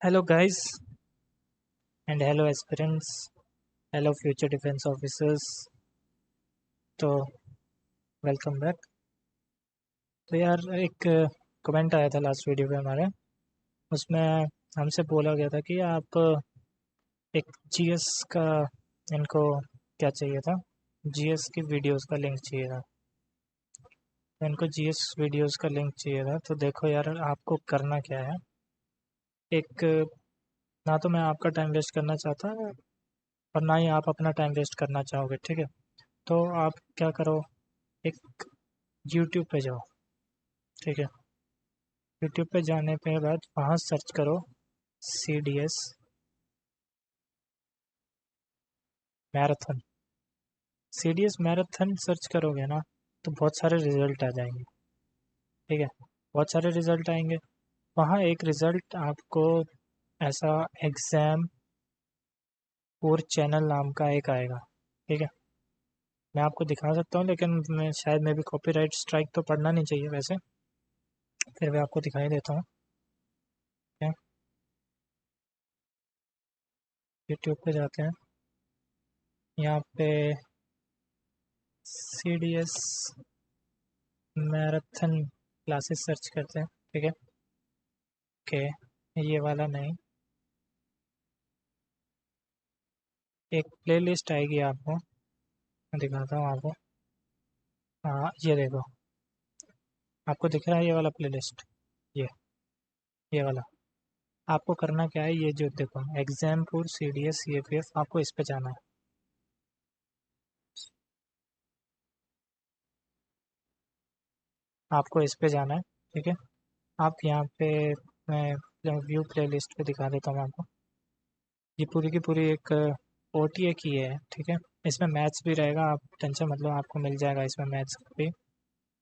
Hello, guys, and hello, aspirants. Hello, future defense officers. तो welcome back. तो यार एक कमेंट आया था लास्ट वीडियो पे हमारे, उसमें हमसे बोला गया था कि आप एक जीएस का इनको क्या चाहिए था, जीएस की वीडियोस का लिंक चाहिए था। तो इनको जीएस वीडियोस का लिंक चाहिए था। तो देखो यार, आपको करना क्या है। एक ना तो मैं आपका टाइम वेस्ट करना चाहता और ना ही आप अपना टाइम वेस्ट करना चाहोगे, ठीक है। तो आप क्या करो, एक यूट्यूब पे जाओ, ठीक है। यूट्यूब पे जाने के बाद वहाँ सर्च करो C D S marathon. C D S marathon search करोगे ना, तो बहुत सारे रिजल्ट आ जाएंगे, ठीक है। बहुत सारे रिजल्ट आएंगे। वहाँ एक रिजल्ट आपको ऐसा एग्ज़ाम और चैनल नाम का एक आएगा, ठीक है। मैं आपको दिखा सकता हूँ, लेकिन मैं शायद मैं भी कॉपीराइट स्ट्राइक तो पड़ना नहीं चाहिए वैसे, फिर मैं आपको दिखाई देता हूँ। ठीक है, यूट्यूब पे जाते हैं, यहाँ पे C D S marathon classes search करते हैं, ठीक है। ओके, ये वाला नहीं, एक प्लेलिस्ट आएगी आपको, मैं दिखाता हूँ आपको। हाँ, ये देखो, आपको दिख रहा है ये वाला प्लेलिस्ट, ये वाला। आपको करना क्या है, ये जो देखो Exampur C D S C F F, आपको इस पे जाना है। आपको इस पे जाना है, ठीक है। आप यहाँ पे, मैं व्यू प्ले लिस्ट पे दिखा देता हूँ आपको। ये पूरी की पूरी एक ओ टी ए की है, ठीक है। इसमें मैथ्स भी रहेगा, आप टेंशन मतलब आपको मिल जाएगा इसमें मैथ्स भी।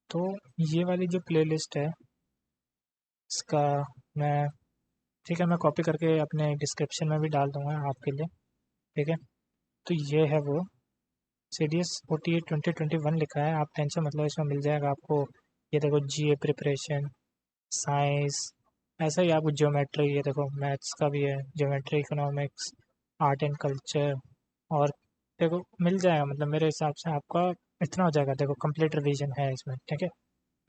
तो ये वाली जो प्ले लिस्ट है इसका, मैं, ठीक है, मैं कॉपी करके अपने डिस्क्रिप्शन में भी डाल दूंगा आपके लिए, ठीक है। तो ये है वो C D S O T A 2021 लिखा है, आप टेंशन मतलब इसमें मिल जाएगा आपको। ये देखो जी ए प्रिपरेशन, साइंस, ऐसा ही आपको ज्योमेट्री, ये देखो मैथ्स का भी है, geometry, economics, art and culture, और देखो मिल जाएगा, मतलब मेरे हिसाब से आपका इतना हो जाएगा। देखो कंप्लीट रिवीजन है इसमें, ठीक है।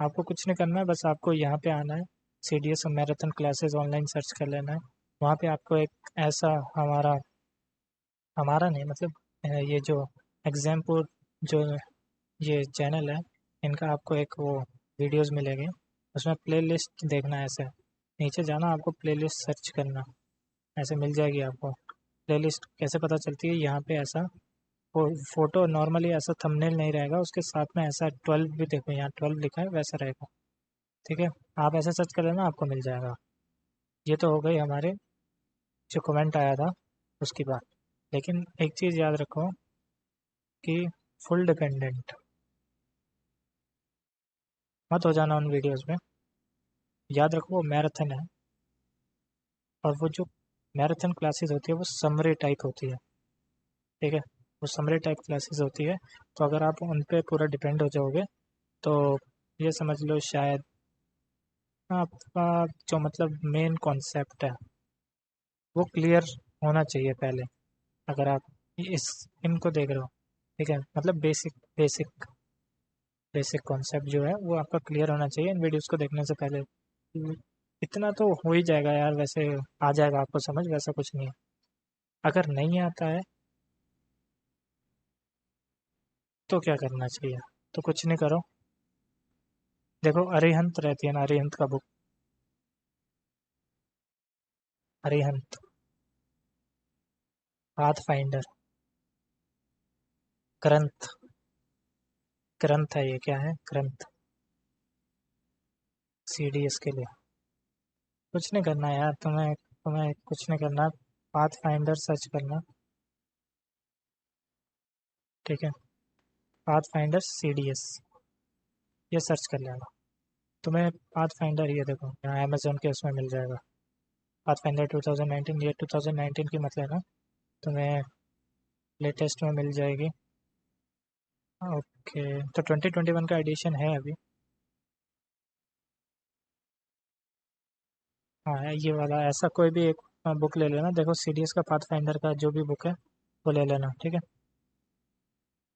आपको कुछ नहीं करना है, बस आपको यहाँ पे आना है, C D S marathon classes online search कर लेना है। वहाँ पे आपको एक ऐसा, हमारा हमारा नहीं मतलब ये जो एग्जामपुर जो ये चैनल है, इनका आपको एक वो वीडियोस मिलेंगे, उसमें प्लेलिस्ट देखना है। ऐसे नीचे जाना, आपको प्लेलिस्ट सर्च करना, ऐसे मिल जाएगी आपको। प्लेलिस्ट कैसे पता चलती है, यहाँ पे ऐसा फोटो नॉर्मली ऐसा थंबनेल नहीं रहेगा, उसके साथ में ऐसा 12 भी देखो, यहाँ 12 लिखा है वैसा रहेगा, ठीक है। आप ऐसे सर्च कर लेना, आपको मिल जाएगा। ये तो हो गई हमारे जो कमेंट आया था उसकी बात। लेकिन एक चीज़ याद रखो कि फुल डिपेंडेंट मत हो जाना उन वीडियोस में। याद रखो वो मैराथन है, और वो जो मैराथन क्लासेस होती है वो समरी टाइप होती है, ठीक है। वो समरी टाइप क्लासेस होती है। तो अगर आप उन पे पूरा डिपेंड हो जाओगे, तो ये समझ लो शायद आपका जो मतलब मेन कॉन्सेप्ट है वो क्लियर होना चाहिए पहले। अगर आप इस इनको देख रहे हो, ठीक है, मतलब बेसिक बेसिक बेसिक कॉन्सेप्ट जो है वो आपका क्लियर होना चाहिए इन वीडियोस को देखने से पहले। इतना तो हो ही जाएगा यार, वैसे आ जाएगा आपको समझ, वैसा कुछ नहीं है। अगर नहीं आता है तो क्या करना चाहिए, तो कुछ नहीं करो। देखो अरिहंत रहती है ना, अरिहंत का बुक, अरिहंत, पाथ फाइंडर, ग्रंथ, ग्रंथ है ये, क्या है, ग्रंथ, सी डी एस के लिए। कुछ नहीं करना यार, तुम्हें तुम्हें कुछ नहीं करना, पाथ फाइंडर सर्च करना, ठीक है। Pathfinder C D S, ये सर्च कर लेना, तुम्हें पाथ फाइंडर, ये देखो यहाँ अमेजोन के उसमें मिल जाएगा। पाथ फाइंडर 2019, ये 2019 की मत लेना, तुम्हें लेटेस्ट में मिल जाएगी। ओके, तो 2021 का एडिशन है अभी। हाँ, ये वाला ऐसा कोई भी एक बुक ले लेना। देखो सीडीएस का पाथ फाइंडर का जो भी बुक है वो ले लेना, ठीक है।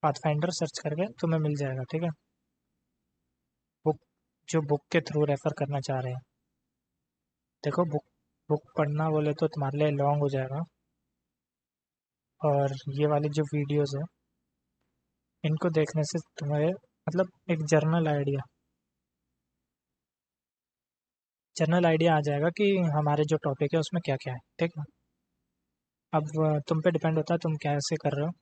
पाथ फाइंडर सर्च करके तुम्हें मिल जाएगा, ठीक है। बुक जो बुक के थ्रू रेफ़र करना चाह रहे हैं। देखो बुक बुक पढ़ना बोले तो तुम्हारे लिए लॉन्ग हो जाएगा, और ये वाली जो वीडियोस है इनको देखने से तुम्हें मतलब एक जनरल आइडिया आ जाएगा कि हमारे जो टॉपिक है उसमें क्या क्या है, ठीक है। अब तुम पे डिपेंड होता है तुम कैसे कर रहे हो।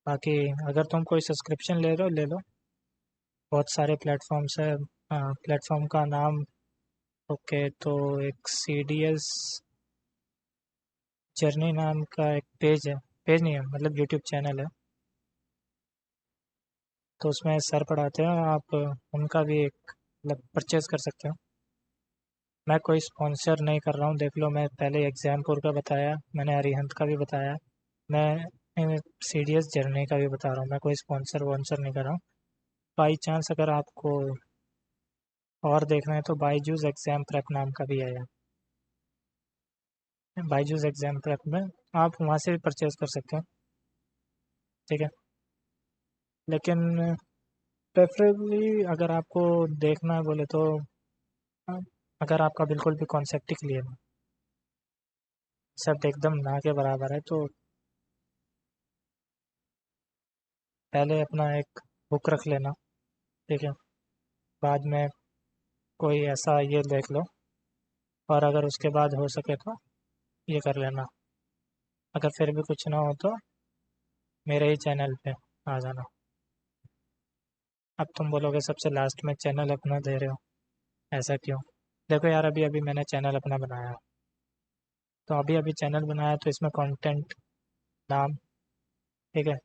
बाकी अगर तुम कोई सब्सक्रिप्शन ले रहे हो ले लो, बहुत सारे प्लेटफॉर्म्स है। प्लेटफॉर्म का नाम, ओके, तो एक सी डी एस जर्नी नाम का एक पेज है, पेज नहीं है मतलब यूट्यूब चैनल है, तो उसमें सर पढ़ाते हैं, आप उनका भी एक मतलब परचेज़ कर सकते हो। मैं कोई स्पॉन्सर नहीं कर रहा हूँ, देख लो, मैं पहले एग्जामपुर का बताया, मैंने अरिहंत का भी बताया, मैं सी डी एस जर्नी का भी बता रहा हूँ, मैं कोई स्पॉन्सर वॉन्सर नहीं कर रहा हूँ। बाई चांस अगर आपको और देखना है तो बाईजूस एग्ज़ाम प्रेप नाम का भी है यार, बाईजूस एग्ज़ाम प्रेप में आप वहाँ से भी परचेज़ कर सकते हो, ठीक है। लेकिन प्रेफरेबली अगर आपको देखना है बोले तो अ, अगर आपका बिल्कुल भी कॉन्सेप्ट ही क्लियर है, सब एकदम ना के बराबर है, तो पहले अपना एक बुक रख लेना, ठीक है। बाद में कोई ऐसा ये देख लो, और अगर उसके बाद हो सके तो ये कर लेना। अगर फिर भी कुछ ना हो तो मेरे ही चैनल पे आ जाना। अब तुम बोलोगे सबसे लास्ट में चैनल अपना दे रहे हो, ऐसा क्यों? देखो यार, अभी अभी मैंने चैनल अपना बनाया, तो अभी अभी चैनल बनाया तो इसमें कंटेंट, नाम, ठीक है,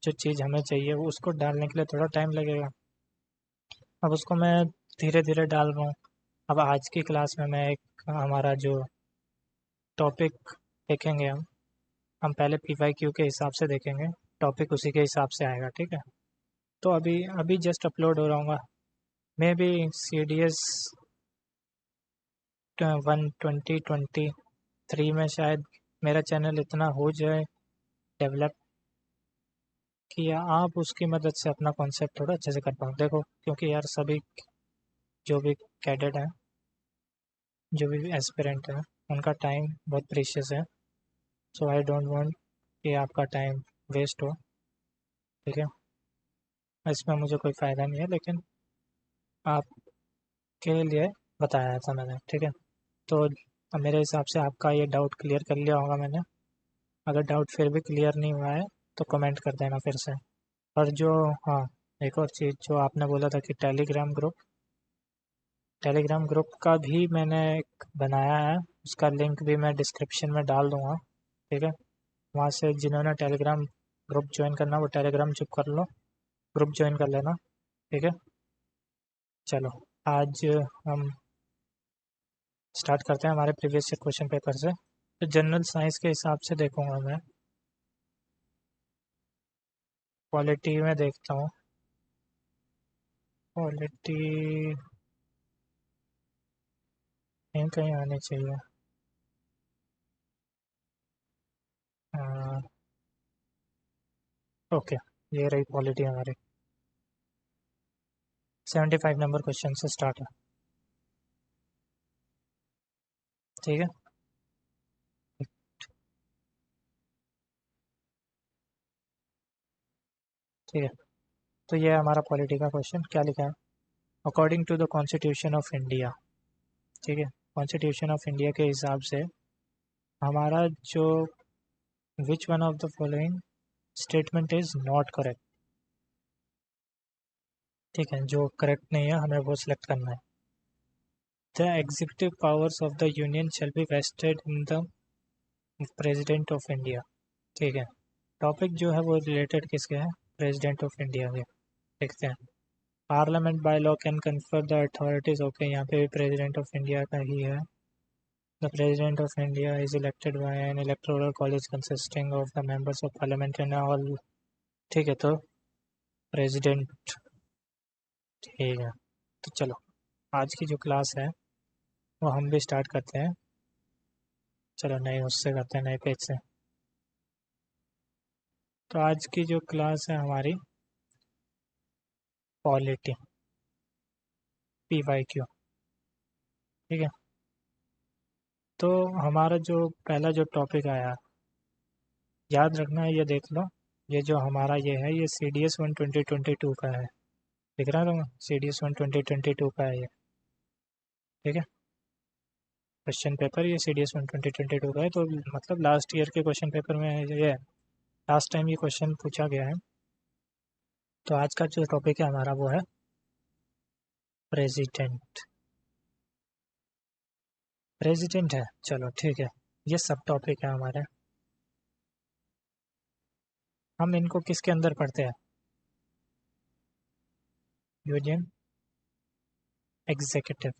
जो चीज़ हमें चाहिए वो उसको डालने के लिए थोड़ा टाइम लगेगा। अब उसको मैं धीरे धीरे डाल रहा हूँ। अब आज की क्लास में मैं एक हमारा जो टॉपिक देखेंगे, हम पहले पी वाई क्यू के हिसाब से देखेंगे, टॉपिक उसी के हिसाब से आएगा, ठीक है। तो अभी अभी जस्ट अपलोड हो रहा हूँ, maybe C D S 2023 में शायद मेरा चैनल इतना हो जाए डेवलप कि आप उसकी मदद से अपना कॉन्सेप्ट थोड़ा अच्छे से कर पाओ। देखो क्योंकि यार सभी जो भी कैडेट हैं, जो भी एस्पिरेंट हैं, उनका टाइम बहुत प्रीशियस है, सो आई डोंट वांट कि आपका टाइम वेस्ट हो, ठीक है। इसमें मुझे कोई फ़ायदा नहीं है, लेकिन आपके लिए बताया था मैंने, ठीक है। तो अब मेरे हिसाब से आपका ये डाउट क्लियर कर लिया होगा मैंने। अगर डाउट फिर भी क्लियर नहीं हुआ है तो कमेंट कर देना फिर से। और जो, हाँ, एक और चीज़ जो आपने बोला था कि टेलीग्राम ग्रुप का भी मैंने एक बनाया है, उसका लिंक भी मैं डिस्क्रिप्शन में डाल दूँगा, ठीक है। वहाँ से जिन्होंने टेलीग्राम ग्रुप ज्वाइन करना वो टेलीग्राम चुप कर लो, ग्रुप ज्वाइन कर लेना, ठीक है। चलो, आज हम स्टार्ट करते हैं हमारे प्रीवियस ईयर क्वेश्चन पेपर से। तो जनरल साइंस के हिसाब से देखूंगा मैं, क्वालिटी में देखता हूँ, क्वालिटी कहीं कहीं आनी चाहिए। ओके, ये रही क्वालिटी हमारी। 75 नंबर क्वेश्चन से स्टार्ट है, ठीक है। ठीक है, तो ये है हमारा पॉलिटी का क्वेश्चन। क्या लिखा है? According to the constitution of India, ठीक है, कॉन्स्टिट्यूशन ऑफ इंडिया के हिसाब से हमारा जो विच one of the following statement is not correct, ठीक है, जो करेक्ट नहीं है हमें वो सिलेक्ट करना है। The executive powers of the union shall be vested in the president of India, ठीक है। टॉपिक जो है वो रिलेटेड किसके है? प्रेसिडेंट ऑफ इंडिया के। देखते हैं। Parliament by law can confer the authorities, okay, यहाँ पे भी प्रेसिडेंट ऑफ इंडिया का ही है। The president of India is elected by N electoral college consisting of the members of parliament and all, ठीक है, तो प्रेसिडेंट, ठीक है। तो चलो, आज की जो क्लास है वो हम भी स्टार्ट करते हैं। चलो नए उससे करते हैं, नए पेज से। तो आज की जो क्लास है हमारी पॉलिटी, PYQ, ठीक है। तो हमारा जो पहला जो टॉपिक आया, याद रखना है, ये देख लो। ये जो हमारा ये है, ये CDS 1 2022 का है। दिख रहा है तुम्हें? CDS 1 2022 का है ये, ठीक है। क्वेश्चन पेपर ये CDS 1 2022 का है। तो मतलब लास्ट ईयर के क्वेश्चन पेपर में ये लास्ट टाइम ये क्वेश्चन पूछा गया है। तो आज का जो टॉपिक है हमारा वो है प्रेसिडेंट। प्रेसिडेंट है, चलो ठीक है। ये सब टॉपिक है हमारे। हम इनको किसके अंदर पढ़ते हैं? यूनियन एग्जीक्यूटिव,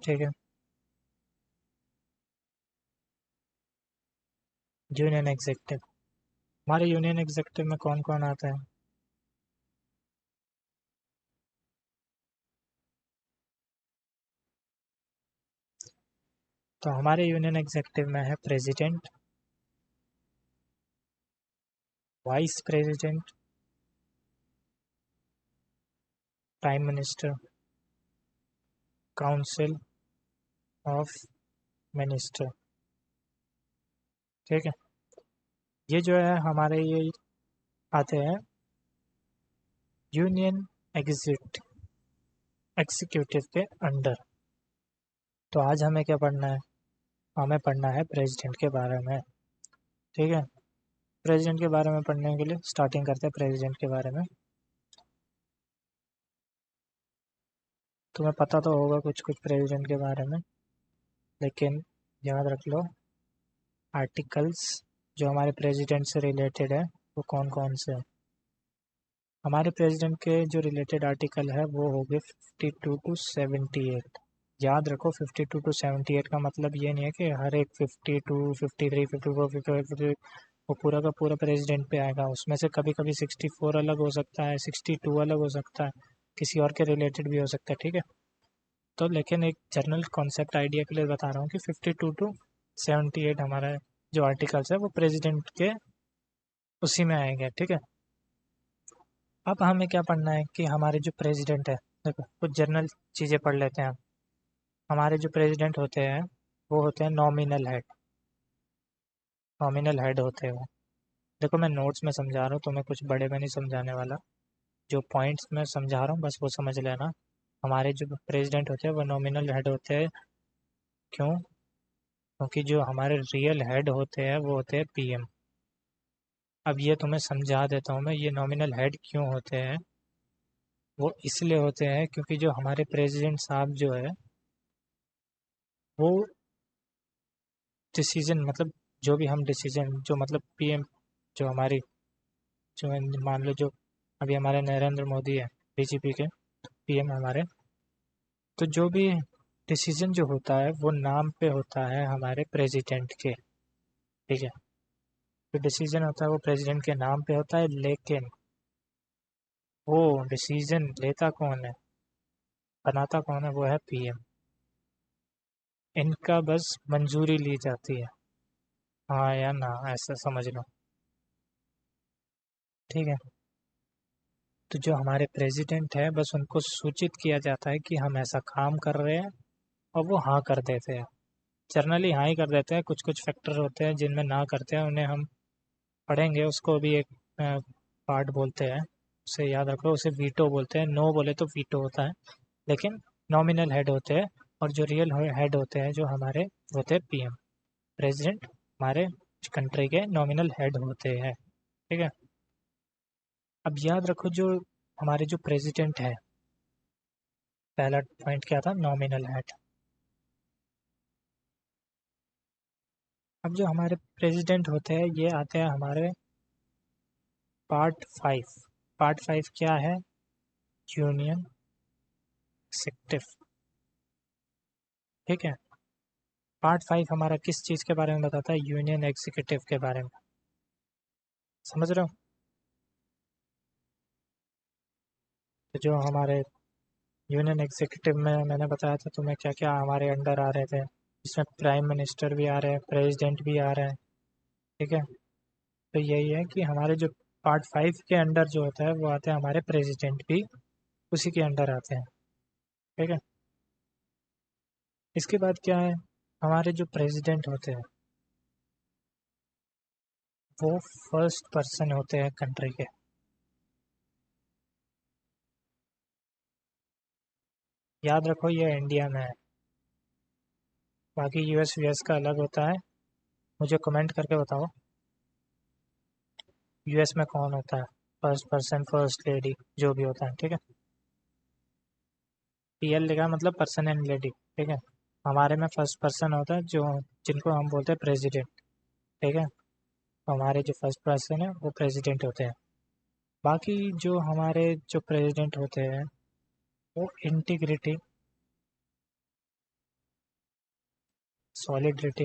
ठीक है। यूनियन एग्जीक्यूटिव, हमारे यूनियन एग्जीक्यूटिव में कौन कौन आता है? तो हमारे यूनियन एग्जीक्यूटिव में है president, vice president, prime minister, council of minister, ठीक है। ये जो है हमारे ये आते हैं यूनियन एग्जीक्यूटिव के अंडर। तो आज हमें क्या पढ़ना है? हमें पढ़ना है प्रेसिडेंट के बारे में, ठीक है। प्रेसिडेंट के बारे में पढ़ने के लिए स्टार्टिंग करते हैं प्रेसिडेंट के बारे में। तुम्हें पता तो होगा कुछ कुछ प्रेसिडेंट के बारे में, लेकिन याद रख लो आर्टिकल्स जो हमारे प्रेसिडेंट से रिलेटेड है वो कौन कौन से हैं। हमारे प्रेसिडेंट के जो रिलेटेड आर्टिकल है वो हो गए 52 टू 78। याद रखो 52 टू 78 का मतलब ये नहीं है कि हर एक 52, 53, 54, 55 वो पूरा का पूरा प्रेसिडेंट पे आएगा। उसमें से कभी कभी 64 अलग हो सकता है, 62 अलग हो सकता है, किसी और के रिलेटेड भी हो सकता है, ठीक है। तो लेकिन एक जनरल कॉन्सेप्ट आइडिया के लिए बता रहा हूँ कि 52 टू 78 हमारा जो आर्टिकल्स है वो प्रेसिडेंट के उसी में आएंगे, ठीक है। अब हमें क्या पढ़ना है कि हमारे जो प्रेसिडेंट है, देखो कुछ जनरल चीज़ें पढ़ लेते हैं हम। हमारे जो प्रेसिडेंट होते हैं वो होते हैं नॉमिनल हेड। नॉमिनल हेड होते हैं वो। देखो मैं नोट्स में समझा रहा हूँ, तुम्हें कुछ बड़े में नहीं समझाने वाला। जो पॉइंट्स मैं समझा रहा हूँ बस वो समझ लेना। हमारे जो प्रेसिडेंट होते हैं वो नॉमिनल हेड होते हैं। क्यों? क्योंकि जो हमारे रियल हेड होते हैं वो होते हैं PM। अब ये तुम्हें समझा देता हूँ मैं, ये नॉमिनल हेड क्यों होते हैं। वो इसलिए होते हैं क्योंकि जो हमारे प्रेसिडेंट साहब जो है वो डिसीजन, मतलब जो भी हम डिसीजन जो मतलब PM, जो हमारी जो मान लो जो अभी हमारे नरेंद्र मोदी है, BJP के PM हमारे। तो जो भी डिसीजन जो होता है वो नाम पे होता है हमारे प्रेसिडेंट के, ठीक है। जो डिसीजन होता है वो प्रेसिडेंट के नाम पे होता है, लेकिन वो डिसीजन लेता कौन है, बनाता कौन है, वो है PM। इनका बस मंजूरी ली जाती है, हाँ या ना, ऐसा समझ लो, ठीक है। तो जो हमारे प्रेसिडेंट है बस उनको सूचित किया जाता है कि हम ऐसा काम कर रहे हैं और वो हाँ कर देते हैं। जनरली हाँ ही कर देते हैं, कुछ कुछ फैक्टर होते हैं जिनमें ना करते हैं, उन्हें हम पढ़ेंगे। उसको भी एक पार्ट बोलते हैं, उसे याद रखो, उसे वीटो बोलते हैं। नो बोले तो वीटो होता है, लेकिन नॉमिनल हेड होते हैं। और जो रियल हेड होते हैं जो हमारे होते हैं PM। प्रेसिडेंट हमारे कंट्री के नॉमिनल हेड होते हैं, ठीक है। अब याद रखो जो हमारे जो प्रेसिडेंट है, पहला पॉइंट क्या था, नॉमिनल हेड। अब जो हमारे प्रेसिडेंट होते हैं ये आते हैं हमारे पार्ट 5। पार्ट 5 क्या है? यूनियन एक्सेक्टिव, ठीक है। पार्ट 5 हमारा किस चीज़ के बारे में बताता है? यूनियन एग्जीक्यूटिव के बारे में। समझ रहे हो? तो जो हमारे यूनियन एग्जीक्यूटिव में मैंने बताया था तुम्हें क्या क्या हमारे अंडर आ रहे थे। इसमें प्राइम मिनिस्टर भी आ रहे हैं, प्रेसिडेंट भी आ रहे हैं। ठीक है, तो यही है कि हमारे जो पार्ट 5 के अंडर जो होता है वो आते हैं हमारे प्रेसिडेंट भी उसी के अंडर आते हैं। ठीक है, इसके बाद क्या है, हमारे जो प्रेसिडेंट होते हैं वो फर्स्ट पर्सन होते हैं कंट्री के। याद रखो ये इंडिया में है, बाकी यूएस यूएस का अलग होता है। मुझे कमेंट करके बताओ यूएस में कौन होता है फर्स्ट पर्सन, फर्स्ट लेडी, जो भी होता है। ठीक है, पीएल लिखा है मतलब पर्सन एंड लेडी। ठीक है, हमारे में फर्स्ट पर्सन होता है जो जिनको हम बोलते हैं प्रेसिडेंट। ठीक है, हमारे जो फर्स्ट पर्सन है वो प्रेसिडेंट होते हैं। बाकी जो हमारे जो प्रेसिडेंट होते हैं वो integrity, solidity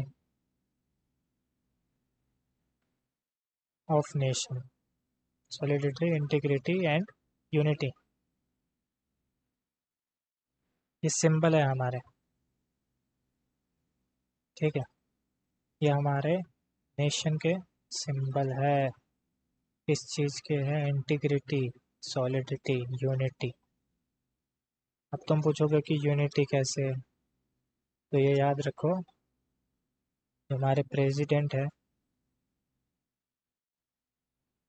of nation, solidity, integrity and unity, ये सिंबल है हमारे। ठीक है, ये हमारे नेशन के सिंबल है। किस चीज़ के हैं, इंटीग्रिटी, सॉलिडिटी, यूनिटी। अब तुम पूछोगे कि यूनिटी कैसे है, तो ये याद रखो, जो हमारे प्रेसिडेंट है,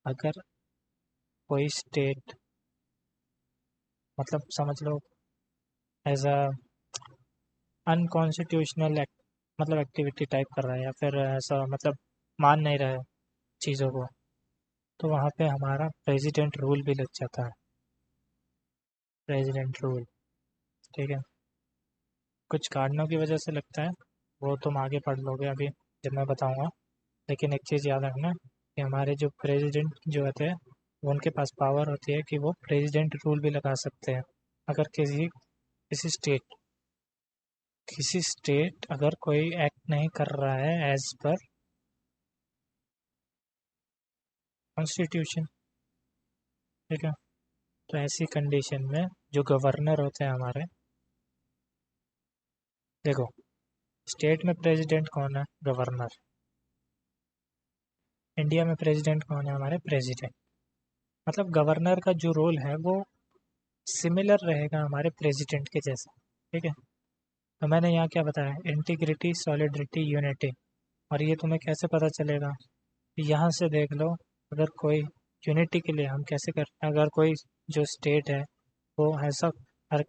अगर कोई स्टेट मतलब समझ लो एज अ अनकॉन्स्टिट्यूशनल मतलब एक्टिविटी टाइप कर रहा है, या फिर ऐसा मतलब मान नहीं रहा है चीज़ों को, तो वहाँ पे हमारा प्रेसिडेंट रूल भी लग जाता है, प्रेसिडेंट रूल। ठीक है, कुछ कारणों की वजह से लगता है, वो तुम आगे पढ़ लोगे अभी जब मैं बताऊँगा। लेकिन एक चीज़ याद रखना कि हमारे जो प्रेसिडेंट जो होते हैं वो उनके पास पावर होती है कि वो प्रेसिडेंट रूल भी लगा सकते हैं। अगर किसी स्टेट अगर कोई एक्ट नहीं कर रहा है एज पर कॉन्स्टिट्यूशन। ठीक है, तो ऐसी कंडीशन में जो गवर्नर होते हैं हमारे, देखो स्टेट में प्रेसिडेंट कौन है, गवर्नर। इंडिया में प्रेसिडेंट कौन है, हमारे प्रेसिडेंट। मतलब गवर्नर का जो रोल है वो सिमिलर रहेगा हमारे प्रेसिडेंट के जैसा। ठीक है, तो मैंने यहाँ क्या बताया, इंटीग्रिटी, सॉलिडिटी, यूनिटी। और ये तुम्हें कैसे पता चलेगा, यहाँ से देख लो। अगर कोई यूनिटी के लिए हम कैसे करते हैं, अगर कोई जो स्टेट है वो ऐसा हर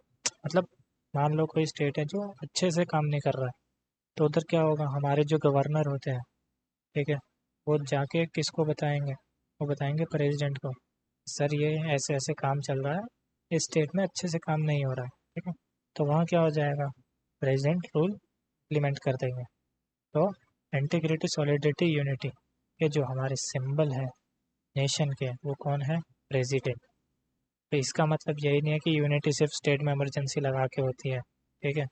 मतलब मान लो कोई स्टेट है जो अच्छे से काम नहीं कर रहा है, तो उधर क्या होगा, हमारे जो गवर्नर होते हैं, ठीक है, वो जाके किसको बताएंगे, वो बताएंगे प्रेसिडेंट को, सर ये ऐसे ऐसे काम चल रहा है, इस स्टेट में अच्छे से काम नहीं हो रहा है। ठीक है, तो वहाँ क्या हो जाएगा, प्रेसिडेंट रूल इम्प्लीमेंट कर देंगे। तो इंटीग्रिटी, सॉलिडिटी, यूनिटी, ये जो हमारे सिंबल है नेशन के, वो कौन है, प्रेसिडेंट। तो इसका मतलब यही नहीं है कि यूनिटी सिर्फ स्टेट में इमरजेंसी लगा के होती है। ठीक है,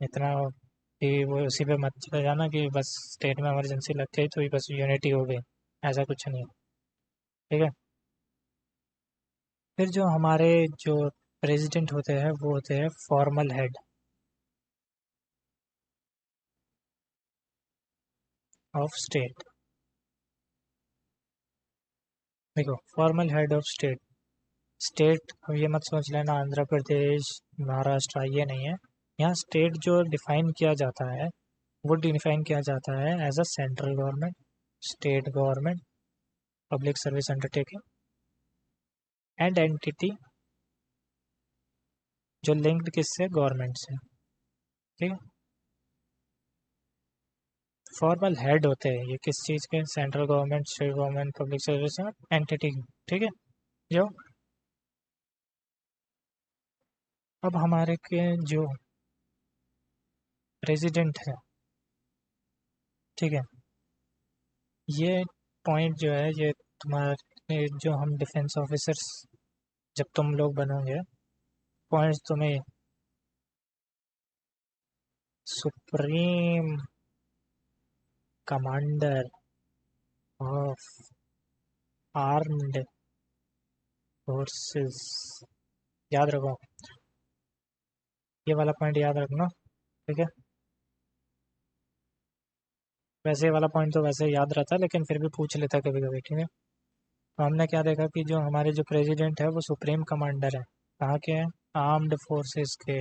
इतना कि वो उसी पे मत चले जाना कि बस स्टेट में इमरजेंसी लग गई तो ही बस यूनिटी हो गई, ऐसा कुछ नहीं है। ठीक है, फिर जो हमारे जो प्रेसिडेंट होते हैं वो होते हैं फॉर्मल हेड ऑफ स्टेट। देखो formal head of state, state अब ये मत सोच लेना आंध्र प्रदेश, महाराष्ट्र, ये नहीं है। यहाँ स्टेट जो डिफाइन किया जाता है वो डिफाइन किया जाता है as a central government, state government, public service undertaking and entity जो लिंक्ड किससे, गवर्नमेंट से। ठीक है, फॉर्मल हेड होते हैं ये किस चीज़ के, central government, state government, public service entity. ठीक है, जो अब हमारे के जो प्रेसिडेंट है, ठीक है, ये पॉइंट जो है ये तुम्हारे जो हम डिफेंस ऑफिसर्स जब तुम लोग बनोगे, पॉइंट्स तुम्हें supreme commander of armed forces, याद रखो, ये वाला पॉइंट याद रखना। ठीक है, वैसे वाला पॉइंट तो वैसे याद रहता है, लेकिन फिर भी पूछ लेता कभी कभी, ठीक है। तो हमने क्या देखा कि जो हमारे जो प्रेसिडेंट है वो सुप्रीम कमांडर है, कहाँ के हैं, आर्म्ड फोर्सेस के।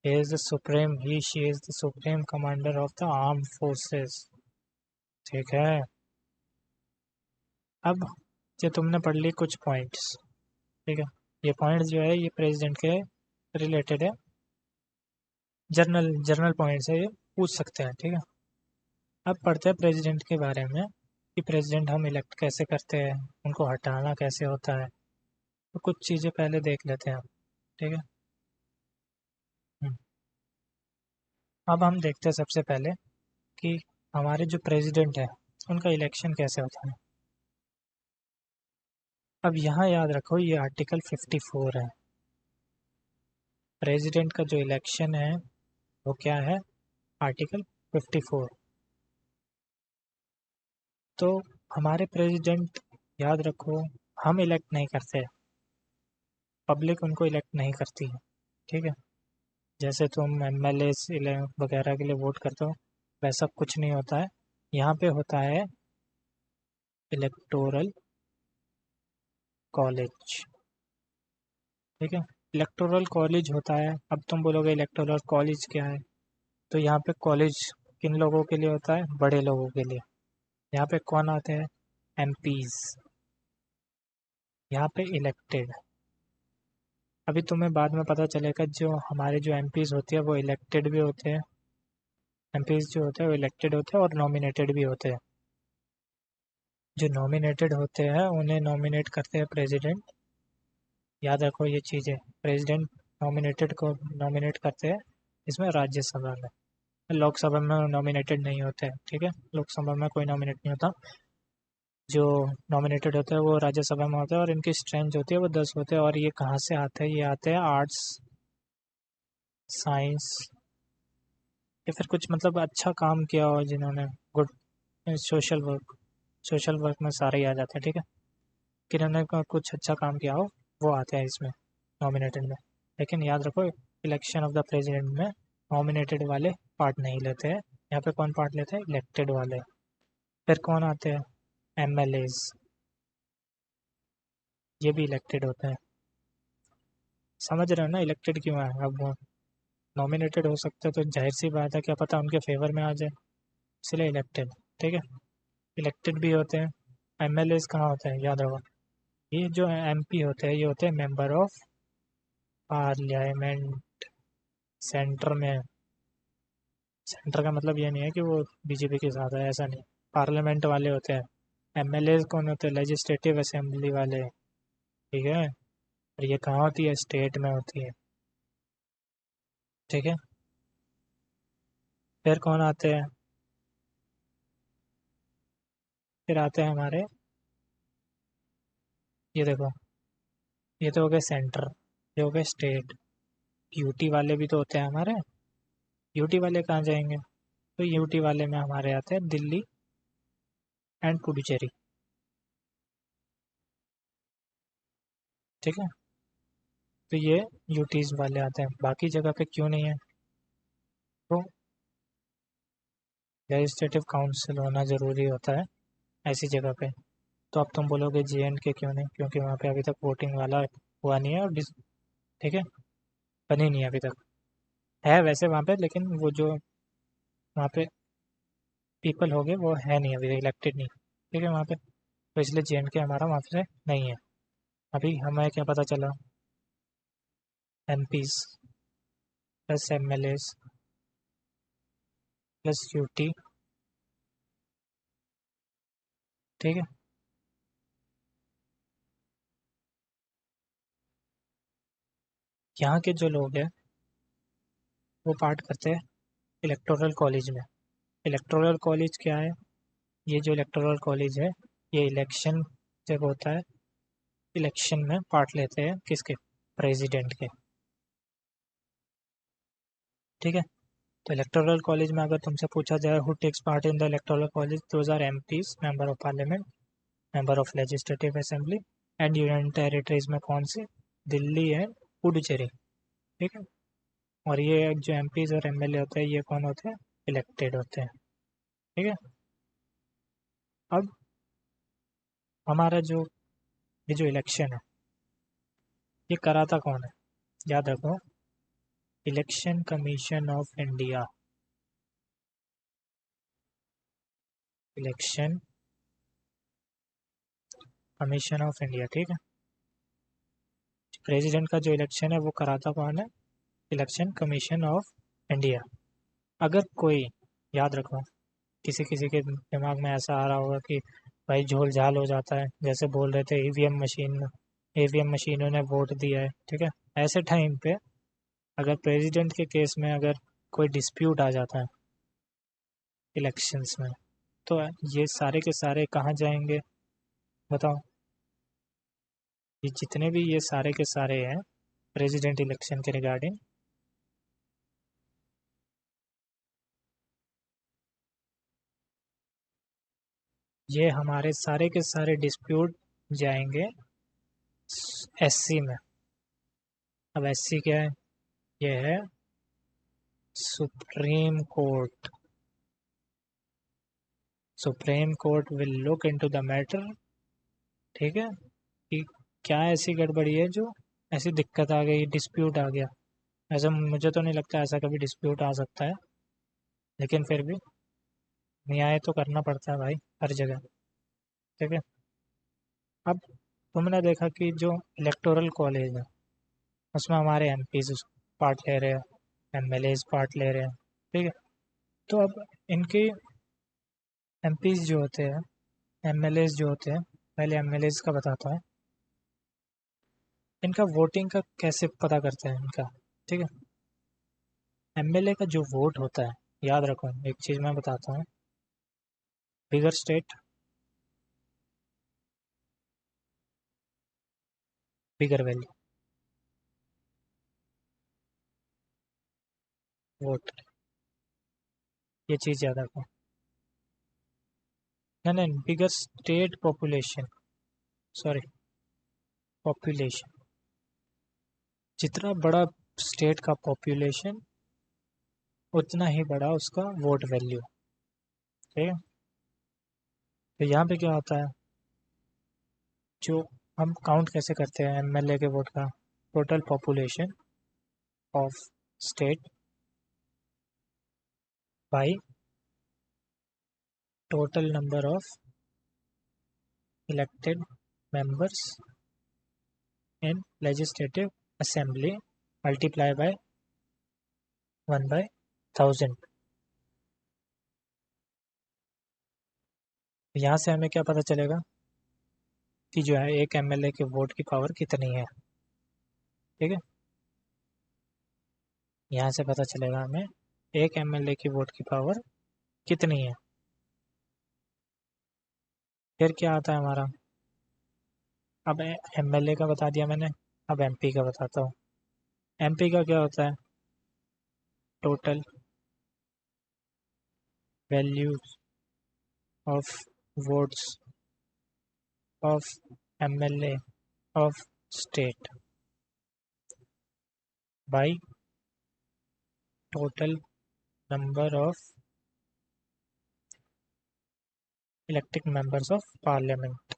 Is the supreme, he she is the supreme commander of the armed forces, ठीक है। अब ये तुमने पढ़ ली कुछ पॉइंट्स, ठीक है। ये पॉइंट्स जो है ये प्रेसिडेंट के रिलेटेड है, जर्नल जर्नल पॉइंट्स है, ये पूछ सकते हैं, ठीक है। अब पढ़ते हैं प्रेसिडेंट के बारे में कि प्रेसिडेंट हम इलेक्ट कैसे करते हैं, उनको हटाना कैसे होता है। तो कुछ चीज़ें पहले देख लेते हैं, ठीक है। हम्म, अब हम देखते हैं सबसे पहले कि हमारे जो प्रेसिडेंट है उनका इलेक्शन कैसे होता है। अब यहाँ याद रखो ये आर्टिकल 54 है, प्रेसिडेंट का जो इलेक्शन है वो क्या है, आर्टिकल 54। तो हमारे प्रेसिडेंट, याद रखो, हम इलेक्ट नहीं करते, पब्लिक उनको इलेक्ट नहीं करती है, ठीक है। जैसे तुम एमएलए वगैरह के लिए वोट करते हो, वैसा कुछ नहीं होता है। यहाँ पे होता है इलेक्टोरल कॉलेज, ठीक है। इलेक्टोरल कॉलेज होता है। अब तुम बोलोगे इलेक्टोरल कॉलेज क्या है, तो यहाँ पे कॉलेज किन लोगों के लिए होता है, बड़े लोगों के लिए। यहाँ पे कौन आते हैं, एमपीज, यहाँ पे इलेक्टेड। अभी तुम्हें बाद में पता चलेगा जो हमारे जो एमपीज होते हैं वो इलेक्टेड भी होते हैं, एमपीज जो होते हैं वो इलेक्टेड होते हैं और नॉमिनेटेड भी होते हैं। जो नॉमिनेटेड होते हैं उन्हें नॉमिनेट करते हैं प्रेसिडेंट, याद रखो ये चीज़ें। प्रेसिडेंट नॉमिनेटेड को नॉमिनेट करते हैं इसमें राज्यसभा में, लोकसभा में नॉमिनेटेड नहीं होते हैं, ठीक है। लोकसभा में कोई नॉमिनेट नहीं होता। जो नॉमिनेटेड होता है वो राज्यसभा में होता है और इनकी स्ट्रेंथ जो होती है वो 10 होते हैं। और ये कहाँ से आते हैं, ये आते हैं आर्ट्स, साइंस, या फिर कुछ मतलब अच्छा काम किया हो जिन्होंने, good social work, social work में सारे ही आ जाते हैं, ठीक है। कि इन्होंने कुछ अच्छा काम किया हो वो आते हैं इसमें, नॉमिनेटेड में। लेकिन याद रखो इलेक्शन ऑफ द प्रेसिडेंट में नॉमिनेटेड वाले पार्ट नहीं लेते हैं। यहाँ पे कौन पार्ट लेते हैं, इलेक्टेड वाले। फिर कौन आते हैं, एमएलएज, ये भी इलेक्टेड होते हैं। समझ रहे हो ना इलेक्टेड क्यों है। अब वो नॉमिनेटेड हो सकते हैं तो जाहिर सी बात है, क्या पता उनके फेवर में आ जाए, इसलिए इलेक्टेड, ठीक है। इलेक्टेड भी होते हैं। एमएलएज कहाँ होते हैं, याद रखो, ये जो एमपी होते हैं ये होते हैं मेंबर ऑफ पार्लियामेंट। सेंटर में, सेंटर का मतलब ये नहीं है कि वो बीजेपी के साथ है, ऐसा नहीं। पार्लियामेंट वाले होते हैं। एमएलए कौन होते हैं, लेजिस्लेटिव असेंबली वाले, ठीक है। और ये कहाँ होती है, स्टेट में होती है, ठीक है। फिर कौन आते हैं, फिर आते हैं हमारे, ये देखो, ये तो हो गए सेंटर, ये हो गए स्टेट। यूटी वाले भी तो होते हैं हमारे, यूटी वाले कहाँ जाएंगे, तो यूटी वाले में हमारे आते हैं दिल्ली एंड पुडुचेरी, ठीक है। तो ये यूटीज वाले आते हैं, बाकी जगह पे क्यों नहीं है, तो लेजिस्लेटिव काउंसिल होना ज़रूरी होता है ऐसी जगह पे। तो अब तुम बोलोगे जे एंड के क्यों नहीं, क्योंकि वहाँ पे अभी तक वोटिंग वाला हुआ नहीं है और ठीक है, बनी नहीं है अभी तक। है वैसे वहाँ पे, लेकिन वो जो वहाँ पे पीपल हो गए वो है नहीं, अभी इलेक्टेड नहीं, ठीक है वहाँ पे। तो इसलिए जे एंड के हमारा वहाँ से नहीं है। अभी हमें क्या पता चला, M Ps plus M L As plus UT, ठीक है। यहाँ के जो लोग हैं वो पार्ट करते हैं इलेक्टोरल कॉलेज में। इलेक्टोरल कॉलेज क्या है, ये जो इलेक्टोरल कॉलेज है ये इलेक्शन जब होता है, इलेक्शन में पार्ट लेते हैं किसके, प्रेसिडेंट के, ठीक है। तो इलेक्टोरल कॉलेज में अगर तुमसे पूछा जाए who takes part in the electoral college, those are MPs, member of parliament, member of legislative assembly and union territories में कौन से, दिल्ली एंड पुडुचेरी, ठीक है। और ये जो एमपीज और एमएलए होते हैं ये कौन होते हैं, इलेक्टेड होते हैं। ठीक है। अब हमारा जो ये जो इलेक्शन है ये कराता कौन है, याद रखो, election commission of India. Election commission of India, ठीक है। प्रेसिडेंट का जो इलेक्शन है वो कराता कौन है, इलेक्शन कमीशन ऑफ इंडिया। अगर कोई, याद रखो, किसी किसी के दिमाग में ऐसा आ रहा होगा कि भाई झोल झाल हो जाता है, जैसे बोल रहे थे ईवीएम मशीन, ईवीएम मशीनों ने वोट दिया है, ठीक है। ऐसे टाइम पे अगर प्रेसिडेंट के केस में अगर कोई डिस्प्यूट आ जाता है इलेक्शंस में, तो ये सारे के सारे कहाँ जाएंगे, बताओ। ये जितने भी ये सारे के सारे हैं प्रेसिडेंट इलेक्शन के रिगार्डिंग, ये हमारे सारे के सारे डिस्प्यूट जाएंगे एससी में। अब एससी क्या है, ये है supreme court. Supreme court will look into the matter, ठीक है, कि क्या ऐसी गड़बड़ी है जो ऐसी दिक्कत आ गई, डिस्प्यूट आ गया। ऐसा मुझे तो नहीं लगता ऐसा कभी डिस्प्यूट आ सकता है, लेकिन फिर भी न्याय तो करना पड़ता है भाई हर जगह, ठीक है। अब तुमने देखा कि जो इलेक्टोरल कॉलेज है उसमें हमारे एमपीज पार्ट ले रहे हैं, एमएलएज पार्ट ले रहे हैं, ठीक है। तो अब इनके एमपीज जो होते हैं, एमएलएज जो होते हैं, पहले एमएलएज का बताता हूँ, इनका वोटिंग का कैसे पता करते हैं इनका, ठीक है। एमएलए का जो वोट होता है, याद रखो एक चीज़ मैं बताता हूँ, बिगर स्टेट बिगर वैल्यू वोट, ये चीज़ याद रखो। नहीं नहीं, बिगर स्टेट पॉपुलेशन, सॉरी, पॉपुलेशन, जितना बड़ा स्टेट का पॉपुलेशन उतना ही बड़ा उसका वोट वैल्यू, ठीक है। तो यहाँ पे क्या होता है, जो हम काउंट कैसे करते हैं एमएलए के वोट का, total population of state by total number of elected members in legislative assembly multiply by 1/1000। यहाँ से हमें क्या पता चलेगा कि जो है एक एमएलए के वोट की पावर कितनी है, ठीक है। यहाँ से पता चलेगा हमें एक एमएलए की वोट की पावर कितनी है। फिर क्या आता है हमारा, अब एमएलए का बता दिया मैंने, अब एमपी का बताता हूँ। एमपी का क्या होता है, total value of votes of MLA of state by total number of elected members of parliament.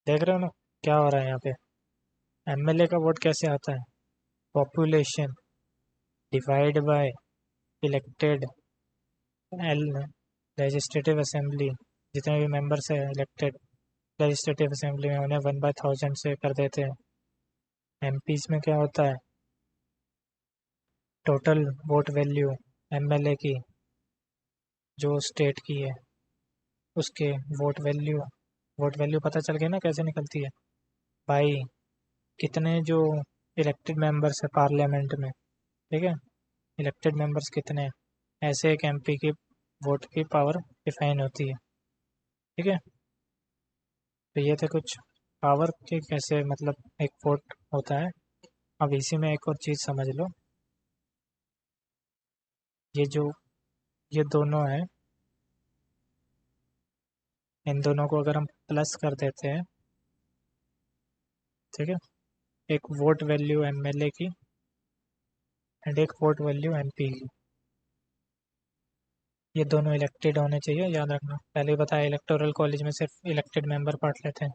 देख रहे हो ना क्या हो रहा है यहाँ पे, एमएलए का वोट कैसे आता है, population divide by elected L legislative assembly, जितने भी मेंबर्स है इलेक्टेड लेजिस्लेटिव असेंबली में उन्हें 1/1000 से कर देते हैं। एमपीज में क्या होता है, टोटल वोट वैल्यू एमएलए की जो स्टेट की है उसके वोट वैल्यू पता चल गया ना कैसे निकलती है, भाई कितने जो इलेक्टेड मेंबर्स है पार्लियामेंट में, ठीक है, इलेक्टेड मेंबर्स कितने हैं, ऐसे एक एमपी की वोट की पावर डिफाइन होती है, ठीक है। तो ये थे कुछ पावर के कैसे, मतलब एक वोट होता है। अब इसी में एक और चीज़ समझ लो, ये जो ये दोनों है, इन दोनों को अगर हम प्लस कर देते हैं, ठीक है, एक वोट वैल्यू एमएलए की एंड एक वोट वैल्यू एमपी की, ये दोनों इलेक्टेड होने चाहिए, याद रखना। पहले ही बताया इलेक्टोरल कॉलेज में सिर्फ इलेक्टेड मेंबर पार्ट लेते हैं।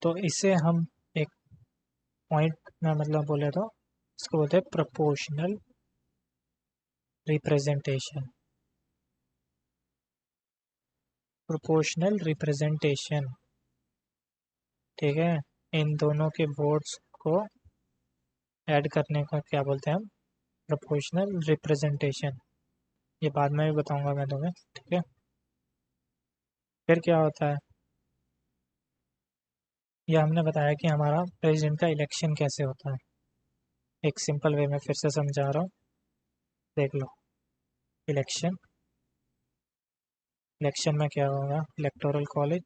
तो इसे हम एक पॉइंट में मतलब बोले तो इसको बोलते हैं प्रोपोर्शनल रिप्रेजेंटेशन। प्रोपोर्शनल रिप्रेजेंटेशन, ठीक है। इन दोनों के वोट्स को ऐड करने का क्या बोलते हैं हम? Proportional representation. ये बाद में भी बताऊंगा मैं तुम्हें, ठीक है। फिर क्या होता है, यह हमने बताया कि हमारा प्रेसिडेंट का इलेक्शन कैसे होता है। एक सिंपल वे में फिर से समझा रहा हूँ, देख लो। इलेक्शन, इलेक्शन में क्या होगा, इलेक्टोरल कॉलेज।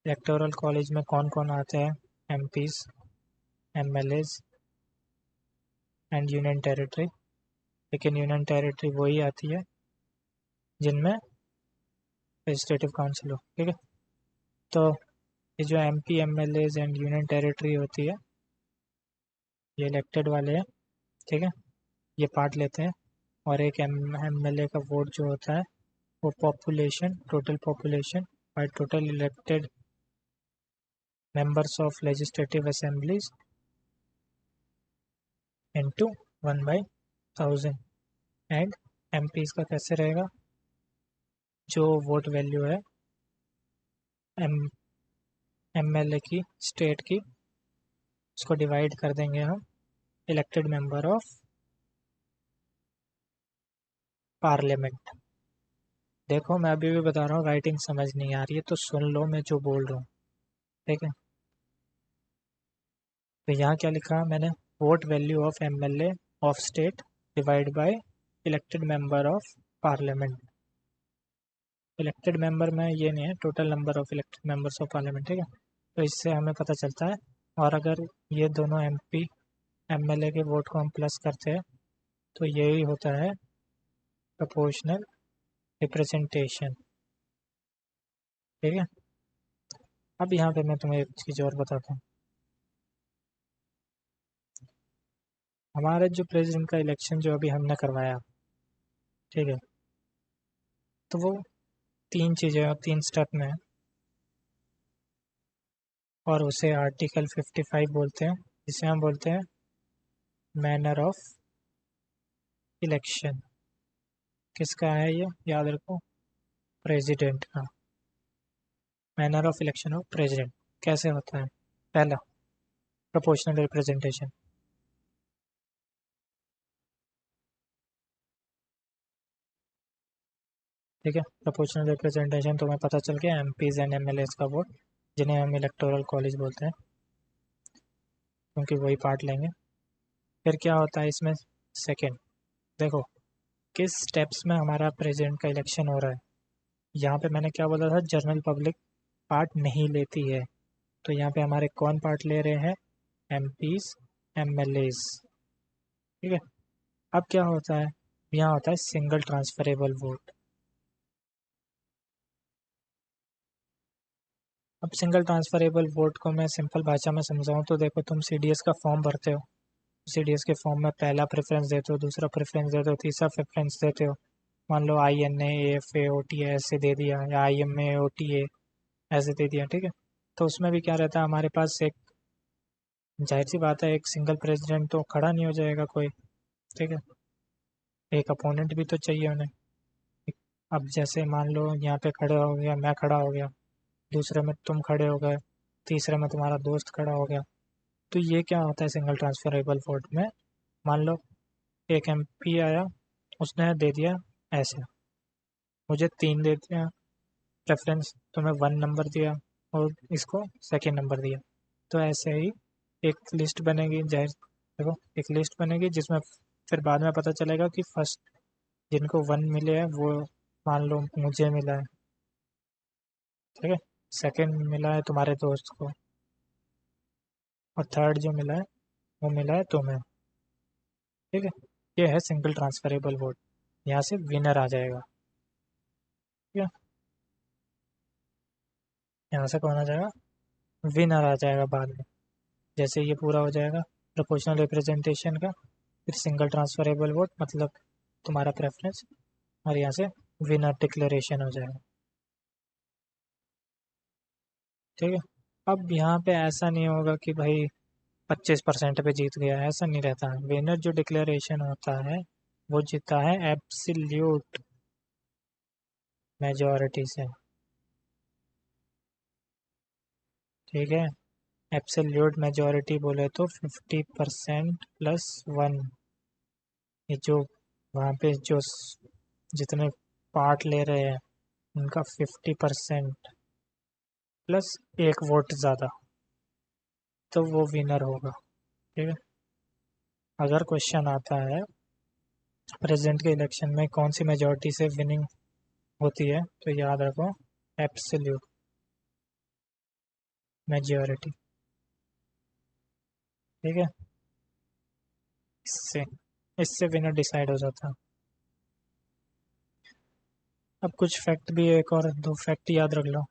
इलेक्टोरल कॉलेज में कौन कौन आते हैं? MPs, MLAs and union territory. लेकिन यूनियन टेरिटरी वही आती है जिनमें लेजिस्लेटिव काउंसिल हो, ठीक है। तो ये जो MP, MLAs and union territory होती है, ये इलेक्टेड वाले हैं, ठीक है। ये पार्ट लेते हैं। और एक एमएलए का वोट जो होता है वो population, total population by total elected members of legislative assemblies into 1/1000। And MPs का कैसे रहेगा, जो वोट वैल्यू है एम एमएलए की, स्टेट की, उसको डिवाइड कर देंगे हम इलेक्टेड मेंबर ऑफ पार्लियामेंट। देखो मैं अभी भी बता रहा हूँ, राइटिंग समझ नहीं आ रही है तो सुन लो मैं जो बोल रहा हूँ, ठीक है। तो यहाँ क्या लिखा मैंने, vote value of MLA of state divide by elected member of parliament. Elected member में ये नहीं है, total number of elected members of parliament, ठीक है। तो इससे हमें पता चलता है। और अगर ये दोनों एमपी, एमएलए के वोट को हम प्लस करते हैं तो यही होता है प्रोपोर्शनल रिप्रेजेंटेशन, ठीक है। अब यहाँ पे मैं तुम्हें एक चीज़ और बताता हूँ। हमारे जो प्रेसिडेंट का इलेक्शन जो अभी हमने करवाया, ठीक है, तो वो तीन चीज़ें और तीन स्टेप में है। और उसे आर्टिकल 55 बोलते हैं, जिसे हम बोलते हैं मैनर ऑफ इलेक्शन। किसका है ये, याद रखो, प्रेसिडेंट का। Manner of election of president कैसे होता है? पहला, प्रोपोर्शनल रिप्रेजेंटेशन, ठीक है। प्रोपोर्शनल रिप्रेजेंटेशन तुम्हें पता चल गया, एमपीज एंड एमएलएज का वोट, जिन्हें हम इलेक्टोरल कॉलेज बोलते हैं, क्योंकि वही पार्ट लेंगे। फिर क्या होता है इसमें, सेकेंड, देखो किस स्टेप्स में हमारा प्रेसिडेंट का इलेक्शन हो रहा है। यहाँ पे मैंने क्या बोला था, जनरल पब्लिक पार्ट नहीं लेती है। तो यहाँ पे हमारे कौन पार्ट ले रहे हैं, एमपीज, एमएलएज, ठीक है। अब क्या होता है, यहाँ होता है सिंगल ट्रांसफरेबल वोट। अब सिंगल ट्रांसफरेबल वोट को मैं सिंपल भाषा में समझाऊँ तो देखो, तुम सीडीएस का फॉर्म भरते हो, सीडीएस के फॉर्म में पहला प्रेफरेंस देते हो, दूसरा प्रेफरेंस देते हो, तीसरा प्रेफरेंस देते हो। मान लो INA, AFA, OTA ऐसे दे दिया, या IMA, OTA ऐसे दे दिया, ठीक है। तो उसमें भी क्या रहता है, हमारे पास एक, जाहिर सी बात है, एक सिंगल प्रेसिडेंट तो खड़ा नहीं हो जाएगा कोई, ठीक है। एक अपोनेंट भी तो चाहिए उन्हें। अब जैसे मान लो यहाँ पे खड़े हो गया, मैं खड़ा हो गया, दूसरे में तुम खड़े हो गए, तीसरे में तुम्हारा दोस्त खड़ा हो गया। तो ये क्या होता है सिंगल ट्रांसफरेबल वोट में, मान लो एक MP आया, उसने दे दिया ऐसे, मुझे 3 दे दिया प्रेफरेंस, तो मैं 1 नंबर दिया और इसको सेकेंड नंबर दिया। तो ऐसे ही एक लिस्ट बनेगी, जाहिर देखो एक लिस्ट बनेगी जिसमें फिर बाद में पता चलेगा कि फर्स्ट जिनको 1 मिले हैं वो, मान लो मुझे मिला है, ठीक है। सेकंड मिला है तुम्हारे दोस्त को, और थर्ड जो मिला है वो मिला है तुम्हें, ठीक है। ये है सिंगल ट्रांसफरेबल वोट। यहाँ से विनर आ जाएगा, ठीक है। यहाँ से कौन आ जाएगा, विनर आ जाएगा बाद में। जैसे ये पूरा हो जाएगा प्रोपोर्शनल रिप्रेजेंटेशन का, फिर सिंगल ट्रांसफरेबल वोट, मतलब तुम्हारा प्रेफरेंस, और यहाँ से विनर डिक्लेरेशन हो जाएगा। ठीक है। अब यहाँ पे ऐसा नहीं होगा कि भाई 25% पे जीत गया, ऐसा नहीं रहता। विनर जो डिक्लेरेशन होता है वो जीता है एब्सोल्यूट मेजॉरिटी से। ठीक है। एब्सोल्यूट मेजॉरिटी बोले तो 50% +1। ये जो वहाँ पे जो जितने पार्ट ले रहे हैं उनका 50% +1 वोट ज़्यादा, तो वो विनर होगा। ठीक है। अगर क्वेश्चन आता है प्रेसिडेंट के इलेक्शन में कौन सी मेजॉरिटी से विनिंग होती है, तो याद रखो एब्सोल्यूट मेजॉरिटी। ठीक है। इससे इससे विनर डिसाइड हो जाता है। अब कुछ फैक्ट भी है, एक और दो फैक्ट याद रख लो।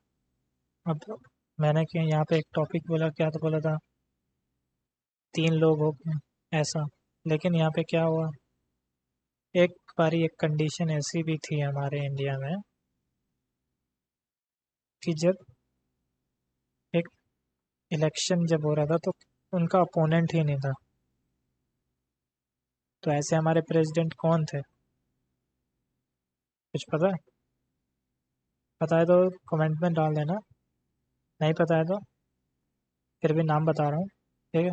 अब मैंने क्या यहाँ पे एक टॉपिक बोला, क्या तो बोला था 3 लोग हो गए ऐसा, लेकिन यहाँ पे क्या हुआ, एक बारी एक कंडीशन ऐसी भी थी हमारे इंडिया में कि जब एक इलेक्शन जब हो रहा था तो उनका अपोनेंट ही नहीं था। तो ऐसे हमारे प्रेसिडेंट कौन थे, कुछ पता है? पता है तो कमेंट में डाल देना, नहीं पता है तो फिर भी नाम बता रहा हूँ। ठीक है।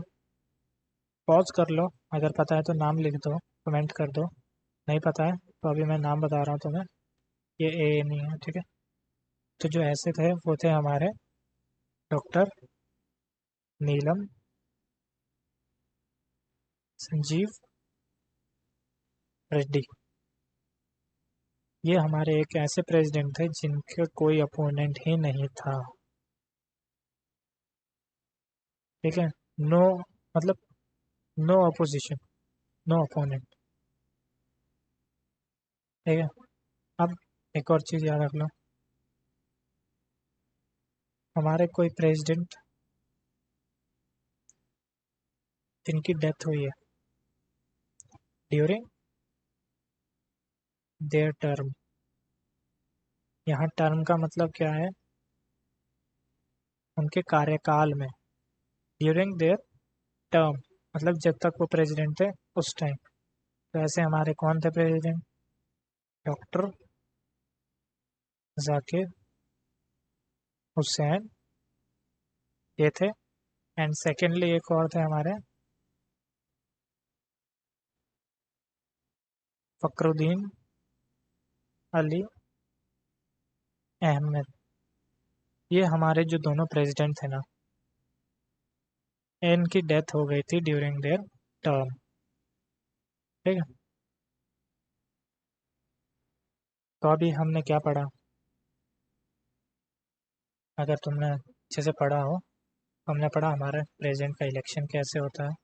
पॉज कर लो, अगर पता है तो नाम लिख दो, कमेंट कर दो। नहीं पता है तो अभी मैं नाम बता रहा हूँ तुम्हें, ये ए नहीं है। ठीक है। तो जो ऐसे थे वो थे हमारे डॉक्टर नीलम संजीव रेड्डी। ये हमारे एक ऐसे प्रेसिडेंट थे जिनके कोई अपोनेंट ही नहीं था। ठीक है। नो, मतलब नो अपोजिशन, नो अपोनेंट। ठीक है। अब एक और चीज़ याद रख लो, हमारे कोई प्रेसिडेंट जिनकी डेथ हुई है ड्यूरिंग देयर टर्म। यहाँ टर्म का मतलब क्या है, उनके कार्यकाल में, ड्यूरिंग देयर टर्म मतलब जब तक वो प्रेसिडेंट थे उस टाइम। तो ऐसे हमारे कौन थे प्रेसिडेंट, डॉक्टर जाकिर हुसैन, ये थे। एंड सेकेंडली एक और थे हमारे फखरुद्दीन अली अहमद। ये हमारे जो दोनों प्रेसिडेंट थे ना, इनकी डेथ हो गई थी ड्यूरिंग देयर टर्म। ठीक है। तो अभी हमने क्या पढ़ा, अगर तुमने अच्छे से पढ़ा हो, हमने पढ़ा हमारे प्रेसिडेंट का इलेक्शन कैसे होता है,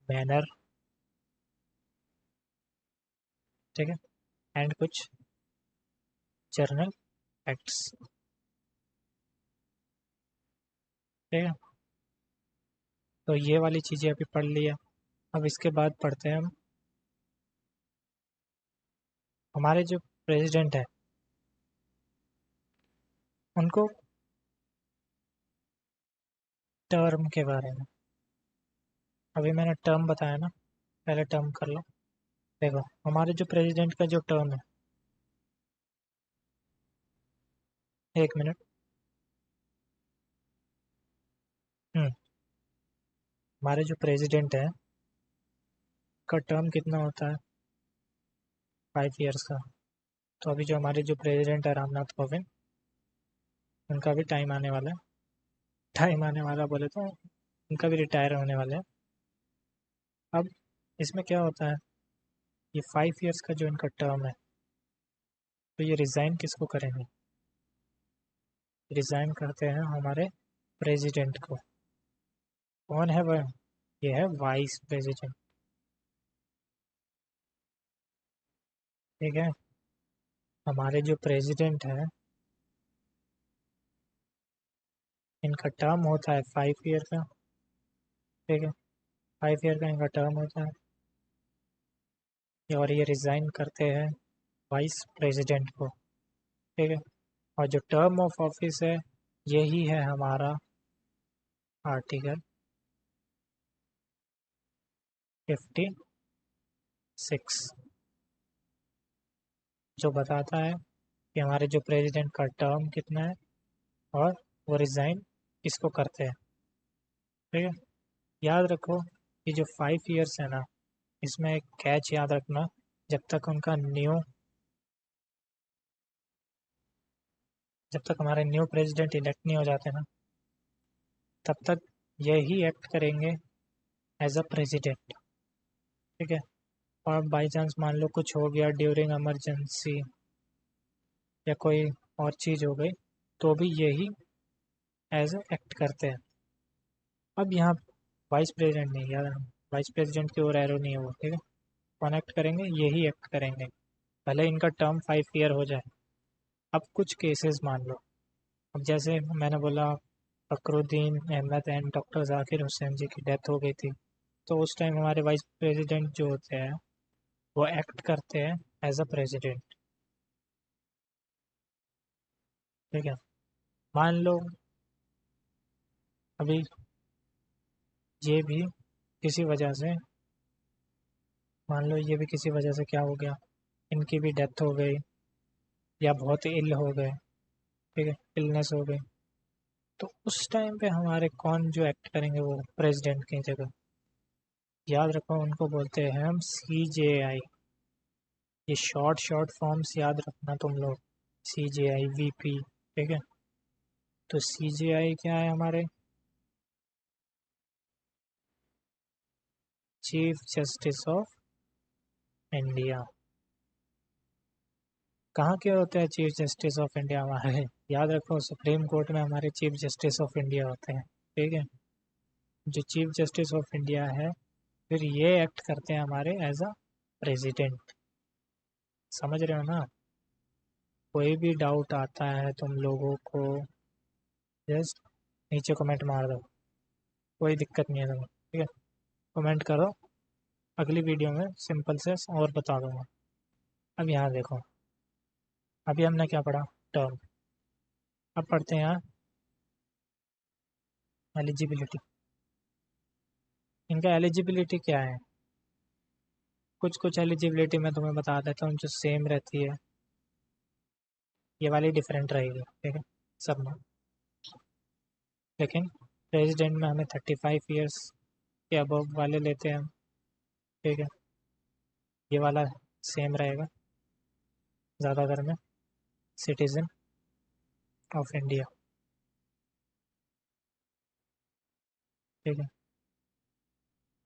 बैनर। ठीक है। एंड कुछ जर्नल फैक्ट्स। ठीक है। तो ये वाली चीज़ें अभी पढ़ लिया। अब इसके बाद पढ़ते हैं हम हमारे जो प्रेसिडेंट है उनको टर्म के बारे में। अभी मैंने टर्म बताया ना, पहले टर्म कर लो। देखो हमारे जो प्रेसिडेंट का जो टर्म है, 1 मिनट। हम्म हमारे जो प्रेसिडेंट है का टर्म कितना होता है, 5 इयर्स का। तो अभी जो हमारे जो प्रेसिडेंट है रामनाथ कोविंद, उनका भी टाइम आने वाला है। टाइम आने वाला बोले तो उनका भी रिटायर होने वाले हैं। अब इसमें क्या होता है, ये 5 इयर्स का जो इनका टर्म है, तो ये रिज़ाइन किसको करेंगे, रिज़ाइन करते हैं हमारे प्रेसिडेंट को। कौन है वह, ये है वाइस प्रेसिडेंट। ठीक है। हमारे जो प्रेसिडेंट है इनका टर्म होता है 5 ईयर का। ठीक है। 5 ईयर का इनका टर्म होता है। और ये रिज़ाइन करते हैं वाइस प्रेसिडेंट को, ठीक है। और जो टर्म ऑफ ऑफिस है यही है हमारा आर्टिकल 56, जो बताता है कि हमारे जो प्रेसिडेंट का टर्म कितना है और वो रिज़ाइन किसको करते हैं, ठीक है। याद रखो कि जो 5 इयर्स है ना, इसमें एक कैच याद रखना, जब तक हमारे न्यू प्रेसिडेंट इलेक्ट नहीं हो जाते ना, तब तक यही एक्ट करेंगे एज अ प्रेसिडेंट, ठीक है। और बाई चांस मान लो कुछ हो गया ड्यूरिंग इमरजेंसी या कोई और चीज़ हो गई, तो भी यही एज एक्ट करते हैं। अब यहाँ वाइस प्रेसिडेंट नहीं, याद रखना वाइस प्रेसिडेंट की ओर एरो नहीं होगा, ठीक है। कौन एक्ट करेंगे, यही एक्ट करेंगे, भले इनका टर्म 5 ईयर हो जाए। अब कुछ केसेस मान लो, अब जैसे मैंने बोला फखरुद्दीन अहमद एंड डॉक्टर जाकिर हुसैन जी की डेथ हो गई थी, तो उस टाइम हमारे वाइस प्रेसिडेंट जो होते हैं वो एक्ट करते हैं एज अ प्रेसिडेंट, ठीक है। मान लो अभी ये भी किसी वजह से, मान लो ये भी किसी वजह से क्या हो गया, इनकी भी डेथ हो गई या बहुत इल हो गए, ठीक है, इलनेस हो गई, तो उस टाइम पे हमारे कौन जो एक्ट करेंगे, वो प्रेसिडेंट की जगह। याद रखो उनको बोलते हैं हम CJI, ये शॉर्ट शॉर्ट फॉर्म्स याद रखना तुम लोग, CJI VP, ठीक है। तो CJI क्या है हमारे, चीफ जस्टिस ऑफ इंडिया। कहाँ के होते हैं चीफ जस्टिस ऑफ इंडिया हमारे, याद रखो सुप्रीम कोर्ट में हमारे चीफ जस्टिस ऑफ इंडिया होते हैं, ठीक है। जो चीफ जस्टिस ऑफ इंडिया है, फिर ये एक्ट करते हैं हमारे एज अ प्रेसिडेंट, समझ रहे हो ना। कोई भी डाउट आता है तुम लोगों को, जस्ट नीचे कमेंट मार दो, कोई दिक्कत नहीं है तुम्हें, ठीक है। कमेंट करो, अगली वीडियो में सिंपल से और बता दूंगा। अब यहाँ देखो, अभी हमने क्या पढ़ा, टर्म। अब पढ़ते हैं यहाँ एलिजिबिलिटी। इनका एलिजिबिलिटी क्या है, कुछ कुछ एलिजिबिलिटी मैं तुम्हें बता देता हूँ जो सेम रहती है, ये वाली डिफरेंट रहेगी, ठीक है, सब में। लेकिन प्रेसिडेंट में हमें 35 इयर्स के अबव वाले लेते हैं हम, ठीक है, ये वाला सेम रहेगा ज़्यादातर में, सिटीज़न ऑफ इंडिया, ठीक है।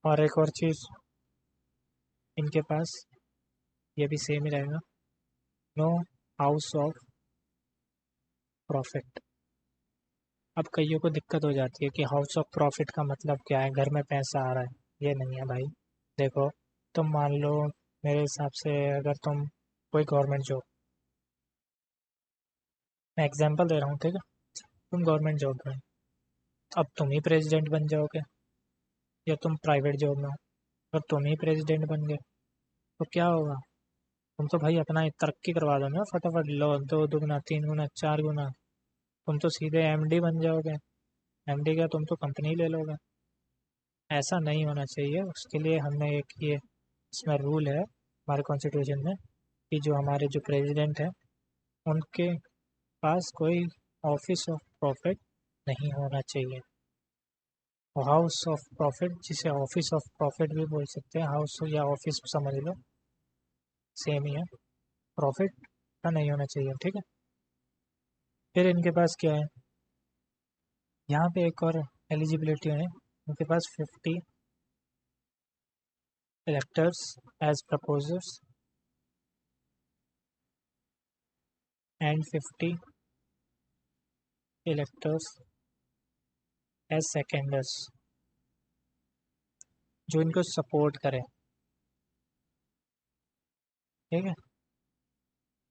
और एक और चीज़ इनके पास, ये भी सेम ही रहेगा, नो हाउस ऑफ प्रॉफिट। अब कईयों को दिक्कत हो जाती है कि हाउस ऑफ प्रॉफिट का मतलब क्या है, घर में पैसा आ रहा है, ये नहीं है भाई। देखो, तुम मान लो मेरे हिसाब से, अगर तुम कोई गवर्नमेंट जॉब, मैं एग्जांपल दे रहा हूँ, ठीक है, तुम गवर्नमेंट जॉब में, अब तुम ही प्रेसिडेंट बन जाओगे, या तुम प्राइवेट जॉब में हो और तुम ही प्रेसिडेंट बन गए, तो क्या होगा, तुम तो भाई अपना तरक्की करवा दो ना फटाफट, लो दो दुगना तीन गुना चार गुना, तुम तो सीधे MD बन जाओगे, MD क्या, तुम तो कंपनी ले लोगे। ऐसा नहीं होना चाहिए, उसके लिए हमने एक ये इसमें रूल है हमारे कॉन्स्टिट्यूशन में, कि जो हमारे जो प्रेसिडेंट हैं उनके पास कोई ऑफिस ऑफ प्रॉफिट नहीं होना चाहिए। हाउस ऑफ प्रॉफिट, जिसे ऑफिस ऑफ प्रॉफिट भी बोल सकते हैं, हाउस या ऑफिस समझ लो, सेम ही है, प्रॉफिट का नहीं होना चाहिए, ठीक है। फिर इनके पास क्या है, यहाँ पे एक और एलिजिबिलिटी है, इनके पास 50 electors as proposers and 50 electors as seconders, जो इनको सपोर्ट करें, ठीक है।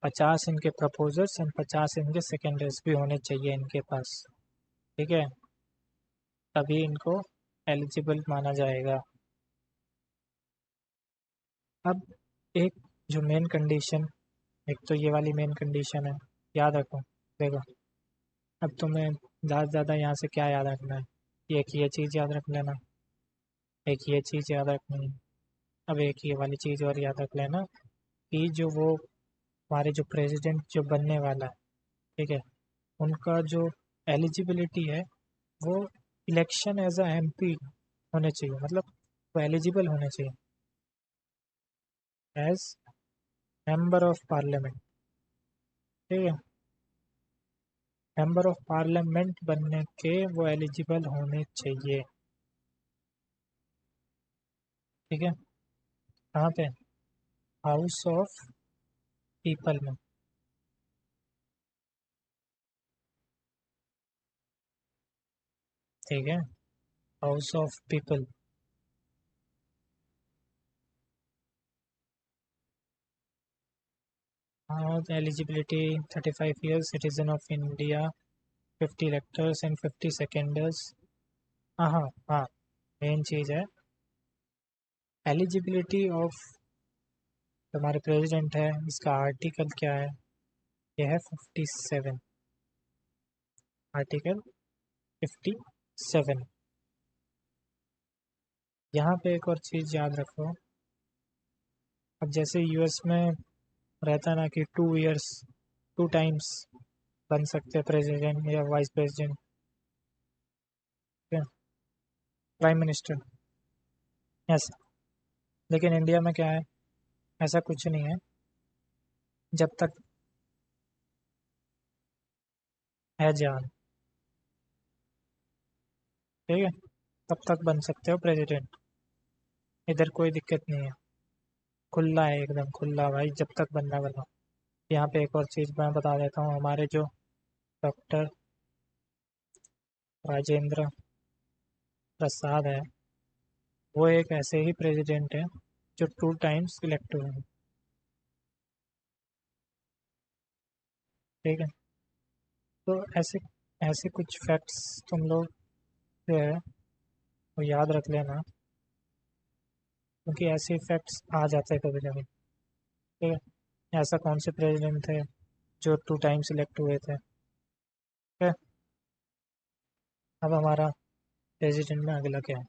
50 इनके प्रपोजर्स एंड 50 इनके सेकेंडर्स भी होने चाहिए इनके पास, ठीक है, तभी इनको एलिजिबल माना जाएगा। अब एक जो मेन कंडीशन, एक तो ये वाली मेन कंडीशन है, याद रखो। देखो, अब तुम्हें ज़्यादा से ज़्यादा यहाँ से क्या याद रखना है, एक ये चीज़ याद रख लेना, एक ये चीज़ याद रखनी है। अब एक ये वाली चीज़ और याद रख लेना कि जो वो हमारे जो प्रेसिडेंट जो बनने वाला है, ठीक है, उनका जो एलिजिबिलिटी है वो इलेक्शन एज अ एमपी होने चाहिए, मतलब वो एलिजिबल होने चाहिए एज मेंबर ऑफ पार्लियामेंट। ठीक है, मेंबर ऑफ पार्लियामेंट बनने के वो एलिजिबल होने चाहिए। ठीक है, कहाँ पे? हाउस ऑफ पीपल में। ठीक है, हाउस ऑफ पीपल। हाँ, eligibility 35 years, citizen of India, 50 electors and 50 seconders। हाँ हाँ हाँ, मेन चीज़ है एलिजिबिलिटी ऑफ हमारे प्रेसिडेंट है, इसका आर्टिकल क्या है? यह है 57, आर्टिकल 57। यहाँ पे एक और चीज़ याद रखो, अब जैसे यूएस में रहता है ना कि 2 years 2 times बन सकते हैं प्रेसिडेंट या वाइस प्रेसिडेंट, प्राइम मिनिस्टर, ऐसा। लेकिन इंडिया में क्या है, ऐसा कुछ नहीं है, जब तक है जान, ठीक है, तब तक बन सकते हो प्रेसिडेंट, इधर कोई दिक्कत नहीं है, खुला है एकदम खुला भाई, जब तक बनना बनो। यहाँ पे एक और चीज़ मैं बता देता हूँ, हमारे जो डॉक्टर राजेंद्र प्रसाद है, वो एक ऐसे ही प्रेसिडेंट है जो 2 times इलेक्ट हुए हैं। ठीक है, तो ऐसे ऐसे कुछ फैक्ट्स तुम लोग जो है वो याद रख लेना, क्योंकि ऐसे फैक्ट्स आ जाते हैं कभी कभी। ठीक है, ऐसा कौन से प्रेसिडेंट थे जो 2 times इलेक्ट हुए थे? ठीक है, अब हमारा प्रेसिडेंट में अगला क्या है?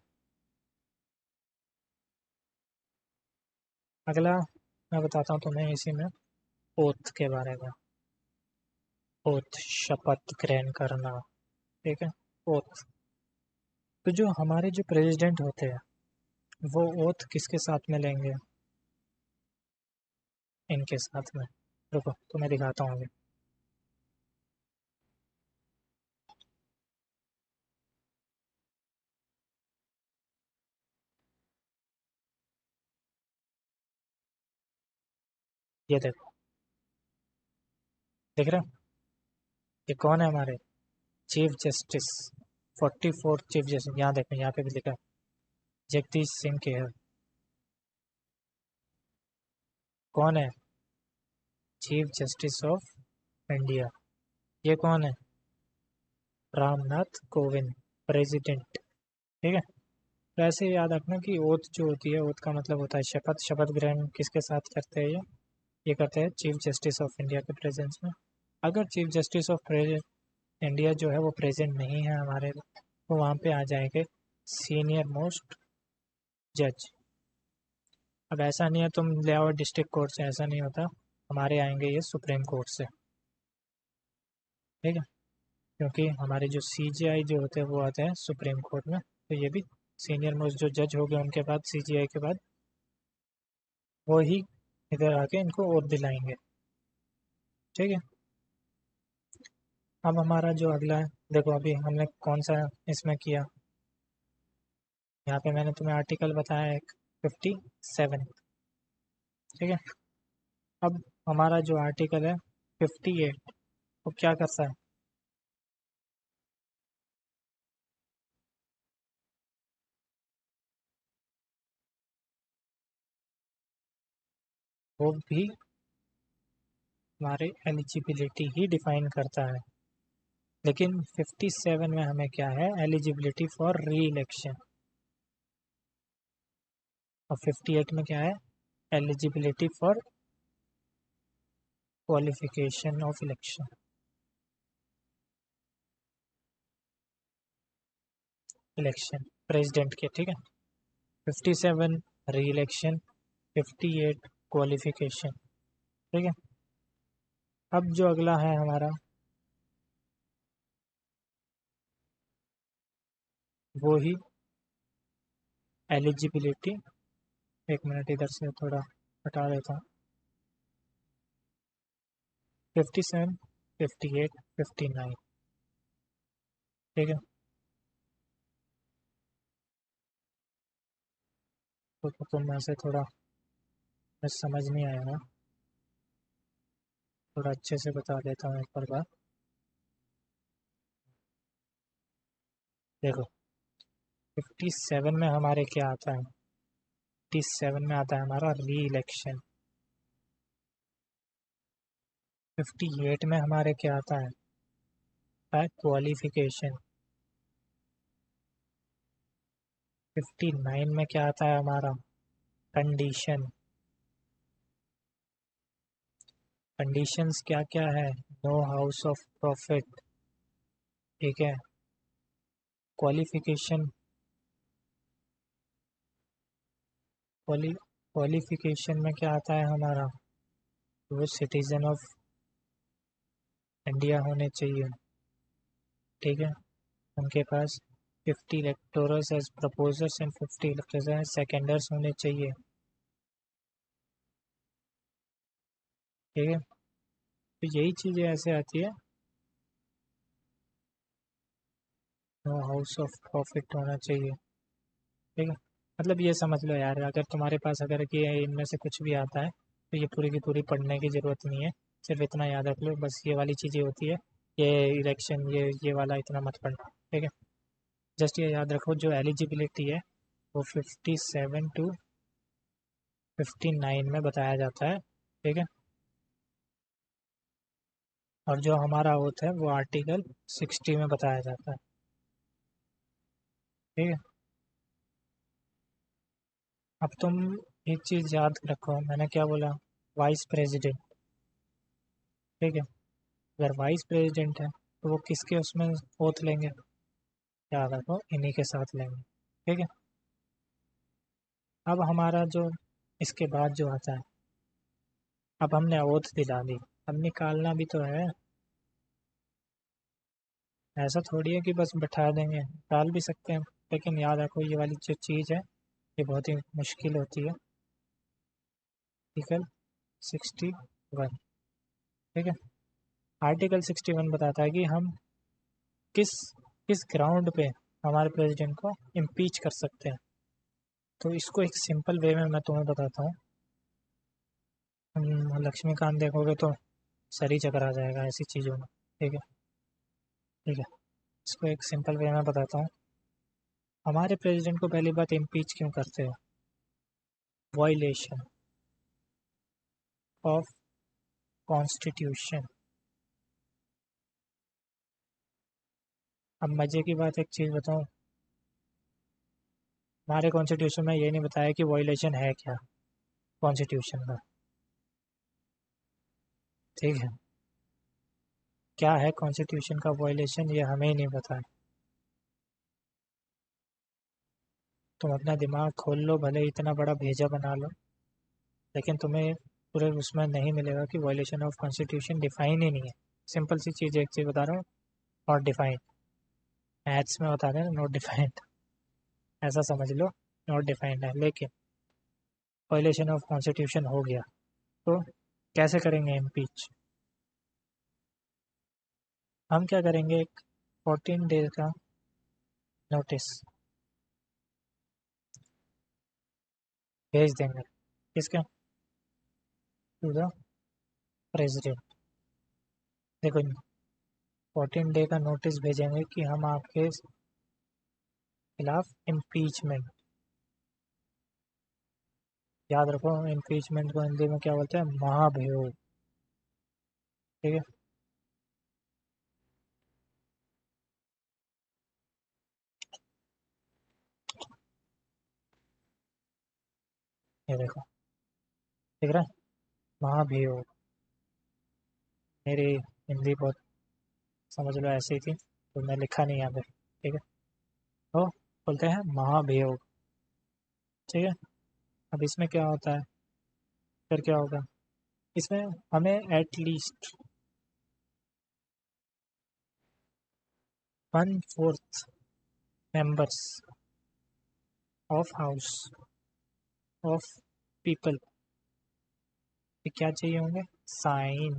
अगला मैं बताता हूँ तुम्हें इसी में, ओथ के बारे में। ओथ, शपथ ग्रहण करना। ठीक है, ओथ। तो जो हमारे जो प्रेसिडेंट होते हैं वो ओथ किसके साथ में लेंगे? इनके साथ में। रुको तुम्हें दिखाता हूँ अभी। ये देखो, देख रहे हो? ये कौन है हमारे चीफ जस्टिस, 44 चीफ जस्टिस। यहाँ देखो, यहाँ पे भी लिखा है जगदीश सिंह के है। कौन है चीफ जस्टिस ऑफ इंडिया? ये कौन है? रामनाथ कोविंद, प्रेसिडेंट। ठीक है, तो ऐसे याद रखना कि ओथ जो होती है, ओथ का मतलब होता है शपथ। शपथ ग्रहण किसके साथ करते हैं ये करते हैं चीफ जस्टिस ऑफ इंडिया के प्रेजेंस में। अगर चीफ जस्टिस ऑफ इंडिया जो है वो प्रेजेंट नहीं है हमारे, तो वहाँ पे आ जाएंगे सीनियर मोस्ट जज। अब ऐसा नहीं है तुम ले आओ डिस्ट्रिक्ट कोर्ट से, ऐसा नहीं होता, हमारे आएंगे ये सुप्रीम कोर्ट से। ठीक है, क्योंकि हमारे जो सीजीआई जो होते हैं वो आते हैं सुप्रीम कोर्ट में, तो ये भी सीनियर मोस्ट जो जज हो गए उनके बाद, सीजीआई के बाद वो ही इधर आके इनको वोट दिलाएंगे। ठीक है, अब हमारा जो अगला है, देखो अभी हमने कौन सा इसमें किया, यहाँ पे मैंने तुम्हें आर्टिकल बताया एक, 57। ठीक है, अब हमारा जो आर्टिकल है 58, वो क्या करता है? वो भी हमारे एलिजिबिलिटी ही डिफाइन करता है। लेकिन 57 में हमें क्या है, एलिजिबिलिटी फॉर री इलेक्शन। और 58 में क्या है, eligibility for qualification of election, election president के, ठीक है। 57 री इलेक्शन, 58 क्वालिफिकेशन, ठीक है। अब जो अगला है हमारा वो ही एलिजिबिलिटी, एक मिनट इधर से थोड़ा हटा देता हूँ। 57, 58, 59, ठीक है। तो तुम में से थोड़ा बस समझ नहीं आएगा, थोड़ा अच्छे से बता देता हूँ एक बार बात। देखो 57 में हमारे क्या आता है, 57 में आता है हमारा री इलेक्शन। 58 में हमारे क्या आता है क्वालिफिकेशन। 59 में क्या आता है हमारा कंडीशन। कंडीशंस क्या क्या है, नो हाउस ऑफ प्रॉफिट, ठीक है। क्वालिफिकेशन, क्वालिफिकेशन में क्या आता है हमारा, वो सिटीजन ऑफ इंडिया होने चाहिए, ठीक है। उनके पास 50 electorals as proposers and 50 electors as seconders होने चाहिए, ठीक है। तो यही चीज़ें ऐसे आती है, नो हाउस ऑफ प्रॉफिट होना चाहिए, ठीक है। मतलब ये समझ लो यार, अगर तुम्हारे पास अगर कि इनमें से कुछ भी आता है तो ये पूरी की पूरी पढ़ने की ज़रूरत नहीं है, सिर्फ इतना याद रख लो बस, ये वाली चीज़ें होती है। ये इलेक्शन, ये वाला इतना मत पढ़ना, ठीक है। जस्ट ये याद रखो, जो एलिजिबिलिटी है वो 57 टू 59 में बताया जाता है, ठीक है। और जो हमारा ओथ है वो आर्टिकल 60 में बताया जाता है, ठीक है। अब तुम एक चीज़ याद रखो, मैंने क्या बोला, वाइस प्रेसिडेंट, ठीक है। अगर वाइस प्रेसिडेंट है तो वो किसके उसमें ओथ लेंगे, याद रखो इन्हीं के साथ लेंगे, ठीक है। अब हमारा जो इसके बाद जो आता है, अब हमने ओथ दिला दी, अब निकालना भी तो है। ऐसा थोड़ी है कि बस बैठा देंगे, डाल भी सकते हैं, लेकिन याद रखो ये वाली जो चीज़ है ये बहुत ही मुश्किल होती है। आर्टिकल 61, ठीक है। आर्टिकल 61 बताता है कि हम किस किस ग्राउंड पे हमारे प्रेसिडेंट को इम्पीच कर सकते हैं। तो इसको एक सिंपल वे में मैं तुम्हें बताता हूँ। लक्ष्मीकांत देखोगे तो सर ही चकर आ जाएगा ऐसी चीज़ों में, ठीक है, ठीक है। इसको एक सिंपल वे में बताता हूँ। हमारे प्रेसिडेंट को पहली बात इम्पीच क्यों करते हो, वायलेशन ऑफ कॉन्स्टिट्यूशन। अब मज़े की बात एक चीज़ बताऊँ, हमारे कॉन्स्टिट्यूशन में ये नहीं बताया कि वायलेशन है क्या कॉन्स्टिट्यूशन का, ठीक है। क्या है कॉन्स्टिट्यूशन का वायलेशन ये हमें ही नहीं पता है। तुम अपना दिमाग खोल लो, भले ही इतना बड़ा भेजा बना लो, लेकिन तुम्हें पूरे उसमें नहीं मिलेगा कि वायलेशन ऑफ कॉन्स्टिट्यूशन डिफाइन ही नहीं है। सिंपल सी चीज़, एक चीज़ बता रहा हूँ, नॉट डिफाइंड। मैथ्स में बता दें नॉट डिफाइंड, ऐसा समझ लो, नॉट डिफाइंड है। लेकिन वायलेशन ऑफ कॉन्स्टिट्यूशन हो गया तो कैसे करेंगे इम्पीच, हम क्या करेंगे, एक 14 डेज का नोटिस भेज देंगे, किसके, टू द प्रेसिडेंट। देखो 14 डे का नोटिस भेजेंगे कि हम आपके खिलाफ इम्पीचमेंट, याद रखो इम्पीचमेंट को हिंदी में क्या बोलते हैं, महाभियोग, ठीक है। ये देखो दिख रहा है, महाभियोग। मेरी हिंदी बहुत समझ लो ऐसी थी तो मैं लिखा नहीं यहाँ पे, ठीक है। तो बोलते हैं महाभियोग, ठीक है। अब इसमें क्या होता है, फिर क्या होगा, इसमें हमें at least 1/4 members of house of people क्या चाहिए होंगे, साइन।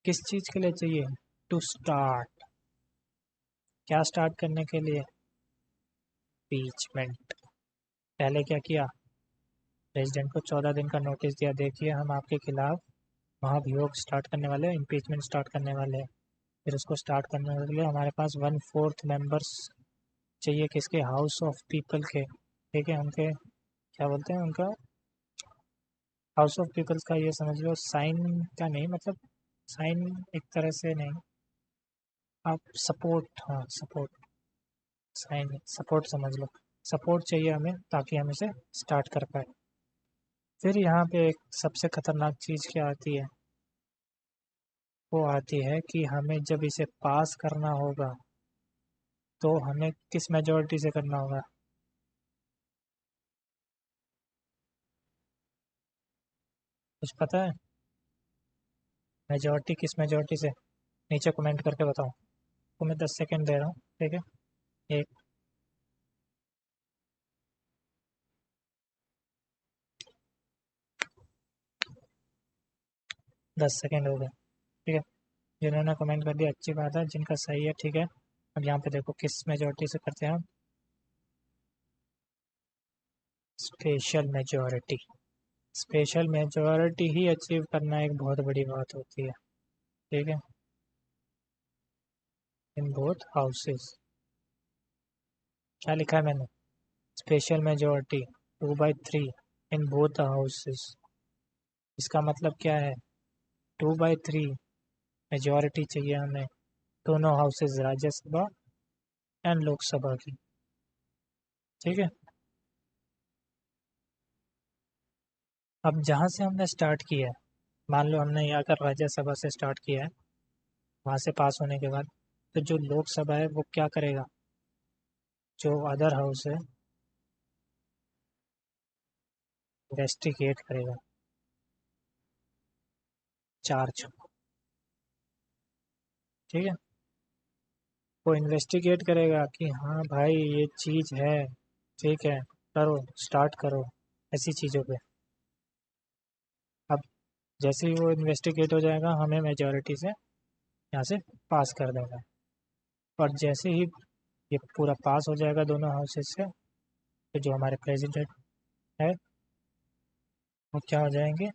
किस चीज़ के लिए चाहिए, टू स्टार्ट, क्या स्टार्ट करने के लिए, इम्पीचमेंट। पहले क्या किया, प्रेसिडेंट को 14 दिन का नोटिस दिया, देखिए हम आपके खिलाफ महाभियोग स्टार्ट करने वाले हैं, इम्पीचमेंट स्टार्ट करने वाले हैं। फिर उसको स्टार्ट करने के लिए हमारे पास 1/4 मेंबर्स चाहिए, किसके, हाउस ऑफ पीपल के, ठीक है। उनके क्या बोलते हैं, उनका हाउस ऑफ पीपल्स का ये समझ लो साइन का नहीं, मतलब साइन एक तरह से नहीं, आप सपोर्ट, हाँ सपोर्ट, साइन सपोर्ट समझ लो, सपोर्ट चाहिए हमें ताकि हम इसे स्टार्ट कर पाए। फिर यहाँ पे एक सबसे खतरनाक चीज़ क्या आती है, वो आती है कि हमें जब इसे पास करना होगा तो हमें किस मेजॉरिटी से करना होगा, कुछ पता है, मेजॉरिटी किस मेजॉरिटी से, नीचे कमेंट करके बताओ। तो मैं 10 सेकेंड दे रहा हूँ, ठीक है। एक, 10 सेकेंड हो गए, ठीक है। जिन्होंने कमेंट कर दिया अच्छी बात है, जिनका सही है, ठीक है। अब यहाँ पे देखो किस मेजॉरिटी से करते हैं हम, स्पेशल मेजॉरिटी। स्पेशल मेजॉरिटी ही अचीव करना एक बहुत बड़ी बात होती है, ठीक है, इन बोथ हाउसेस। क्या लिखा है मैंने, special majority 2/3 in both the houses. इसका मतलब क्या है, 2/3 मेजॉरिटी चाहिए हमें दोनों हाउसेस, राज्यसभा एंड लोकसभा की, ठीक है। अब जहाँ से हमने स्टार्ट किया है, मान लो हमने यहाँ कर राज्यसभा से स्टार्ट किया है, वहाँ से पास होने के बाद तो जो लोकसभा है वो क्या करेगा, जो अदर हाउस है इन्वेस्टिगेट करेगा, चार्ज, ठीक है। वो इन्वेस्टिगेट करेगा कि हाँ भाई ये चीज़ है, ठीक है, करो, स्टार्ट करो, ऐसी चीज़ों पे। अब जैसे ही वो इन्वेस्टिगेट हो जाएगा हमें मेजॉरिटी से यहाँ से पास कर देगा, और जैसे ही ये पूरा पास हो जाएगा दोनों हाउसेस से, तो जो हमारे प्रेसिडेंट है वो क्या हो जाएंगे,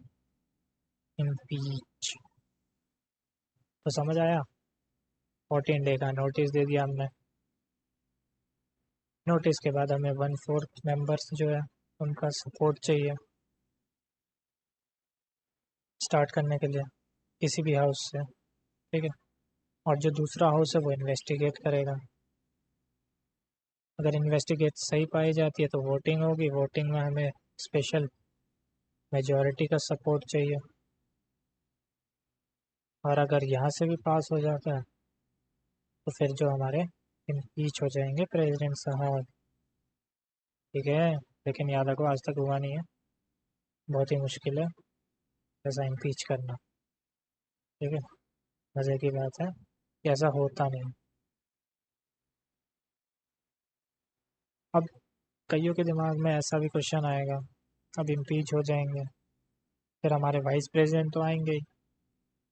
इम्पीच। तो समझ आया, 14 डे का नोटिस दे दिया हमने, नोटिस के बाद हमें 1/4 मेंबर्स जो है उनका सपोर्ट चाहिए स्टार्ट करने के लिए किसी भी हाउस से, ठीक है। और जो दूसरा हाउस है वो इन्वेस्टिगेट करेगा, अगर इन्वेस्टिगेट सही पाई जाती है तो वोटिंग होगी, वोटिंग में हमें स्पेशल मेजॉरिटी का सपोर्ट चाहिए, और अगर यहाँ से भी पास हो जाता है तो फिर जो हमारे इम्पीच हो जाएंगे प्रेसिडेंट साहब, ठीक है। लेकिन याद रखो आज तक हुआ नहीं है, बहुत ही मुश्किल है ऐसा इम्पीच करना, ठीक है। मज़े की बात है कि ऐसा होता नहीं। अब कईयों के दिमाग में ऐसा भी क्वेश्चन आएगा, अब इम्पीच हो जाएंगे फिर हमारे वाइस प्रेसिडेंट तो आएंगे ही,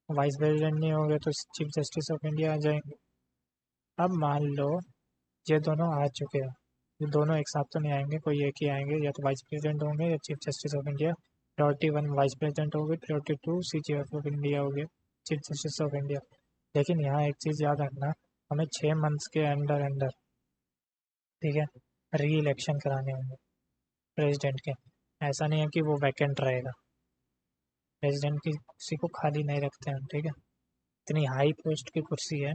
वाइस प्रेसिडेंट नहीं होंगे तो चीफ जस्टिस ऑफ इंडिया आ जाएंगे। अब मान लो ये दोनों आ चुके हैं, ये दोनों एक साथ तो नहीं आएंगे, कोई एक ही आएंगे, या तो वाइस प्रेसिडेंट होंगे या chief justice of India. Priority 1 vice president हो गए, प्रायोरिटी 2 CJF ऑफ इंडिया हो गए, चीफ जस्टिस ऑफ इंडिया। लेकिन यहाँ एक चीज़ याद रखना, हमें 6 मंथ्स के अंदर अंदर, ठीक है, री इलेक्शन कराने होंगे प्रेसिडेंट के। ऐसा नहीं है कि वो वैकेंट रहेगा, प्रेसिडेंट की कुर्सी को खाली नहीं रखते हैं, ठीक है। इतनी हाई पोस्ट की कुर्सी है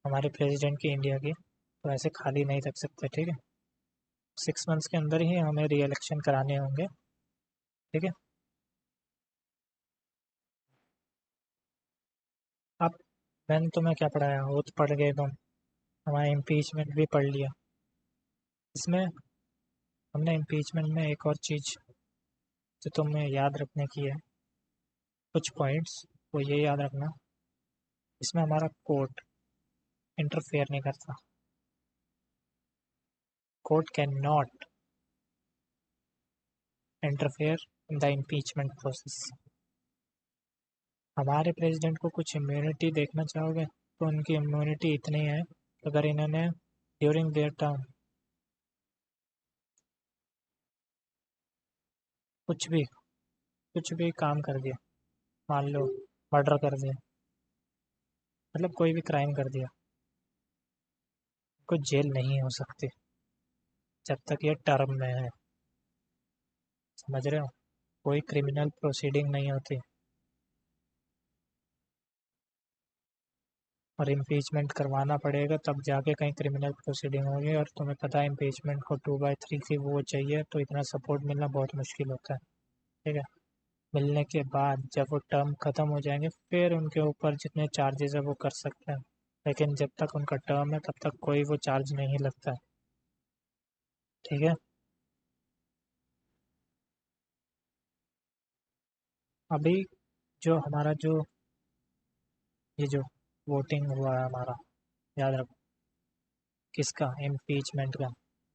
हमारे प्रेसिडेंट की इंडिया की, तो ऐसे खाली नहीं रख सकते, ठीक है। 6 मंथ्स के अंदर ही हमें री इलेक्शन कराने होंगे ठीक है। अब मैंने तुम्हें क्या पढ़ाया, वो तो पढ़ गए तुम। हमारा इम्पीचमेंट भी पढ़ लिया। इसमें हमने इम्पीचमेंट में एक और चीज़ जो तुम्हें याद रखने की है, कुछ पॉइंट्स, वो ये याद रखना, इसमें हमारा कोर्ट इंटरफेयर नहीं करता। Court can not interfere in the impeachment process. हमारे प्रेसिडेंट को कुछ इम्यूनिटी देखना चाहोगे तो उनकी इम्यूनिटी इतनी है, अगर इन्होंने ड्यूरिंग देयर टर्म कुछ भी काम कर दिया, मान लो मर्डर कर दिया, मतलब कोई भी क्राइम कर दिया, कोई जेल नहीं हो सकती जब तक ये टर्म में है। समझ रहे हो? कोई क्रिमिनल प्रोसीडिंग नहीं होती। और इम्पीचमेंट करवाना पड़ेगा तब जाके कहीं क्रिमिनल प्रोसीडिंग होगी, और तुम्हें पता है इम्पीचमेंट को 2/3 की वो चाहिए, तो इतना सपोर्ट मिलना बहुत मुश्किल होता है। ठीक है। मिलने के बाद जब वो टर्म ख़त्म हो जाएंगे फिर उनके ऊपर जितने चार्जेस है वो कर सकते हैं, लेकिन जब तक उनका टर्म है तब तक कोई वो चार्ज नहीं लगता है। ठीक है। अभी जो हमारा जो ये जो वोटिंग हुआ है हमारा, याद रखो, किसका? इम्पीचमेंट का,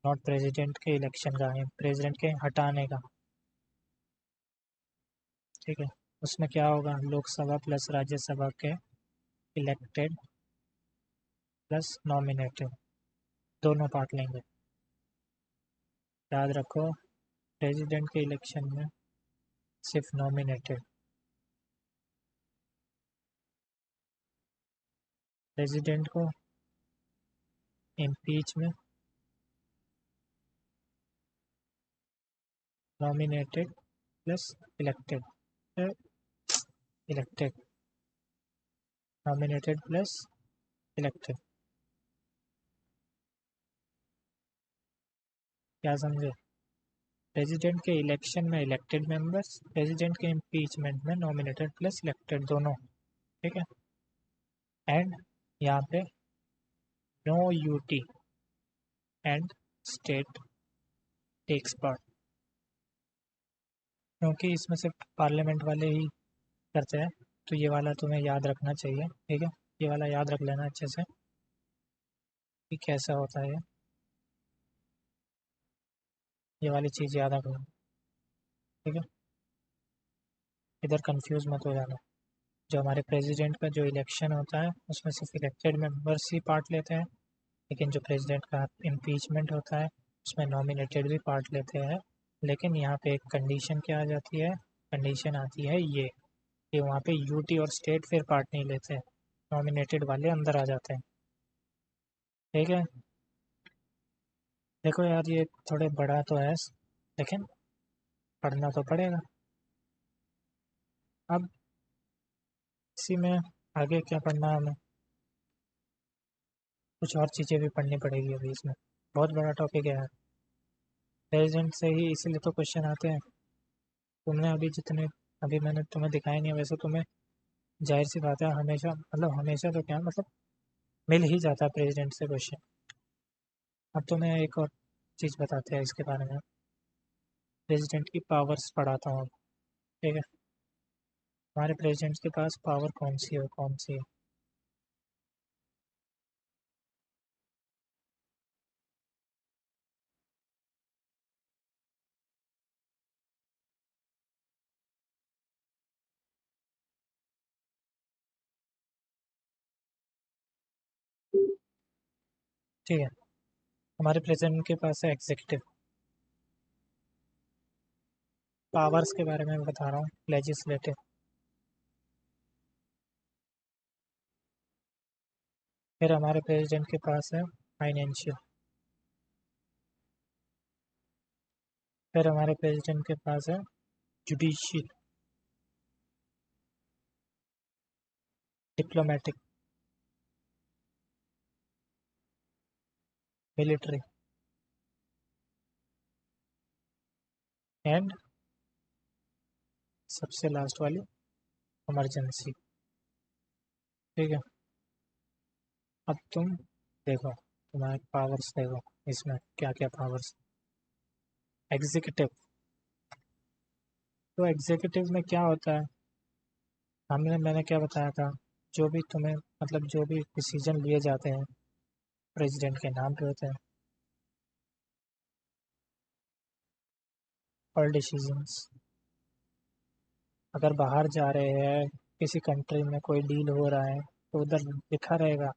नॉट प्रेसिडेंट के इलेक्शन का, प्रेसिडेंट के हटाने का। ठीक है। उसमें क्या होगा, लोकसभा प्लस राज्यसभा के इलेक्टेड प्लस नॉमिनेटेड दोनों पार्ट लेंगे। याद रखो, प्रेसिडेंट के इलेक्शन में सिर्फ नॉमिनेटेड, प्रेसिडेंट को इम्पीच में nominated plus elected, elected, nominated plus elected. क्या समझे? प्रेसिडेंट के इलेक्शन में इलेक्टेड मेंबर्स, प्रेसिडेंट के इम्पीचमेंट में नॉमिनेटेड प्लस इलेक्टेड दोनों। ठीक है। एंड यहाँ पे no UT and state takes part, क्योंकि इसमें सिर्फ पार्लियामेंट वाले ही करते हैं, तो ये वाला तुम्हें याद रखना चाहिए। ठीक है। ये वाला याद रख लेना अच्छे से कि कैसा होता है। ये वाली चीज़ याद रख लेना। ठीक है। इधर कंफ्यूज मत हो जाना। जो हमारे प्रेसिडेंट का जो इलेक्शन होता है उसमें सिर्फ इलेक्टेड मेंबर्स ही पार्ट लेते हैं, लेकिन जो प्रेसिडेंट का इम्पीचमेंट होता है उसमें नॉमिनेटेड भी पार्ट लेते हैं। लेकिन यहाँ पे एक कंडीशन क्या आ जाती है, कंडीशन आती है ये कि वहाँ पे यूटी और स्टेट फिर पार्ट नहीं लेते हैं, नॉमिनेटेड वाले अंदर आ जाते हैं। ठीक है। देखो यार, ये थोड़े बड़ा तो है, लेकिन पढ़ना तो पड़ेगा। अब इसी में आगे क्या पढ़ना है हमें, कुछ और चीज़ें भी पढ़नी पड़ेगी अभी इसमें, बहुत बड़ा टॉपिक है यार। प्रेजेंट से ही इसीलिए तो क्वेश्चन आते हैं। तुमने अभी जितने अभी मैंने तुम्हें दिखाए नहीं है, वैसे तुम्हें जाहिर सी बात है हमेशा, मतलब हमेशा तो क्या, मतलब मिल ही जाता है प्रेसिडेंट से क्वेश्चन। अब तो मैं एक और चीज़ बताते हैं इसके बारे में, प्रेसिडेंट की पावर्स पढ़ाता हूँ। ठीक है। हमारे प्रेसिडेंट के पास पावर कौन सी है, कौन सी है? ठीक है। हमारे प्रेसिडेंट के पास है एग्जीक्यूटिव। पावर्स के बारे में बता रहा हूँ, लेजिस्लेटिव। फिर हमारे प्रेसिडेंट के पास है फाइनेंशियल। फिर हमारे प्रेसिडेंट के पास है जुडिशियल, डिप्लोमेटिक, मिलिट्री एंड सबसे लास्ट वाली इमरजेंसी। ठीक है, अब तुम देखो, तुम्हारे पावर्स देखो इसमें क्या क्या पावर्स। एग्जीक्यूटिव, तो एग्जीक्यूटिव में क्या होता है, मैंने क्या बताया था, जो भी तुम्हें मतलब जो भी डिसीजन लिए जाते हैं प्रेसिडेंट के नाम पे होते हैं, और डिसीजंस अगर बाहर जा रहे हैं, किसी कंट्री में कोई डील हो रहा है, तो उधर लिखा रहेगा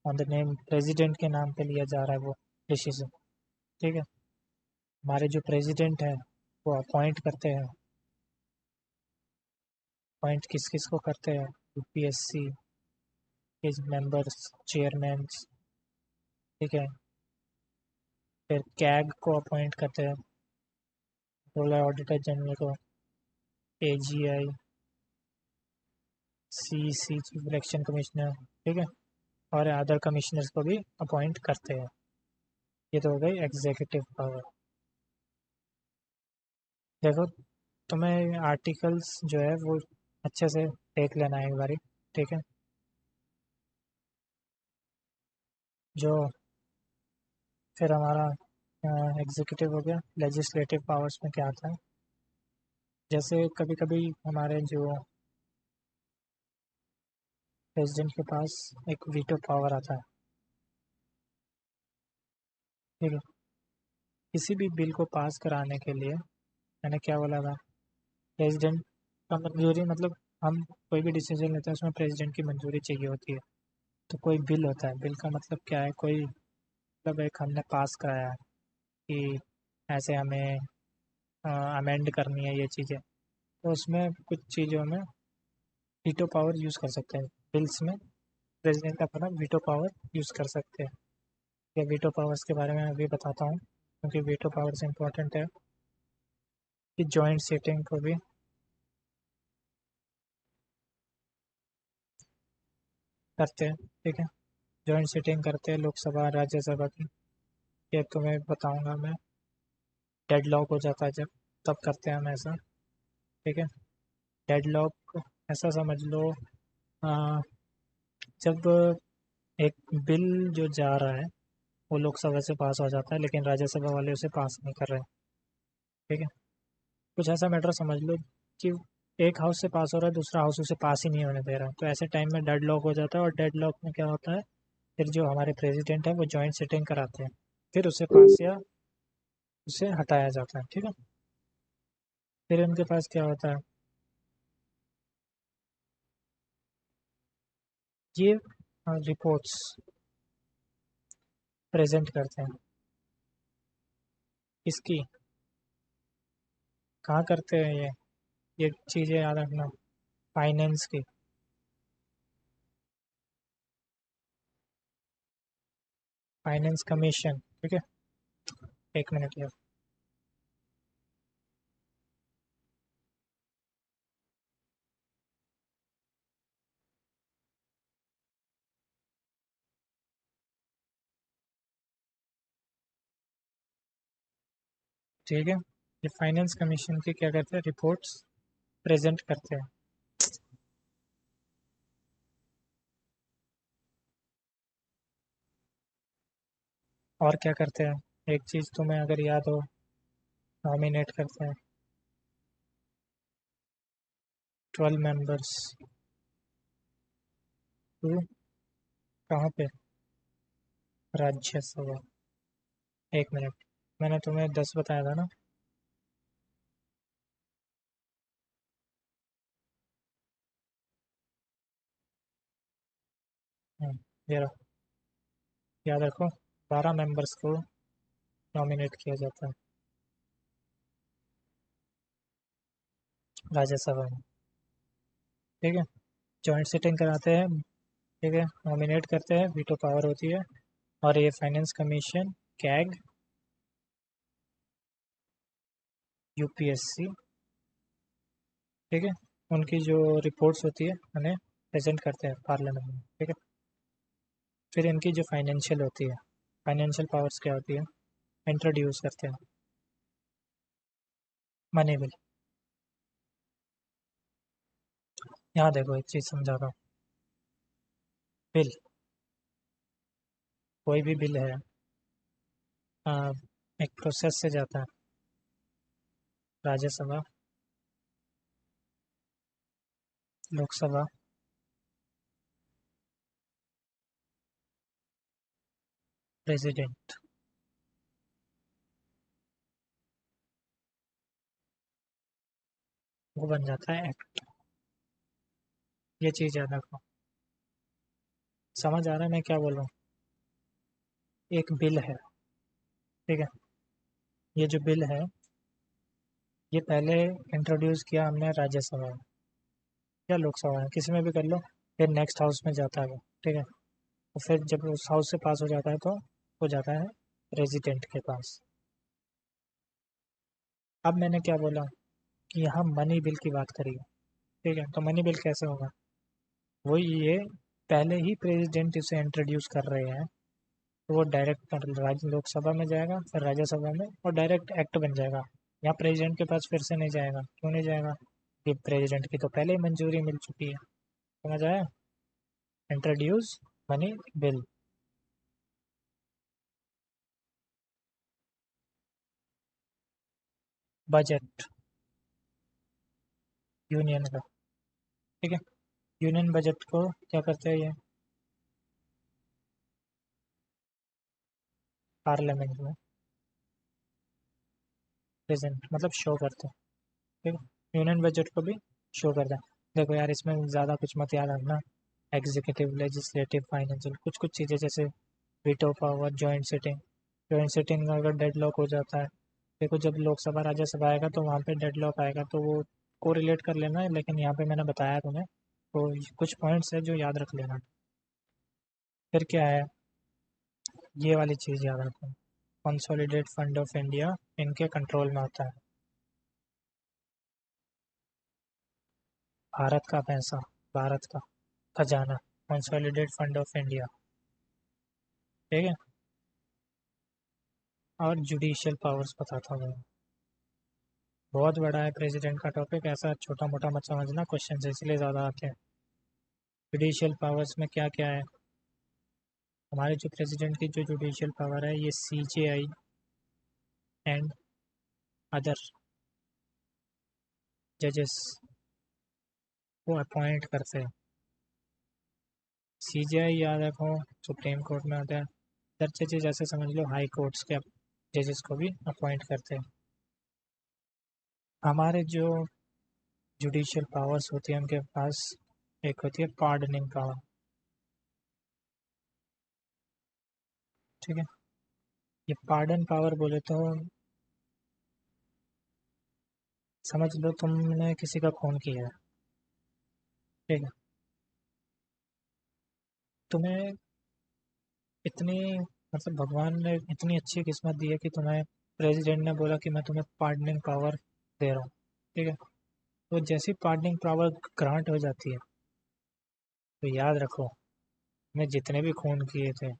ऑन द नेम, प्रेसिडेंट के नाम पे लिया जा रहा है वो डिसीजन। ठीक है, हमारे जो प्रेसिडेंट हैं वो अपॉइंट करते हैं, अपॉइंट किस किस को करते हैं, यूपीएससी के मेंबर्स, चेयरमैन। ठीक है, फिर कैग को अपॉइंट करते हैं, कंट्रोलर ऑडिटर जनरल को, AGI, CC chief election commissioner. ठीक है, और अदर कमिश्नर्स को भी अपॉइंट करते हैं। ये तो हो गई एग्जीक्यूटिव पावर। देखो, तुम्हें आर्टिकल्स जो है वो अच्छे से देख लेना है एक बारी। ठीक है, जो फिर हमारा एग्जीक्यूटिव हो गया। लेजिस्लेटिव पावर्स में क्या आता है, जैसे कभी कभी हमारे जो प्रेसिडेंट के पास एक वीटो पावर आता है। ठीक है, किसी भी बिल को पास कराने के लिए, मैंने क्या बोला था, प्रेसिडेंट का मंजूरी, मतलब हम कोई भी डिसीजन लेते हैं उसमें प्रेसिडेंट की मंजूरी चाहिए होती है। तो कोई बिल होता है, बिल का मतलब क्या है, कोई मतलब एक हमने पास कराया है कि ऐसे हमें अमेंड करनी है ये चीज़ें, तो उसमें कुछ चीज़ों में वीटो पावर यूज़ कर सकते हैं। बिल्स में प्रेसिडेंट अपना वीटो पावर यूज़ कर सकते हैं। या वीटो पावर्स के बारे में अभी बताता हूँ, क्योंकि वीटो पावर्स इंपॉर्टेंट है कि जॉइंट सीटिंग को भी करते हैं। ठीक है, जॉइंट सीटिंग करते हैं लोकसभा राज्यसभा की, ये तुम्हें बताऊंगा मैं। डेडलॉक हो जाता है जब, तब करते हैं हम ऐसा। ठीक है, डेडलॉक ऐसा समझ लो, अ, जब एक बिल जो जा रहा है वो लोकसभा से पास हो जाता है, लेकिन राज्यसभा वाले उसे पास नहीं कर रहे हैं। ठीक है, कुछ ऐसा मैटर समझ लो कि एक हाउस से पास हो रहा है, दूसरा हाउस उसे पास ही नहीं होने दे रहा है, तो ऐसे टाइम में डेड लॉक हो जाता है। और डेड लॉक में क्या होता है, फिर जो हमारे प्रेसिडेंट है वो जॉइंट सिटिंग कराते हैं, फिर उसे पास या उसे हटाया जाता है। ठीक है, फिर उनके पास क्या होता है, ये रिपोर्ट्स प्रेजेंट करते हैं। इसकी कहाँ करते हैं ये चीज़ें याद रखना, फाइनेंस की। Finance commission. ठीक है, एक मिनट यार। ठीक है, ये फाइनेंस कमीशन की क्या करते हैं, रिपोर्ट्स प्रेजेंट करते हैं। और क्या करते हैं, एक चीज़ तुम्हें अगर याद हो, नॉमिनेट करते हैं 12 मेंबर्स टू, कहाँ पे, राज्यसभा। एक मिनट, मैंने तुम्हें 10 बताया था ना। ये रहो, याद रखो, 12 मेंबर्स को नॉमिनेट किया जाता है राज्यसभा में। ठीक है, जॉइंट सिटिंग कराते हैं। ठीक है, नॉमिनेट करते हैं, वीटो पावर होती है। और ये फाइनेंस कमीशन, कैग, यूपीएससी, ठीक है, उनकी जो रिपोर्ट्स होती है उन्हें प्रेजेंट करते हैं पार्लियामेंट में। ठीक है, फिर इनकी जो फाइनेंशियल होती है, फाइनेंशियल पावर्स क्या होती है, इंट्रोड्यूस करते हैं मनी बिल। यहाँ देखो एक चीज़ समझाता हूँ। बिल, कोई भी बिल है, आ, एक प्रोसेस से जाता है राज्यसभा, लोकसभा, प्रेसिडेंट, वो बन जाता है एक्ट। ये चीज़ याद रखो। समझ आ रहा है मैं क्या बोल रहा हूँ? एक बिल है, ठीक है, ये जो बिल है ये पहले इंट्रोड्यूस किया हमने राज्यसभा में या लोकसभा में, किसी में भी कर लो, फिर नेक्स्ट हाउस में जाता है वो, ठीक है, और फिर जब उस हाउस से पास हो जाता है तो हो जाता है प्रेसिडेंट के पास। अब मैंने क्या बोला कि यहाँ मनी बिल की बात करी है, ठीक है, तो मनी बिल कैसे होगा? वही ये, पहले ही प्रेसिडेंट इसे इंट्रोड्यूस कर रहे हैं, तो वो डायरेक्ट राज्य लोकसभा में जाएगा, फिर राज्यसभा में, और डायरेक्ट एक्ट बन जाएगा। यहाँ प्रेसिडेंट के पास फिर से नहीं जाएगा। क्यों नहीं जाएगा? कि प्रेसिडेंट की तो पहले ही मंजूरी मिल चुकी है। समझ आया? Introduce money bill. Budget union का, ठीक है, यूनियन बजट को क्या करते हैं ये पार्लियामेंट में प्रेजेंट मतलब शो करते हैं, ठीक है, यूनियन बजट को भी शो करता है। देखो यार, इसमें ज़्यादा कुछ मत याद रखना। एग्जीक्यूटिव, लेजिस्लेटिव, फाइनेंशियल, कुछ कुछ चीज़ें जैसे वीटो पावर, जॉइंट सिटिंग अगर डेडलॉक हो जाता है, देखो जब लोकसभा राज्यसभा आएगा तो वहाँ पे डेडलॉक आएगा, तो वो को रिलेट कर लेना है, लेकिन यहाँ पे मैंने बताया तुम्हें, तो कुछ पॉइंट्स है जो याद रख लेना। फिर क्या है, ये वाली चीज़ याद रखो, कंसोलिडेट फंड ऑफ इंडिया इनके कंट्रोल में आता है। भारत का पैसा, भारत का खजाना, कंसोलिडेट फंड ऑफ इंडिया, ठीक है। और जुडिशियल पावर्स बताता हूँ मैं। बहुत बड़ा है प्रेसिडेंट का टॉपिक, ऐसा छोटा मोटा मत समझना, क्वेश्चन इसलिए ज़्यादा आते हैं। जुडिशियल पावर्स में क्या क्या है? हमारे जो प्रेसिडेंट की जो जुडिशियल पावर है, ये CJI एंड अदर जजेस को अपॉइंट करते हैं। CJI याद रखो, सुप्रीम कोर्ट में होता है। अदर जजेस जैसे समझ लो हाई कोर्ट्स के जजेस को भी अपॉइंट करते हैं। हमारे जो जुडिशियल पावर्स होती है उनके पास एक होती है पार्डनिंग पावर, ठीक है। ये पार्डन पावर बोले तो समझ लो तुमने किसी का खून किया है, ठीक है, तुम्हें इतनी, मतलब भगवान ने इतनी अच्छी किस्मत दी है कि तुम्हें प्रेसिडेंट ने बोला कि मैं तुम्हें पार्डनिंग पावर दे रहा हूँ, ठीक है, तो जैसी पार्डनिंग पावर ग्रांट हो जाती है, तो याद रखो, मैं जितने भी खून किए थे,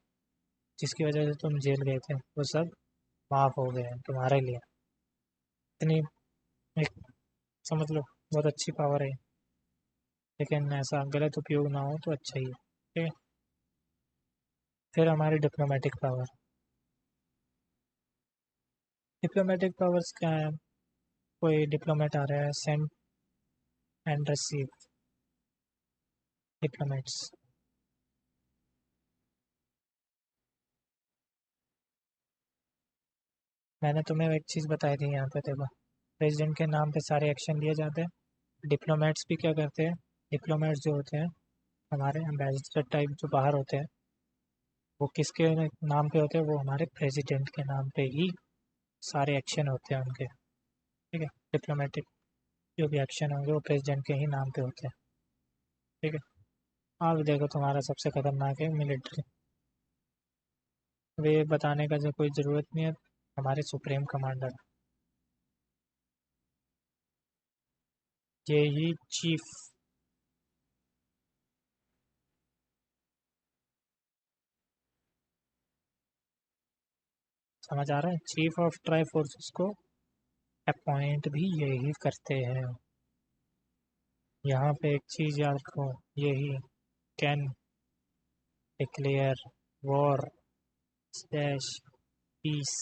जिसकी वजह से तुम जेल गए थे, वो सब माफ़ हो गए हैं तुम्हारे लिए। इतनी, एक, समझ लो बहुत अच्छी पावर है, लेकिन ऐसा गलत उपयोग ना हो तो अच्छा ही है, ठीक है। फिर हमारी डिप्लोमेटिक पावर, डिप्लोमेटिक पावर्स क्या है? कोई डिप्लोमेट आ रहा है, सेंड एंड रिसीव डिप्लोमेट्स। मैंने तुम्हें एक चीज़ बताई थी यहाँ पे, देखो प्रेसिडेंट के नाम पे सारे एक्शन लिए जाते हैं। डिप्लोमेट्स भी क्या करते हैं? डिप्लोमेट्स जो होते हैं, हमारे एम्बेसडर टाइप जो बाहर होते हैं, वो किसके नाम पे होते हैं? वो हमारे प्रेसिडेंट के नाम पे ही सारे एक्शन होते हैं उनके, ठीक है। डिप्लोमेटिक जो भी एक्शन होंगे वो प्रेसिडेंट के ही नाम पे होते हैं, ठीक है। अब देखो तुम्हारा सबसे खतरनाक है मिलिट्री। वे बताने का जो कोई ज़रूरत नहीं है, हमारे सुप्रीम कमांडर, ये ही चीफ, समझ आ रहा है, चीफ ऑफ ट्राई फोर्सेस को अपॉइंट भी यही करते हैं। यहाँ पे एक चीज़ याद रखो, यही can declare war slash peace,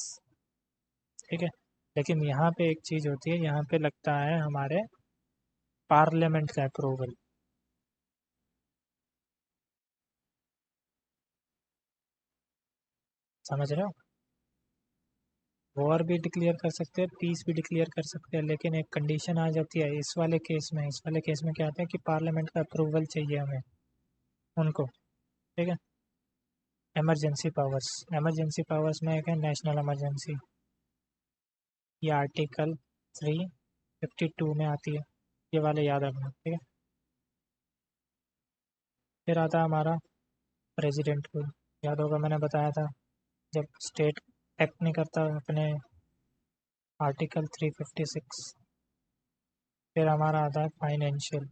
ठीक है। लेकिन यहाँ पे एक चीज़ होती है, यहाँ पे लगता है हमारे पार्लियामेंट का अप्रूवल। समझ रहे हो? वॉर भी डिक्लेयर कर सकते हैं, पीस भी डिक्लेयर कर सकते हैं, लेकिन एक कंडीशन आ जाती है इस वाले केस में। इस वाले केस में क्या होता है कि पार्लियामेंट का अप्रूवल चाहिए हमें, उनको, ठीक है। इमरजेंसी पावर्स, इमरजेंसी पावर्स में एक है नेशनल इमरजेंसी, ये आर्टिकल 352 में आती है, ये वाले याद रखना, ठीक है। फिर आता है हमारा प्रेसिडेंट को, याद होगा मैंने बताया था जब स्टेट एक्ट नहीं करता अपने, आर्टिकल 356। फिर हमारा आता है फाइनेंशियल,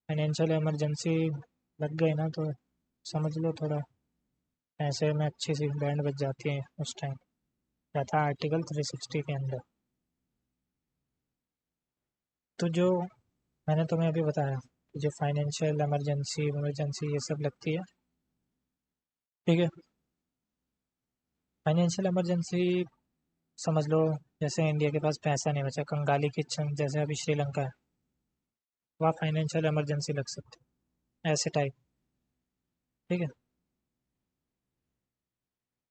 फाइनेंशियल इमरजेंसी लग गई ना तो समझ लो थोड़ा पैसे में अच्छी सी बैंड बच जाती है उस टाइम, रहता है आर्टिकल 360 के अंदर। तो जो मैंने तुम्हें अभी बताया, जो फाइनेंशियल इमरजेंसी इमरजेंसी ये सब लगती है, ठीक है। फाइनेंशियल इमरजेंसी समझ लो, जैसे इंडिया के पास पैसा नहीं बचा, कंगाली किचन जैसे अभी श्रीलंका है, वहाँ फाइनेंशियल इमरजेंसी लग सकती है, ऐसे टाइप, ठीक है।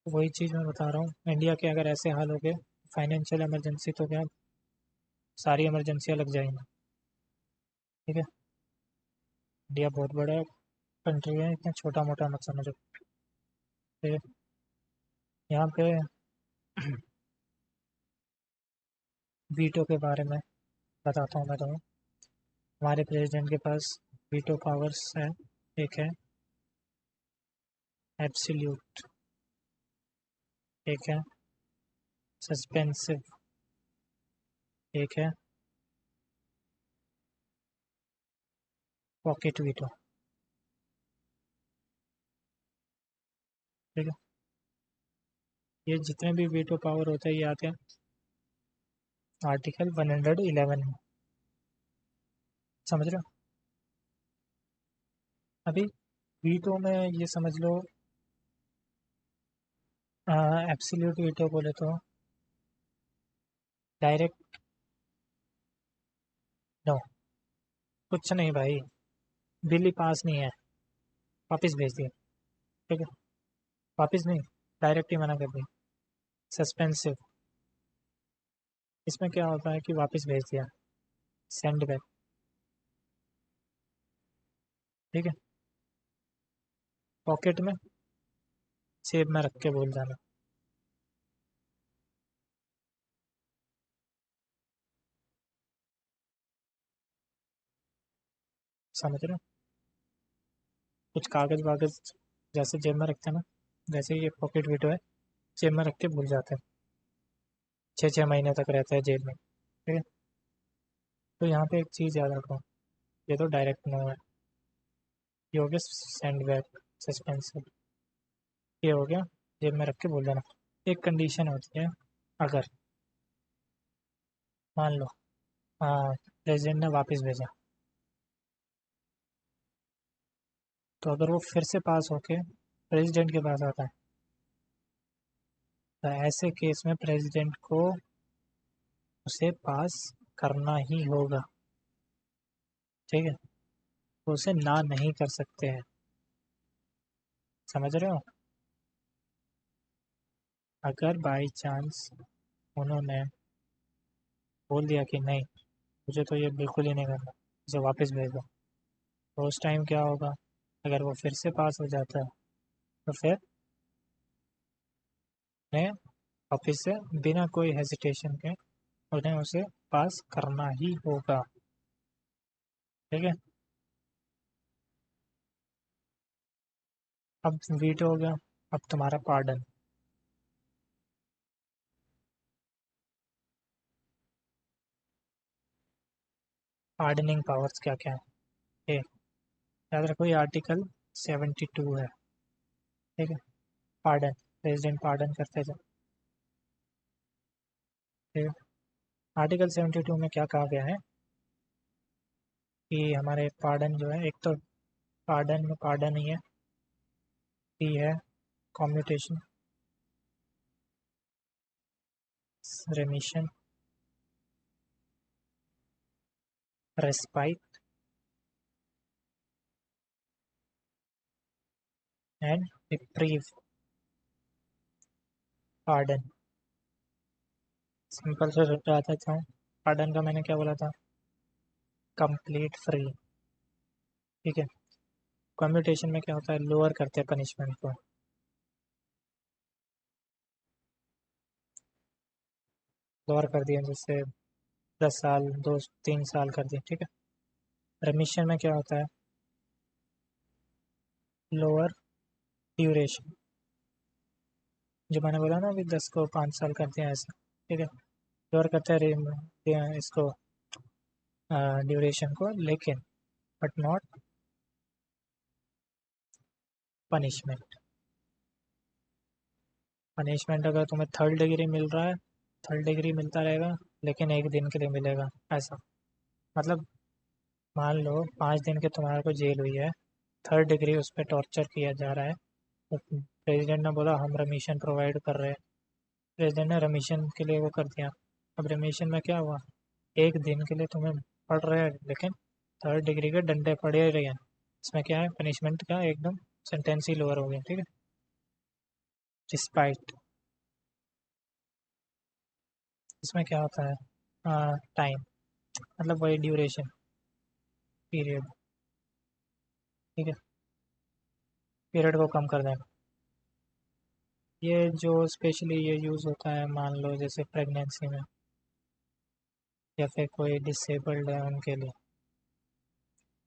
वही चीज़ मैं बता रहा हूँ, इंडिया के अगर ऐसे हाल हो गए फाइनेंशियल इमरजेंसी, तो क्या सारी इमरजेंसियाँ लग जाएंगी, ठीक है। इंडिया बहुत बड़ा कंट्री है, इतना छोटा मोटा मत समझो, ठीक है। यहाँ पे वीटो के बारे में बताता हूँ मैं तुम्हें। हमारे प्रेसिडेंट के पास वीटो पावर्स है, एक है एब्सोल्यूट, एक है सस्पेंसिव, एक है पॉकेट वीटो, ठीक है। ये जितने भी वीटो पावर होते हैं ये आते हैं आर्टिकल 111 में, समझ रहे हो? अभी वीटो में ये समझ लो, एब्सोल्यूट वीटो बोले तो डायरेक्ट नो, कुछ नहीं भाई, बिल ही पास नहीं है, वापस भेज दिया, ठीक है। वापस नहीं, डायरेक्ट ही मना कर दिया। सस्पेंसिव, इसमें क्या होता है कि वापस भेज दिया, सेंड बैक, ठीक है। पॉकेट में, जेब में रख के भूल जाना, समझ रहे हो? कुछ कागज वागज जैसे जेब में रखते हैं ना, वैसे ही ये पॉकेट वीटो है, जेब में रख के भूल जाते हैं, 6 6 महीने तक रहता है जेब में, ठीक है। तो यहाँ पे एक चीज़ याद रखो, ये तो डायरेक्ट नो है, ये हो गया सेंड बैक, सस्पेंसिव, ये हो गया जेब में रख के भूल जाना। एक कंडीशन होती है, अगर मान लो हाँ प्रेसिडेंट ने वापस भेजा, तो अगर वो फिर से पास होके प्रेसिडेंट के पास आता है, तो ऐसे केस में प्रेसिडेंट को उसे पास करना ही होगा, ठीक है। वो उसे ना नहीं कर सकते हैं, समझ रहे हो? अगर बाई चांस उन्होंने बोल दिया कि नहीं, मुझे तो ये बिल्कुल ही नहीं करना, इसे वापस भेज दो, तो उस टाइम क्या होगा? अगर वो फिर से पास हो जाता है, तो फिर उन्हें वापस से बिना कोई हेजिटेशन के उन्हें उसे पास करना ही होगा, ठीक है। अब वीटो हो गया, अब तुम्हारा पार्डन। पार्डनिंग पावर्स क्या क्या है, ये याद रखो, ये आर्टिकल 72 है, ठीक है। पार्डन, प्रेसिडेंट पार्डन करते जाए, ठीक है। आर्टिकल 72 में क्या कहा गया है कि हमारे पार्डन जो है, एक तो पार्डन में पार्डन ही है, पी है commutation, remission, respite and reprieve pardon. Simple से बता देता हूँ, पार्डन का मैंने क्या बोला था, कंप्लीट फ्री। ठीक है, कम्यूटेशन में क्या होता है, लोअर करते हैं पनिशमेंट को। लोअर कर दिया, जैसे 10 साल, 2-3 साल कर दिए। ठीक है, रेमिशन में क्या होता है, लोअर ड्यूरेशन, जो मैंने बोला ना अभी 10 को 5 साल कर दिया ऐसा। ठीक है, लोअर करते हैं इसको, ड्यूरेशन को, लेकिन बट नॉट पनिशमेंट। पनिशमेंट अगर तुम्हें 3rd डिग्री मिल रहा है, 3rd डिग्री मिलता रहेगा, लेकिन 1 दिन के लिए मिलेगा ऐसा। मतलब मान लो 5 दिन के तुम्हारे को जेल हुई है, 3rd डिग्री उस पर टॉर्चर किया जा रहा है, तो प्रेसिडेंट ने बोला हम रेमिशन प्रोवाइड कर रहे हैं, प्रेसिडेंट ने रेमिशन के लिए वो कर दिया। अब रेमिशन में क्या हुआ, 1 दिन के लिए तुम्हें पड़ रहे हैं, लेकिन 3rd डिग्री के डंडे पड़े रहे हैं। इसमें क्या है, पनिशमेंट का एकदम सेंटेंस ही लोअर हो गया। ठीक है, डिस्पाइट, इसमें क्या होता है, टाइम, मतलब वही ड्यूरेशन, पीरियड। ठीक है, पीरियड को कम कर देना। ये जो स्पेशली ये यूज़ होता है, मान लो जैसे प्रेगनेंसी में, या फिर कोई डिसेबल्ड है उनके लिए,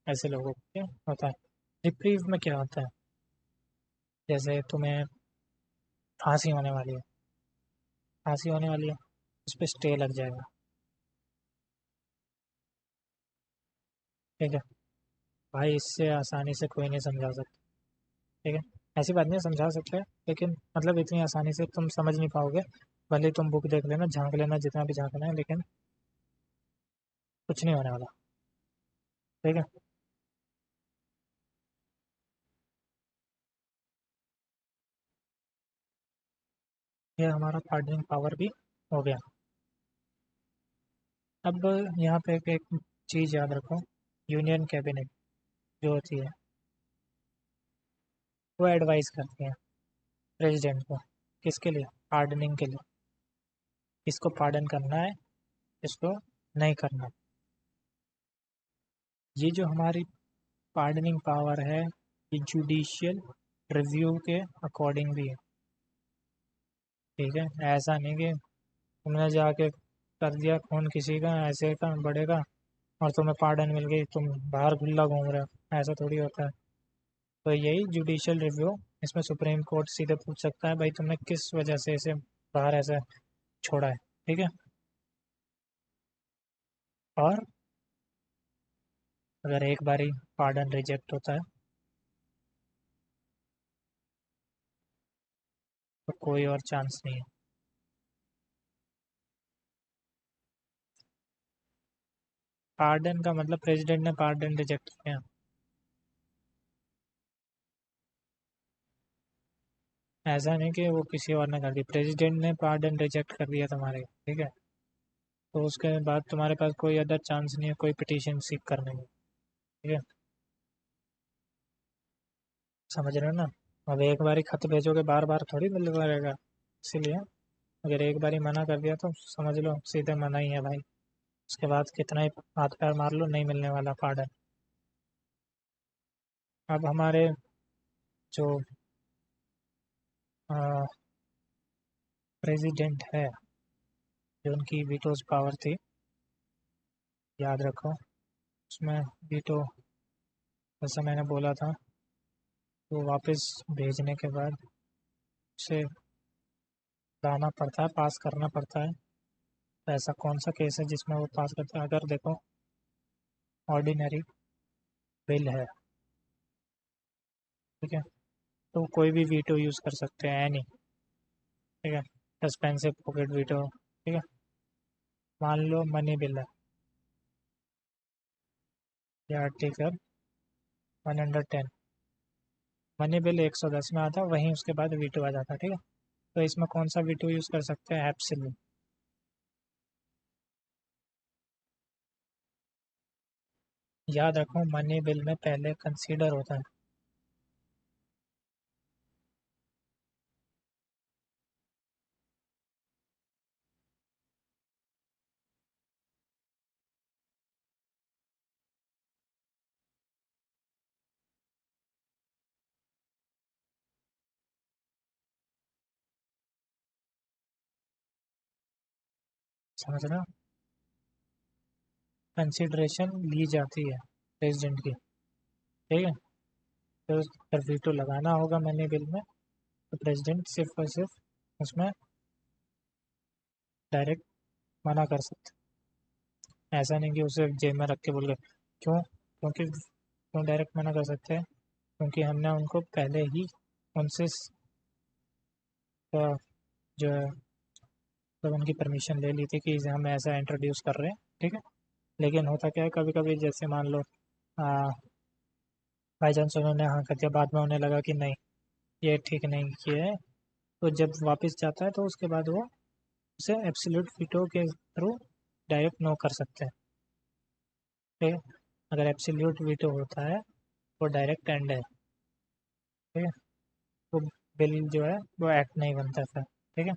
ऐसे लोगों को क्या होता है। रिप्रीव में क्या होता है, जैसे तुम्हें फांसी होने वाली है, फांसी होने वाली है, उस पर स्टे लग जाएगा। ठीक है भाई, इससे आसानी से कोई नहीं समझा सकता। ठीक है, ऐसी बात नहीं है, समझा सकते हैं, लेकिन मतलब इतनी आसानी से तुम समझ नहीं पाओगे। भले तुम बुक देख लेना, झांक लेना जितना भी झांकना है, लेकिन कुछ नहीं होने वाला। ठीक है, ये हमारा पार्डनिंग पावर भी हो गया। अब यहाँ पे एक चीज़ याद रखो, यूनियन कैबिनेट जो होती है, वो एडवाइस करती है प्रेसिडेंट को, किसके लिए, पार्डनिंग के लिए, इसको पार्डन करना है, इसको नहीं करना। ये जो हमारी पार्डनिंग पावर है, ये जुडिशियल रिव्यू के अकॉर्डिंग भी है। ठीक है, ऐसा नहीं कि तुमने जाके कर दिया खून किसी का, ऐसे का बड़े का, और तुम्हें पार्डन मिल गई, तुम बाहर खुला घूम रहे हो, ऐसा थोड़ी होता है। तो यही जुडिशियल रिव्यू, इसमें सुप्रीम कोर्ट सीधे पूछ सकता है भाई तुमने किस वजह से इसे बाहर ऐसे छोड़ा है। ठीक है, और अगर एक बारी पार्डन रिजेक्ट होता है, तो कोई और चांस नहीं है। पार्डन का मतलब प्रेसिडेंट ने पार्डन रिजेक्ट किया, ऐसा नहीं कि वो किसी और ने कर दिया, प्रेसिडेंट ने पार्डन रिजेक्ट कर दिया तुम्हारे। ठीक है, तो उसके बाद तुम्हारे पास कोई अदर चांस नहीं है कोई पिटीशन सीख करने में। ठीक है, समझ रहे हो ना। अब एक बारी खत भेजोगे बार बार थोड़ी मिलता रहेगा, इसीलिए अगर एक बारी मना कर दिया तो समझ लो सीधे मना ही है भाई। उसके बाद कितना ही हाथ पैर मार लो, नहीं मिलने वाला पार्डन। अब हमारे जो प्रेसिडेंट है, जो उनकी वीटोज पावर थी, याद रखो, उसमें वीटो, जैसा मैंने बोला था, वो वापस भेजने के बाद उसे लाना पड़ता है, पास करना पड़ता है। तो ऐसा कौन सा केस है जिसमें वो पास करता है, अगर देखो ऑर्डिनरी बिल है, ठीक है, तो कोई भी वीटो यूज़ कर सकते हैं, एनी। ठीक है, सस्पेंसिव पॉकेट वीटो। ठीक है, मान लो मनी बिल है, ये आर्टिकल 110 मनी बिल 110 में आता, वहीं उसके बाद वीटो आ जाता, ठीक है। तो इसमें कौन सा वीटो यूज़ कर सकते हैं? एब्सोल्यूट। याद रखो मनी बिल में पहले कंसीडर होता है। समझ रहे हो? कंसिडरेशन ली जाती है प्रेसिडेंट की, ठीक है। तो अगर वीटो लगाना होगा मनी बिल में तो प्रेसिडेंट सिर्फ और सिर्फ उसमें डायरेक्ट मना कर सकते हैं। ऐसा नहीं कि उसे जेब में रख के बोल गए। क्यों? क्यों डायरेक्ट मना कर सकते हैं? क्योंकि हमने उनको पहले ही उनसे जो है तो उनकी परमिशन ले ली थी कि इसे हम ऐसा इंट्रोड्यूस कर रहे हैं, ठीक है। लेकिन होता क्या है, कभी कभी जैसे मान लो बाई चांस उन्होंने हाँ कर दिया, बाद में उन्हें लगा कि नहीं ये ठीक नहीं किया है, तो जब वापस जाता है तो उसके बाद वो उसे एब्सोल्यूट वीटो के थ्रू डायरेक्ट नो कर सकते हैं, ठीक है। अगर एब्सोल्यूट वीटो होता है वो डायरेक्ट एंड है, ठीक है। वो बिल जो है वो एक्ट नहीं बनता फिर, ठीक है।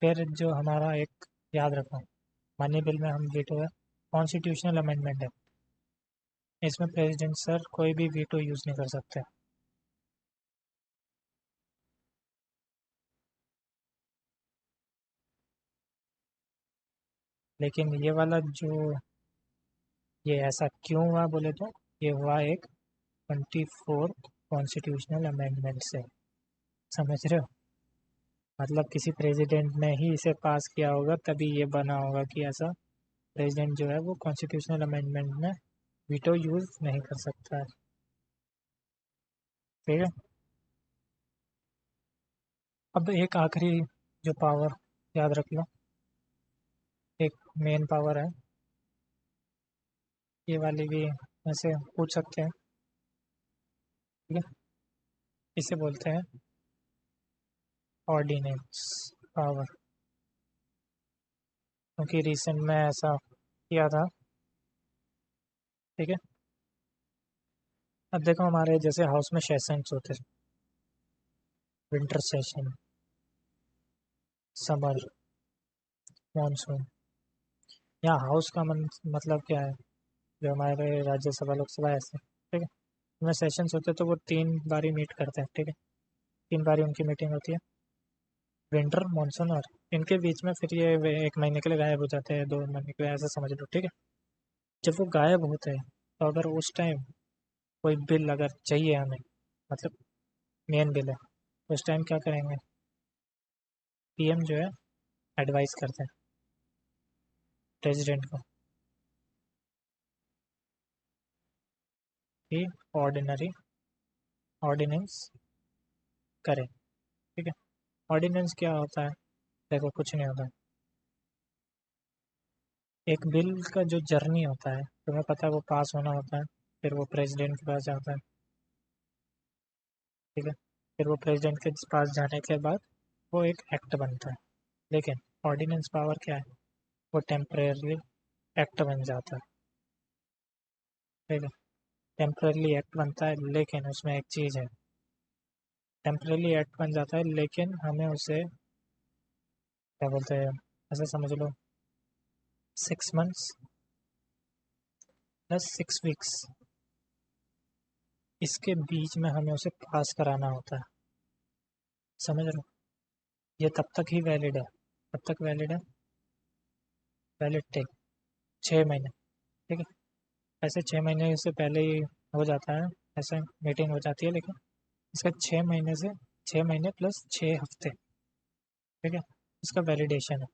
फिर जो हमारा एक, याद रखो मनी बिल में हम वीटो है कॉन्स्टिट्यूशनल अमेंडमेंट है, इसमें प्रेसिडेंट सर कोई भी वीटो यूज़ नहीं कर सकते। लेकिन ये वाला जो, ये ऐसा क्यों हुआ बोले तो ये हुआ एक 24th कॉन्स्टिट्यूशनल अमेंडमेंट से, समझ रहे हो? मतलब किसी प्रेसिडेंट ने ही इसे पास किया होगा तभी ये बना होगा कि ऐसा प्रेसिडेंट जो है वो कॉन्स्टिट्यूशनल अमेंडमेंट में वीटो यूज़ नहीं कर सकता है, ठीक है। अब एक आखिरी जो पावर याद रख लो, एक मेन पावर है, ये वाली भी वैसे पूछ सकते हैं, ठीक है। इसे बोलते हैं ऑर्डिनेंस पावर, क्योंकि रिसेंट में ऐसा किया था, ठीक है। अब देखो हमारे जैसे हाउस में सेशंस होते हैं, विंटर सेशन, समर, मानसून। यहाँ हाउस का मतलब क्या है? जो हमारे राज्यसभा लोकसभा ऐसे, ठीक है, उनमें सेशंस होते हैं तो वो 3 बारी मीट करते हैं, ठीक है। 3 बारी उनकी मीटिंग होती है, विंटर, मानसून और इनके बीच में फिर ये वे 1 महीने के लिए गायब हो जाते हैं, 2 महीने के लिए, ऐसा समझ लो, ठीक है। जब वो गायब होते हैं तो अगर उस टाइम कोई बिल अगर चाहिए हमें, मतलब मेन बिल है, तो उस टाइम क्या करेंगे? पीएम जो है एडवाइस करते हैं प्रेसिडेंट को कि ऑर्डिनेंस करें, ठीक है। ऑर्डिनेंस क्या होता है? देखो कुछ नहीं होता, एक बिल का जो जर्नी होता है तुम्हें पता है, वो पास होना होता है, फिर वो प्रेसिडेंट के पास जाता है, ठीक है। फिर वो प्रेसिडेंट के पास जाने के बाद वो एक एक्ट बनता है। लेकिन ऑर्डिनेंस पावर क्या है? वो टेम्परेरली एक्ट बन जाता है, ठीक है। टेम्परेरली एक्ट बनता है लेकिन उसमें एक चीज़ है, टेम्परेरली एक्ट बन जाता है लेकिन हमें उसे क्या बोलते हैं, ऐसा समझ लो 6 मंथ्स प्लस 6 वीक्स, इसके बीच में हमें उसे पास कराना होता है, समझ रहे हो? ये तब तक ही वैलिड है, तब तक वैलिड है, वैलिड टिल 6 महीने, ठीक है। ऐसे 6 महीने से पहले ही हो जाता है, ऐसे मीटिंग हो जाती है, लेकिन इसका 6 महीने से 6 महीने प्लस 6 हफ्ते, ठीक है, इसका वैलिडेशन है।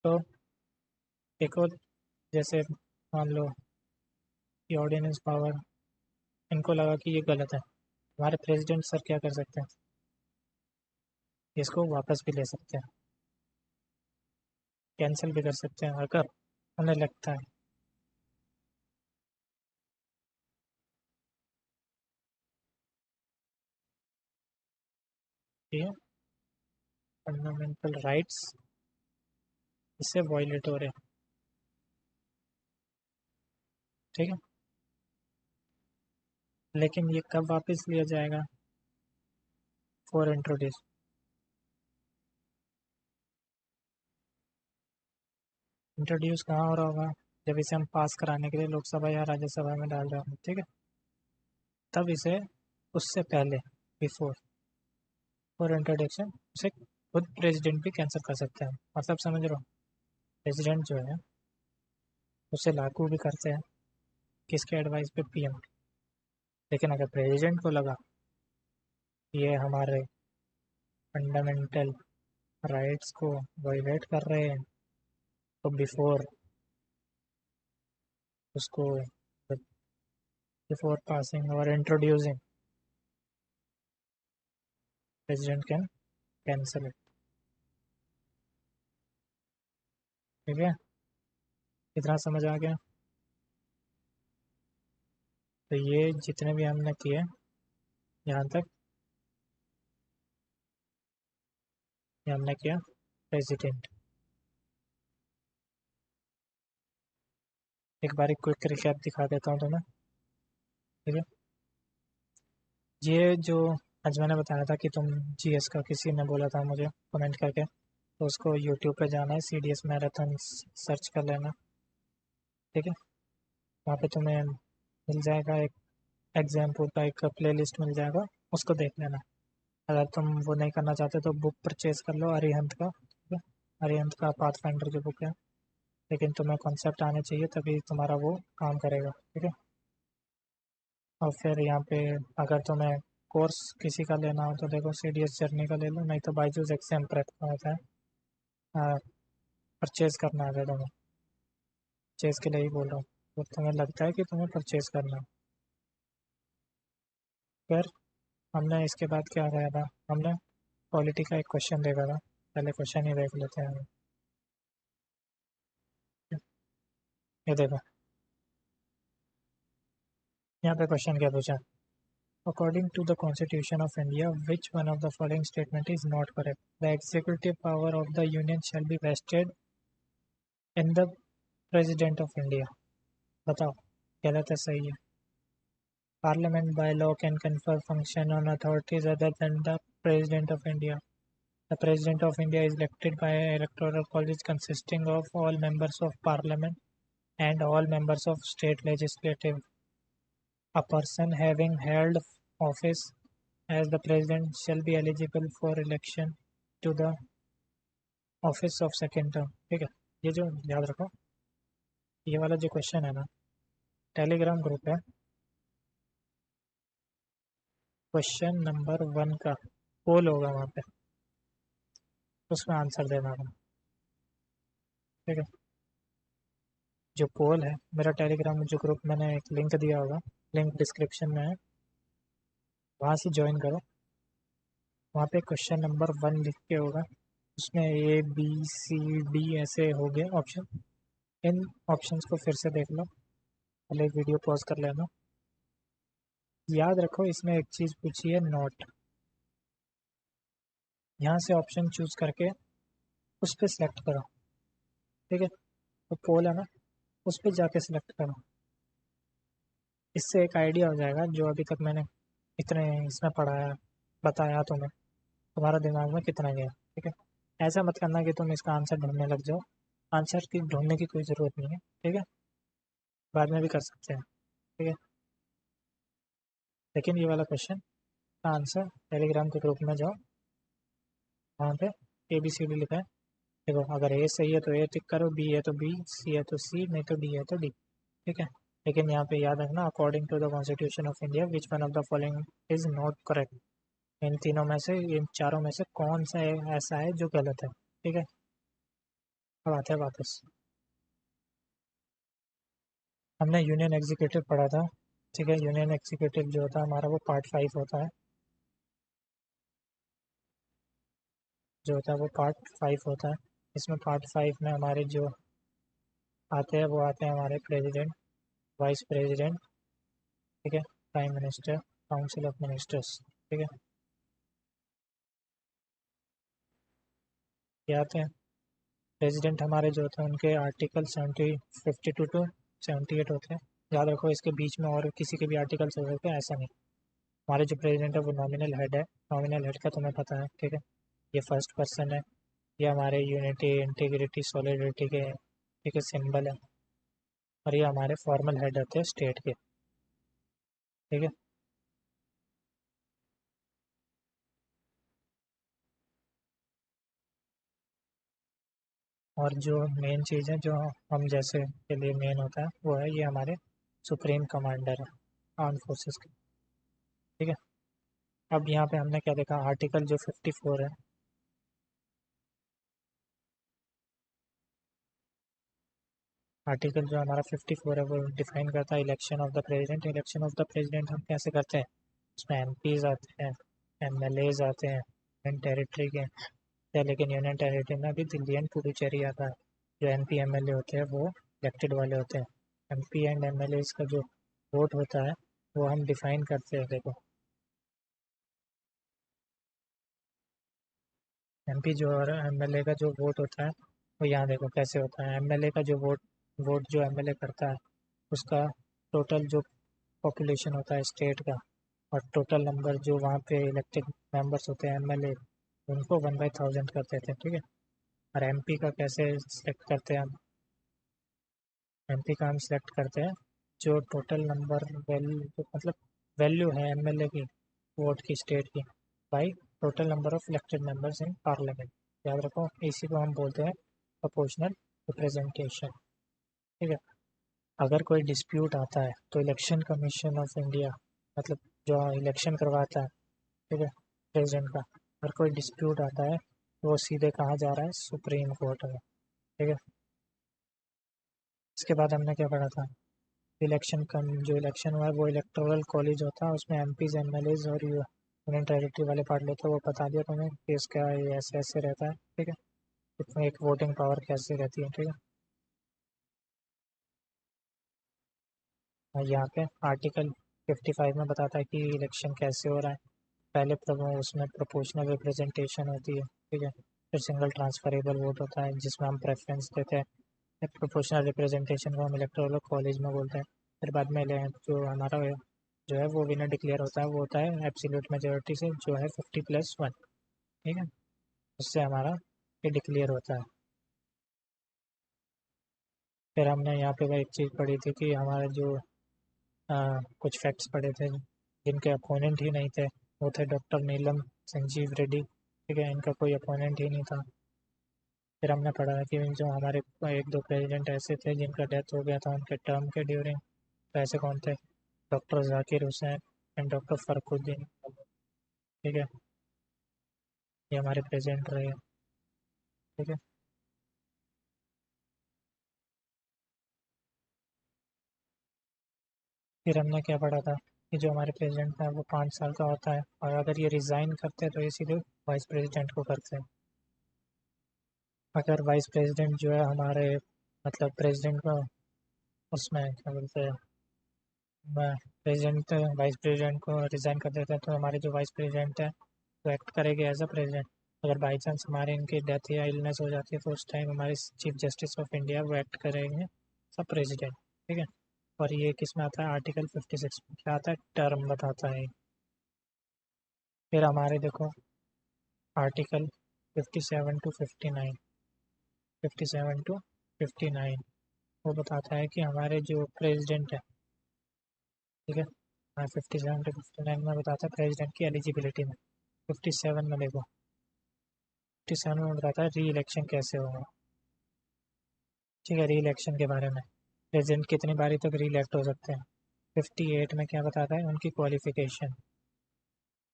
तो एक और, जैसे मान लो कि ऑर्डिनेंस पावर इनको लगा कि ये गलत है, हमारे प्रेसिडेंट सर क्या कर सकते हैं? इसको वापस भी ले सकते हैं, कैंसिल भी कर सकते हैं अगर उन्हें लगता है। ठीक है, फंडामेंटल राइट्स इससे वायलेट हो रहे हैं। ठीक है, लेकिन ये कब वापस लिया जाएगा? फॉर इंट्रोड्यूस, इंट्रोड्यूस कहाँ हो रहा होगा? जब इसे हम पास कराने के लिए लोकसभा या राज्यसभा में डाल रहे होंगे, ठीक है, तब इसे उससे पहले, बिफोर, फॉर इंट्रोडक्शन, उसे खुद प्रेसिडेंट भी कैंसिल कर सकते हैं। मतलब समझ रहे हो, प्रेसिडेंट जो है उसे लागू भी करते हैं किसके एडवाइस पे? पीएम। लेकिन अगर प्रेसिडेंट को लगा ये हमारे फंडामेंटल राइट्स को वायलेट कर रहे हैं, तो बिफोर उसको, बिफोर पासिंग और introducing, president can cancel it. ठीक है, इतना समझ आ गया? तो ये जितने भी हमने किए यहाँ तक, ये हमने किया प्रेसिडेंट। एक बार क्विक रिकैप दिखा देता हूँ तुम्हें। ठीक है, ये जो आज मैंने बताया था कि तुम जीएस का, किसी ने बोला था मुझे कमेंट करके, तो उसको यूट्यूब पे जाना है, सीडीएस मैराथन सर्च कर लेना। ठीक है, वहाँ पे तुम्हें मिल जाएगा एक एग्जाम्पल का एक प्लेलिस्ट मिल जाएगा, उसको देख लेना। अगर तुम वो नहीं करना चाहते तो बुक परचेज कर लो अरिहंत का। ठीक है, अरिहंत का पाथफाइंडर जो बुक है, लेकिन तुम्हें कॉन्सेप्ट आने चाहिए तभी तुम्हारा वो काम करेगा। ठीक है, और फिर यहाँ पे अगर तुम्हें कोर्स किसी का लेना हो तो देखो सीडीएस जर्नी का ले लो, नहीं तो बाईजूस एग्जाम प्रेप का होता है। परचेज करना है अगर तुम्हें, परचेज के लिए ही बोल रहा हूँ, तो तुम्हें लगता है कि तुम्हें परचेज करना है। फिर हमने इसके बाद क्या करा था? हमने पॉलिटी का एक क्वेश्चन देखा था, पहले क्वेश्चन ही देख लेते हैं हम। ये देखो, यहाँ पे क्वेश्चन क्या पूछा? According to the constitution of India which one of the following statement is not correct? The executive power of the union shall be vested in the president of India. बताओ, गलत है सही है? Parliament by law can confer function on authorities other than the president of India. The president of India is elected by an electoral college consisting of all members of parliament and all members of state legislative. A person having held office as the president shall be eligible for election to the office of second term. ठीक है, ये जो याद रखो, ये वाला जो question है ना, टेलीग्राम ग्रुप है, क्वेश्चन नंबर 1 का पोल होगा वहाँ पे, उसमें आंसर देना होगा। ठीक है, जो पोल है, मेरा टेलीग्राम जो ग्रुप, मैंने एक लिंक दिया होगा, लिंक डिस्क्रिप्शन में है, वहाँ से ज्वाइन करो। वहाँ पे क्वेश्चन नंबर 1 लिख के होगा, उसमें ए बी सी डी ऐसे हो गए ऑप्शन। इन ऑप्शंस को फिर से देख लो, पहले वीडियो पॉज कर लेना। याद रखो इसमें एक चीज़ पूछी है, नोट। यहाँ से ऑप्शन चूज करके उस पर सिलेक्ट करो। ठीक है, तो पोल है ना, उस पर जाके सिलेक्ट करो। इससे एक आइडिया हो जाएगा जो अभी तक मैंने इतने इसमें पढ़ाया, बताया तुम्हें, तुम्हारा दिमाग में कितना गया। ठीक है, ऐसा मत करना कि तुम इसका आंसर ढूंढने लग जाओ, आंसर की ढूंढने की कोई ज़रूरत नहीं है। ठीक है, बाद में भी कर सकते हैं। ठीक है, लेकिन ये वाला क्वेश्चन का आंसर टेलीग्राम के ग्रुप में जाओ, वहाँ पे ए बी सी डी लिखा है। देखो, अगर ए सही है तो ए टिक करो, बी है तो बी, सी है तो सी, नहीं तो डी है तो डी। ठीक है, लेकिन यहाँ पे याद रखना, according to the constitution of India which one of the following is not correct. इन तीनों में से, इन चारों में से कौन सा ऐसा है जो गलत है? ठीक है, अब आते हैं वापस। हमने यूनियन एग्जीक्यूटिव पढ़ा था। ठीक है, यूनियन एग्जीक्यूटिव जो होता है हमारा, वो पार्ट 5 होता है, जो होता है वो पार्ट 5 होता है। इसमें पार्ट 5 में हमारे जो आते हैं वो आते हैं हमारे प्रेसिडेंट, वाइस प्रेसिडेंट, ठीक है, prime minister, council of ministers, ठीक है। ये आते हैं प्रेसिडेंट हमारे जो होते हैं उनके आर्टिकल 52 टू 78 होते हैं। याद रखो इसके बीच में और किसी के भी आर्टिकल्स हो सकते हैं, ऐसा नहीं। हमारे जो प्रेसिडेंट है वो नॉमिनल हेड है। नॉमिनल हेड का तुम्हें पता है, ठीक है। ये फर्स्ट पर्सन है। ये हमारे यूनिटी, इंटीग्रिटी, सॉलिडरिटी के, ठीक है, सिंबल है। और ये हमारे फॉर्मल हेड होते हैं स्टेट के, ठीक है। और जो मेन चीज़ है जो हम जैसे के लिए मेन होता है वो है ये हमारे सुप्रीम कमांडर है आर्म फोर्सेस के, ठीक है। अब यहाँ पे हमने क्या देखा, आर्टिकल जो 54 है, आर्टिकल जो हमारा 54 है वो डिफाइन करता है election of the president. Election of the president हम कैसे करते हैं, उसमें एमपीज आते हैं, एमएलएज आते हैं, यूनियन टेरिटरी के हैं, लेकिन यूनियन टेरिटरी में भी दिल्ली एंड पुडुचेरी आता है। जो एमपी एमएलए होते हैं वो इलेक्टेड वाले होते हैं। एमपी एंड एमएलए का जो वोट होता है वो हम डिफाइन करते हैं, देखो। एमपी जो और एमएलए का जो वोट होता है वो यहाँ देखो कैसे होता है। एमएलए का जो वोट वोट जो एमएलए करता है उसका टोटल जो पॉपुलेशन होता है स्टेट का, और टोटल नंबर जो वहाँ पे इलेक्टेड मेंबर्स होते हैं एमएलए, उनको 1/1000 कर देते हैं, ठीक है। और एमपी का कैसे सिलेक्ट करते हैं हम, एमपी का हम सिलेक्ट करते हैं जो टोटल नंबर वैल्यू, जो मतलब वैल्यू है एमएलए की वोट की स्टेट की, by total number of elected members in parliament. याद रखो इसी को हम बोलते हैं प्रोपोर्शनल रिप्रेजेंटेशन, ठीक है। अगर कोई डिस्प्यूट आता है तो इलेक्शन कमीशन ऑफ इंडिया, मतलब जो इलेक्शन करवाता है, ठीक है, प्रेसिडेंट का, अगर कोई डिस्प्यूट आता है तो वो सीधे कहाँ जा रहा है, सुप्रीम कोर्ट में, ठीक है। इसके बाद हमने क्या पढ़ा था, इलेक्शन कम जो इलेक्शन हुआ है वो इलेक्टोरल कॉलेज होता है, उसमें एमपीज एमएलएज और यूनियन टेरिटरी वाले पार्ट लेते हैं। वो बता दिया तुम्हें कि इसका ये ऐसे ऐसे रहता है, ठीक है। इसमें एक वोटिंग पावर कैसे रहती है, ठीक है। और यहाँ पे आर्टिकल 55 में बताता है कि इलेक्शन कैसे हो रहा है। पहले उसमें प्रोपोर्शनल रिप्रेजेंटेशन होती है, ठीक है। फिर सिंगल ट्रांसफरेबल वोट होता है जिसमें हम प्रेफरेंस देते हैं। प्रोपोर्शनल रिप्रेजेंटेशन को हम इलेक्टोरल कॉलेज में बोलते हैं। फिर बाद में जो हमारा जो है वो विनर डिक्लेयर होता है, वो होता है एब्सोल्यूट मेजोरिटी से, जो है 50+1, ठीक है। उससे हमारा ये डिक्लेयर होता है। फिर हमने यहाँ पे एक चीज़ पढ़ी थी कि हमारे जो कुछ फैक्ट्स पढ़े थे जिनके अपोनेंट ही नहीं थे, वो थे डॉक्टर नीलम संजीव रेड्डी, ठीक है। इनका कोई अपोनेंट ही नहीं था। फिर हमने पढ़ा है कि जो हमारे एक दो प्रेसिडेंट ऐसे थे जिनका डेथ हो गया था उनके टर्म के ड्यूरिंग। तो ऐसे कौन थे, doctor Zakir Hussain and doctor Fakhruddin, ठीक है। ये हमारे प्रेसिडेंट रहे, ठीक है। फिर हमने क्या पढ़ा था कि जो हमारे प्रेसिडेंट है वो 5 साल का होता है, और अगर ये रिज़ाइन करते हैं तो ये सीधे वाइस प्रेसिडेंट को करते हैं। अगर वाइस प्रेसिडेंट जो है हमारे, मतलब प्रेसिडेंट का, उसमें क्या बोलते हैं, प्रेसिडेंट वाइस प्रेसिडेंट को रिज़ाइन कर देते हैं तो हमारे जो वाइस प्रेसिडेंट है वो एक्ट करेंगे एज अ प्रेसिडेंट। अगर बाई चांस हमारे इनकी डेथ या इलनेस हो जाती है तो उस टाइम हमारे चीफ जस्टिस ऑफ इंडिया वो एक्ट करेंगे सब प्रेसिडेंट, ठीक है। और ये किस में आता है, आर्टिकल 56 में क्या आता है, टर्म बताता है। फिर हमारे देखो आर्टिकल 57 टू 59, 57 टू 59 वो बताता है कि हमारे जो प्रेसिडेंट है, ठीक है। हाँ, 57 टू 59 में बताता है प्रेसिडेंट की एलिजिबिलिटी में। 57 में देखो, 57 में बताता है री इलेक्शन कैसे होगा, ठीक है, री इलेक्शन के बारे में। प्रेसिडेंट कितनी बारी तक री इलेक्ट हो सकते हैं। 58 में क्या बताता है, उनकी क्वालिफिकेशन,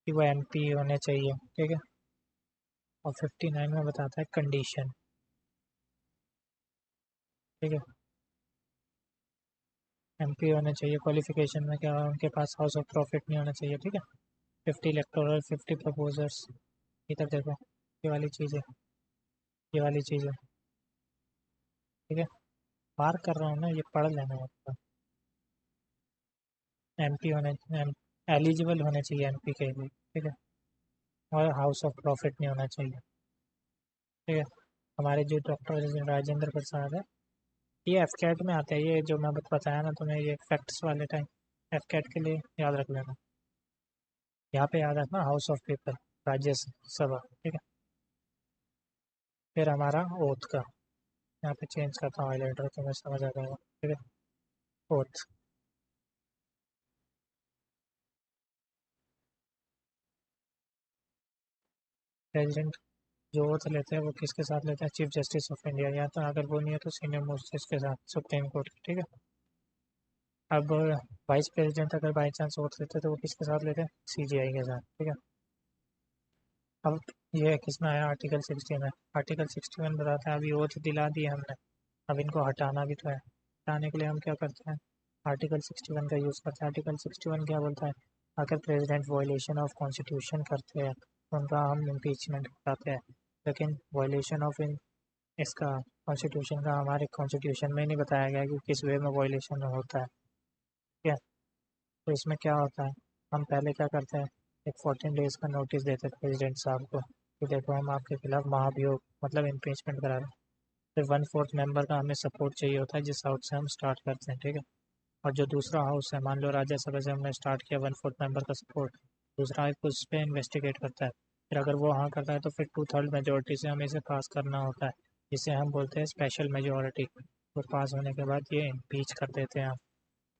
कि वो एमपी होने चाहिए, ठीक है। और 59 में बताता है कंडीशन, ठीक है। एमपी होने चाहिए, क्वालिफिकेशन में क्या, उनके पास हाउस ऑफ प्रॉफिट नहीं होना चाहिए, ठीक है। 50 इलेक्टोरल, 50 प्रपोजर्स, इधर देखो, ये वाली चीज़ है, ये वाली चीज़ है। ठीक है, मार्क कर रहा हूँ ना, ये पढ़ लेना है आपका। एमपी होने, एलिजिबल होने चाहिए एमपी के लिए, ठीक है, और हाउस ऑफ प्रॉफिट नहीं होना चाहिए, ठीक है। हमारे जो डॉक्टर राजेंद्र प्रसाद है, ये एफ कैट में आते हैं, ये जो मैं बताया ना तुम्हें, ये फैक्ट्स वाले टाइम एफ कैट के लिए याद रख लेना। यहाँ पे याद रखना हाउस ऑफ पीपल, राज्यसभा, ठीक है। फिर हमारा ओथ का, यहाँ पे चेंज करता हूँ हाईलाइटर, तुम्हें समझ आ जाएगा, ठीक है। ओथ, प्रेसिडेंट जो ओथ लेते हैं वो किसके साथ लेते हैं, चीफ जस्टिस ऑफ इंडिया, या तो अगर वो नहीं है तो सीनियर मोस्ट के साथ, सुप्रीम कोर्ट, ठीक है। अब वाइस प्रेसिडेंट अगर बाई चांस ओथ लेते हैं तो वो किसके साथ लेते हैं, सीजीआई के साथ, ठीक है। अब ये किस में आया, आर्टिकल 60 में। आर्टिकल 61 बताता है, अभी ओथ दिला दी हमने, अब इनको हटाना भी तो है। हटाने के लिए हम क्या करते हैं, आर्टिकल 61 का यूज़ करते हैं। आर्टिकल 61 क्या बोलता है, अगर प्रेसिडेंट वायलेशन ऑफ कॉन्स्टिट्यूशन करते हैं तो उनका हम इम्पीचमेंट कराते हैं। लेकिन वायलेशन ऑफ इन इसका कॉन्स्टिट्यूशन का हमारे कॉन्स्टिट्यूशन में ही नहीं बताया गया कि किस वे में वायलेशन होता है, ठीक है। तो इसमें क्या होता है, हम पहले क्या करते हैं, एक 14 डेज़ का नोटिस देते हैं प्रेसिडेंट साहब को कि देखो हम आपके खिलाफ महाभियोग मतलब इम्पीचमेंट करा रहे हैं। फिर 1/4 मेंबर का हमें सपोर्ट चाहिए होता है, जिस हाउस से हम स्टार्ट करते हैं, ठीक है। और जो दूसरा हाउस है, मान लो राज्यसभा से हमने स्टार्ट किया 1/4 मेंबर का सपोर्ट, दूसरा एक उस पर इन्वेस्टिगेट करता है। फिर अगर वो हाँ करता है तो फिर 2/3 मेजोरिटी से हमें इसे पास करना होता है, जिसे हम बोलते हैं स्पेशल मेजोरिटी। वो पास होने के बाद ये इम्पीच कर देते हैं हम,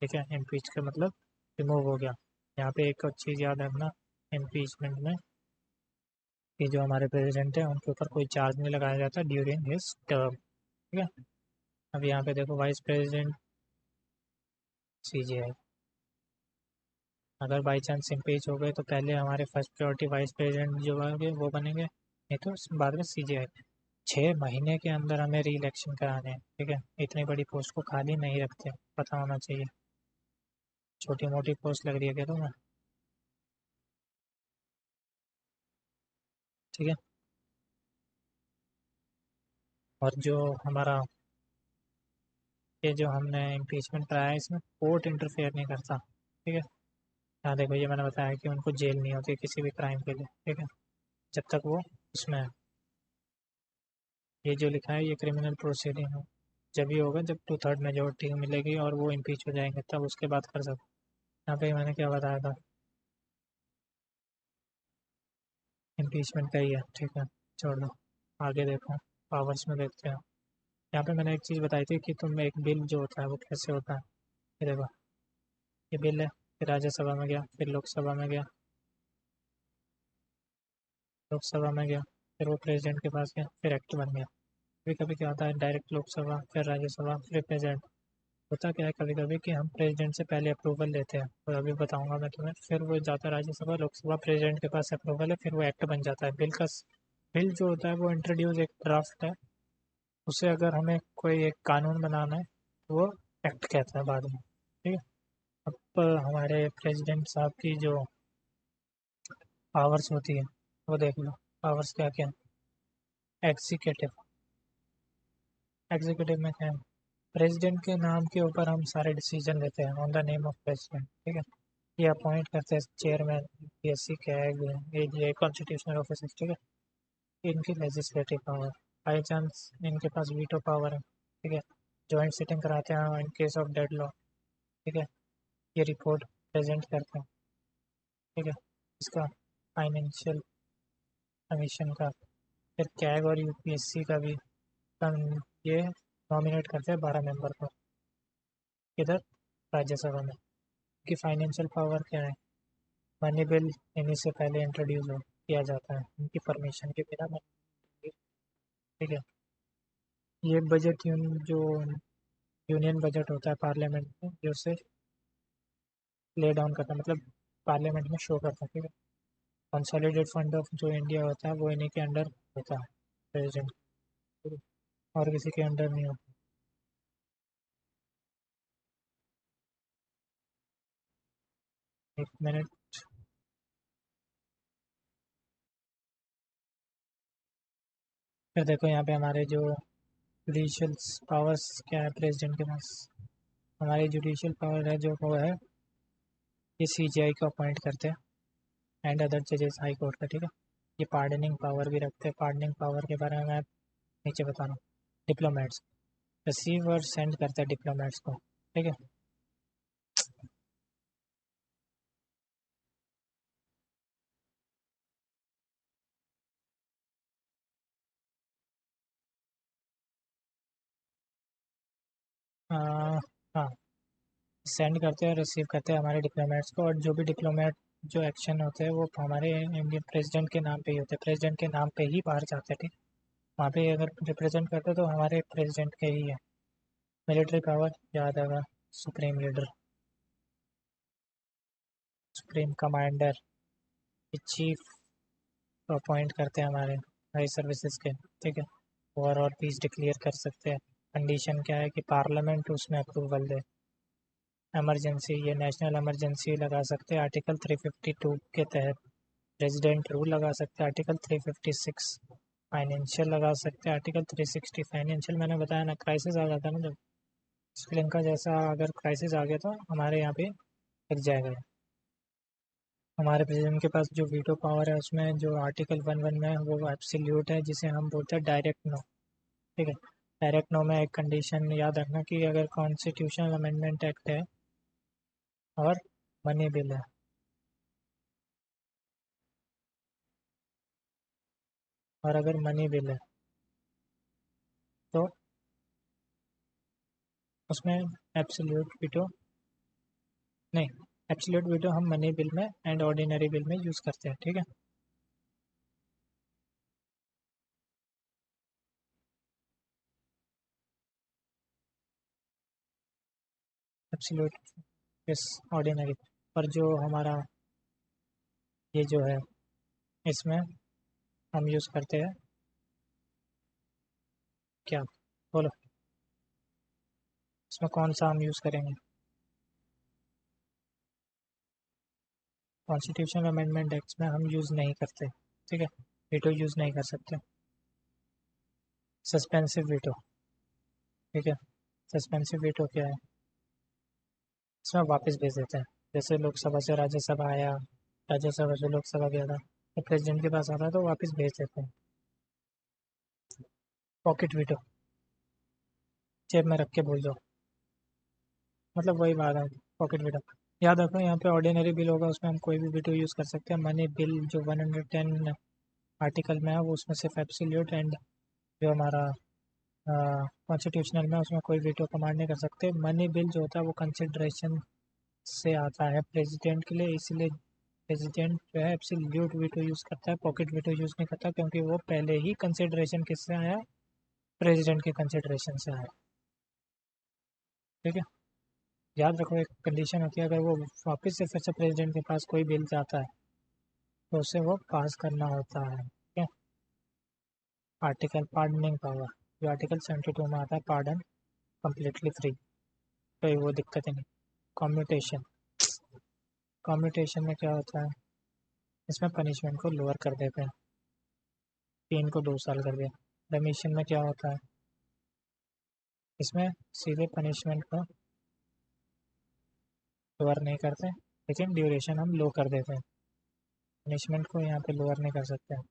ठीक है। इम्पीच का मतलब रिमूव हो गया। यहाँ पे एक और चीज़ याद रखना, इम्पीचमेंट में कि जो हमारे प्रेसिडेंट हैं उनके ऊपर कोई चार्ज नहीं लगाया जाता ड्यूरिंग हिज टर्म, ठीक है। अब यहाँ पे देखो, वाइस प्रेसिडेंट सीजीआई, अगर बाई चांस इम्पीच हो गए तो पहले हमारे फर्स्ट प्रायोरिटी वाइस प्रेसिडेंट जो होंगे वो बनेंगे, नहीं तो बाद में सीजीआई। 6 महीने के अंदर हमें री इलेक्शन कराने हैं, ठीक है। इतनी बड़ी पोस्ट को खाली नहीं रखते, पता होना चाहिए। छोटी मोटी पोस्ट लग रही है क्या तुम्हें, ठीक है। और जो हमारा ये जो हमने इम्पीचमेंट कराया है, इसमें कोर्ट इंटरफेयर नहीं करता, ठीक है। यहाँ देखो, ये मैंने बताया कि उनको जेल नहीं होती किसी भी क्राइम के लिए, ठीक है, जब तक वो उसमें है। ये जो लिखा है ये क्रिमिनल प्रोसीडिंग है, जब ये होगा जब 2/3 मेजोरिटी मिलेगी और वो इम्पीच हो जाएंगे, तब उसके बाद कर सकते। यहाँ पे मैंने क्या बताया था, इम्पीचमेंट का ही है, ठीक है, छोड़ दो। आगे देखो, पावर्स में देखते हैं। यहाँ पे मैंने एक चीज़ बताई थी कि तुम एक बिल जो होता है वो कैसे होता है। ये देखो, ये बिल है, फिर राज्यसभा में गया, फिर लोकसभा में गया, लोकसभा में गया, फिर वो प्रेसिडेंट के पास गया, फिर एक्ट बन गया। कभी कभी क्या होता है, डायरेक्ट लोकसभा फिर राज्यसभा फिर प्रेसिडेंट। होता क्या है कभी कभी कि हम प्रेसिडेंट से पहले अप्रूवल लेते हैं, और अभी बताऊंगा मैं तुम्हें, फिर वो जाता है राज्यसभा, लोकसभा, प्रेसिडेंट के पास अप्रूवल है, फिर वो एक्ट बन जाता है। बिल जो होता है वो इंट्रोड्यूस एक ड्राफ्ट है, उसे अगर हमें कोई एक कानून बनाना है तो वो एक्ट कहता है बाद में, ठीक है। अब हमारे प्रेसिडेंट साहब की जो पावर्स होती है वो देख लो, पावर्स क्या क्या, एग्जीक्यूटिव, एग्जीक्यूटिव में क्या है, प्रेसिडेंट के नाम के ऊपर हम सारे डिसीजन लेते हैं, on the name of president, ठीक है। ये अपॉइंट करते हैं चेयरमैन, यूपीएससी, कैग, ये कॉन्स्टिट्यूशनल ऑफिसर्स, ठीक है। इनकी लेजिस्लेटिव पावर, बाई चांस इनके पास वीटो पावर है, ठीक है। जॉइंट सिटिंग कराते हैं in case of dead law, ठीक है। ये रिपोर्ट प्रेजेंट करते हैं, ठीक है, इसका फाइनेंशियल कमीशन का। फिर कैग और यूपीएससी का भी ये नॉमिनेट करते हैं 12 मेंबर को, इधर राज्यसभा में। की फाइनेंशियल पावर क्या है, मनी बिल इन्हीं से पहले इंट्रोड्यूस हो किया जाता है, उनकी परमिशन के बिना money bill, ठीक है। ये बजट जो यूनियन बजट होता है पार्लियामेंट में, जो उसे ले डाउन करता है, मतलब पार्लियामेंट में शो करता है, ठीक है। कंसोलिडेट फंड ऑफ जो इंडिया होता है वो इन्हीं के अंडर होता है, प्रेसिडेंट, और किसी के अंडर नहीं होता। 1 मिनट। फिर देखो यहाँ पे हमारे जो जुडिशल पावर्स क्या है प्रेसिडेंट के पास? हमारी जुडिशल पावर है जो वो है, ये सीजीआई को अपॉइंट करते हैं एंड अदर जजेस हाई कोर्ट का, ठीक है। ये पार्डनिंग पावर भी रखते हैं। पार्डनिंग पावर के बारे में मैं नीचे बता रहा हूँ। डिप्लोमेट्स रिसीव और सेंड करते हैं डिप्लोमेट्स को, ठीक है। हाँ, सेंड करते हैं और रिसीव करते हैं हमारे डिप्लोमेट्स को, और जो भी डिप्लोमेट जो एक्शन होते हैं वो हमारे इंडियन प्रेसिडेंट के नाम पे ही होते हैं, प्रेसिडेंट के नाम पे ही बाहर जाते हैं, ठीक। वहाँ पे अगर रिप्रेजेंट करते तो हमारे प्रेसिडेंट के ही है। मिलिट्री पावर याद होगा, supreme leader, supreme commander, chief appoint करते हैं हमारे हाई सर्विसेज के, ठीक है। वॉर और पीस डिक्लेयर कर सकते हैं। कंडीशन क्या है कि पार्लियामेंट उसमें अप्रूवल दे। इमरजेंसी, ये नेशनल इमरजेंसी लगा सकते हैं आर्टिकल 352 के तहत। प्रेसिडेंट रूल लगा सकते हैं आर्टिकल 356। फाइनेंशियल लगा सकते हैं आर्टिकल 360। फाइनेंशियल मैंने बताया ना, क्राइसिस आ जाता है ना, जब श्रीलंका जैसा अगर क्राइसिस आ गया तो हमारे यहाँ पे लग जाएगा। हमारे प्रेसिडेंट के पास जो वीटो पावर है उसमें जो आर्टिकल 11 में है वो एब्सोल्यूट है, जिसे हम बोलते हैं डायरेक्ट नो, ठीक है। डायरेक्ट नो में एक कंडीशन याद रखना कि अगर कॉन्स्टिट्यूशनल अमेंडमेंट एक्ट है और मनी बिल है, और अगर मनी बिल है तो उसमें एब्सोल्यूट वीटो नहीं, एब्सोल्यूट वीटो हम मनी बिल में एंड ऑर्डिनरी बिल में यूज़ करते हैं, ठीक है। Absolute, yes, ordinary. पर जो हमारा ये जो है इसमें हम यूज़ करते हैं क्या, बोलो, इसमें कौन सा हम यूज़ करेंगे? कॉन्स्टिट्यूशनल अमेंडमेंट एक्ट में हम यूज़ नहीं करते, ठीक है। वीटो यूज़ नहीं कर सकते। सस्पेंसिव वीटो, ठीक है। सस्पेंसिव वीटो क्या है? इसमें वापस भेज देते हैं। जैसे लोकसभा से राज्यसभा आया, राज्यसभा से लोकसभा गया था, तो प्रेसिडेंट के पास आता है तो वापस भेज देते हैं। पॉकेट वीटो, जेब में रख के भूल जाओ, मतलब वही बात है। पॉकेट वीटो याद रखो, यहाँ पे ऑर्डिनरी बिल होगा उसमें हम कोई भी वीटो यूज़ कर सकते हैं। मनी बिल जो 110 आर्टिकल में है वो उसमें सिर्फ एब्सोल्यूट एंड जो हमारा कॉन्स्टिट्यूशनल में उसमें कोई वीटो कमांड नहीं कर सकते। मनी बिल जो होता है वो कंसिडरेशन से आता है प्रेसिडेंट के लिए, इसलिए प्रेसिडेंट जो है एब्सोल्यूट वीटो यूज़ करता है, पॉकेट वीटो यूज़ नहीं करता, क्योंकि वो पहले ही कंसिडरेशन किससे आया, प्रेसिडेंट के कंसिडरेशन से आया, ठीक है। याद रखो, एक कंडीशन होती है, अगर वो वापस से फिर से प्रेसिडेंट के पास कोई बिल जाता है तो उसे वो पास करना होता है, ठीक है। आर्टिकल पार्डनिंग पावर, जो आर्टिकल 72 में आता है, पार्डन कम्प्लीटली फ्री, कोई वो दिक्कत ही नहीं। कॉम्यूटेशन, कॉम्यूटेशन में क्या होता है, इसमें पनिशमेंट को लोअर कर देते हैं, 3 को 2 साल कर दिया। रेमिशन में क्या होता है, इसमें सीधे पनिशमेंट को लोअर नहीं करते, लेकिन ड्यूरेशन हम लो कर देते हैं। पनिशमेंट को यहाँ पे लोअर नहीं कर सकते हैं,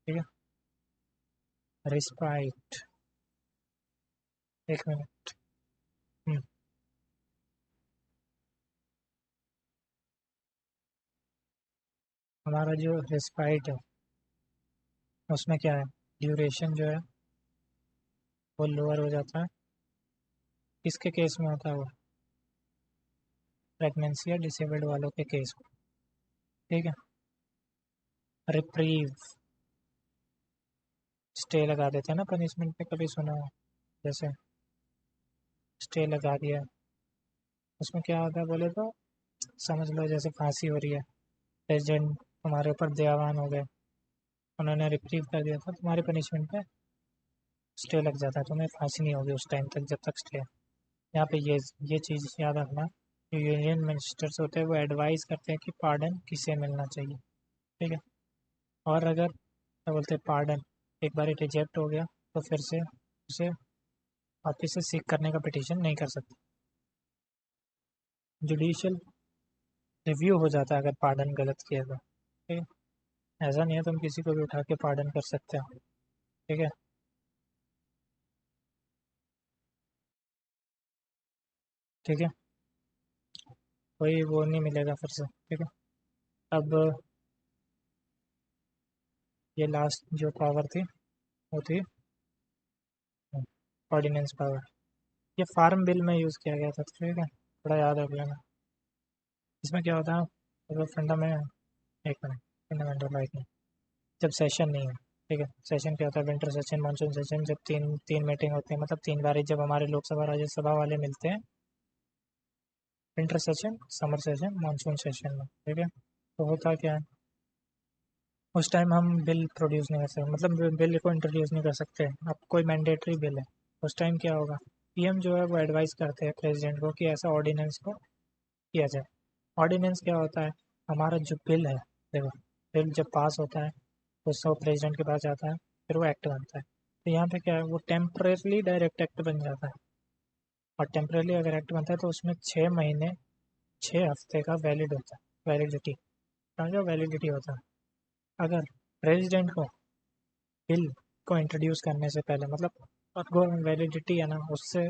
ठीक है। Respite, 1 minute. हम्म, हमारा जो रिस्पाइट है उसमें क्या है, ड्यूरेशन जो है वो लोअर हो जाता है। किसके केस में होता है वो, प्रेगनेंसी या डिसेबल्ड वालों के केस में, ठीक है। रिप्रीव, स्टे लगा देते हैं ना पनिशमेंट पे, कभी सुना हो? जैसे स्टे लगा दिया, उसमें क्या होता है बोले तो, समझ लो जैसे फांसी हो रही है, प्रेसिडेंट तुम्हारे ऊपर दयावान हो गए, उन्होंने रिप्रीव कर दिया था, तुम्हारी पनिशमेंट पे स्टे लग जाता है, तुम्हें फांसी नहीं होगी उस टाइम तक जब तक स्टे है। यहाँ पे ये चीज़ याद रखना, जो यूनियन मिनिस्टर्स होते हैं वो एडवाइस करते हैं कि पार्डन किसे मिलना चाहिए, ठीक है। और अगर क्या बोलते हैं, पार्डन एक बार रिजेक्ट हो गया तो फिर से उसे वापिस से सीक करने का पिटीशन नहीं कर सकते। जुडिशियल रिव्यू हो जाता है अगर पार्डन गलत किया तो, ठीक है। ऐसा नहीं है तुम किसी को भी उठा के पार्डन कर सकते हो, ठीक है। ठीक है, कोई वो नहीं मिलेगा फिर से, ठीक है। अब ये लास्ट जो पावर थी वो थी ऑर्डिनेंस पावर। ये फार्म बिल में यूज़ किया गया था, ठीक है, थोड़ा याद रख लेना। इसमें क्या होता है, मतलब एक मिनट, फंडामेंटल राइट नहीं, जब सेशन नहीं है, ठीक है। सेशन क्या होता है, विंटर सेशन, मानसून सेशन, जब तीन तीन मीटिंग होती है, मतलब 3 बार जब हमारे लोकसभा राज्यसभा वाले मिलते हैं, winter session, summer session, monsoon session में, ठीक है। तो होता क्या है, उस टाइम हम बिल प्रोड्यूस नहीं कर सकते, मतलब बिल को इंट्रोड्यूस नहीं कर सकते। अब कोई मैंडेटरी बिल है, उस टाइम क्या होगा, पीएम जो है वो एडवाइस करते हैं प्रेसिडेंट को कि ऐसा ऑर्डिनेंस को किया जाए। ऑर्डिनेंस क्या होता है, हमारा जो बिल है, देखो, बिल जब पास होता है तो उससे वो प्रेसिडेंट के पास जाता है, फिर वो एक्ट बनता है। तो यहाँ पे क्या है, वो टेम्परेली डायरेक्ट एक्ट बन जाता है। और टेम्परेली अगर एक्ट बनता है तो उसमें 6 महीने, 6 हफ्ते का वैलिड होता है, वैलिडिटी, समझो वैलिडिटी होता है। अगर प्रेसिडेंट को बिल को इंट्रोड्यूस करने से पहले, मतलब आपको वैलिडिटी है ना, उससे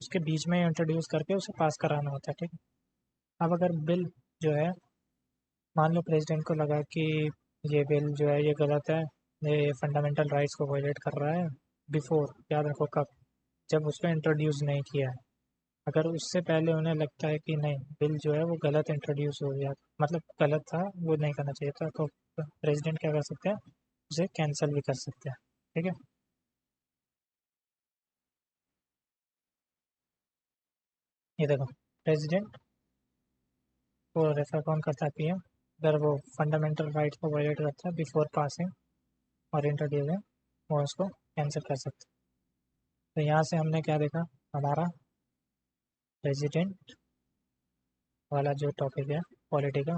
उसके बीच में इंट्रोड्यूस करके उसे पास कराना होता है, ठीक है। अब अगर बिल जो है, मान लो प्रेसिडेंट को लगा कि ये बिल जो है ये गलत है, ये फंडामेंटल राइट्स को वायलेट कर रहा है, बिफोर, याद रखो कब, जब उसको इंट्रोड्यूस नहीं किया है। अगर उससे पहले उन्हें लगता है कि नहीं, बिल जो है वो गलत इंट्रोड्यूस हो गया, मतलब गलत था, वो नहीं करना चाहिए था, तो प्रेसिडेंट क्या कर सकते हैं, उसे कैंसिल भी कर सकते हैं, ठीक है। ये देखो, प्रेसिडेंट को रेफर कौन करता है, पीएम, अगर वो फंडामेंटल राइट्स को वायलेट करता है बिफोर पासिंग और इंट्रोड्यूसिंग, वो उसको कैंसिल कर सकते हैं। तो यहाँ से हमने क्या देखा, हमारा प्रेसिडेंट वाला जो टॉपिक है पॉलिटी का,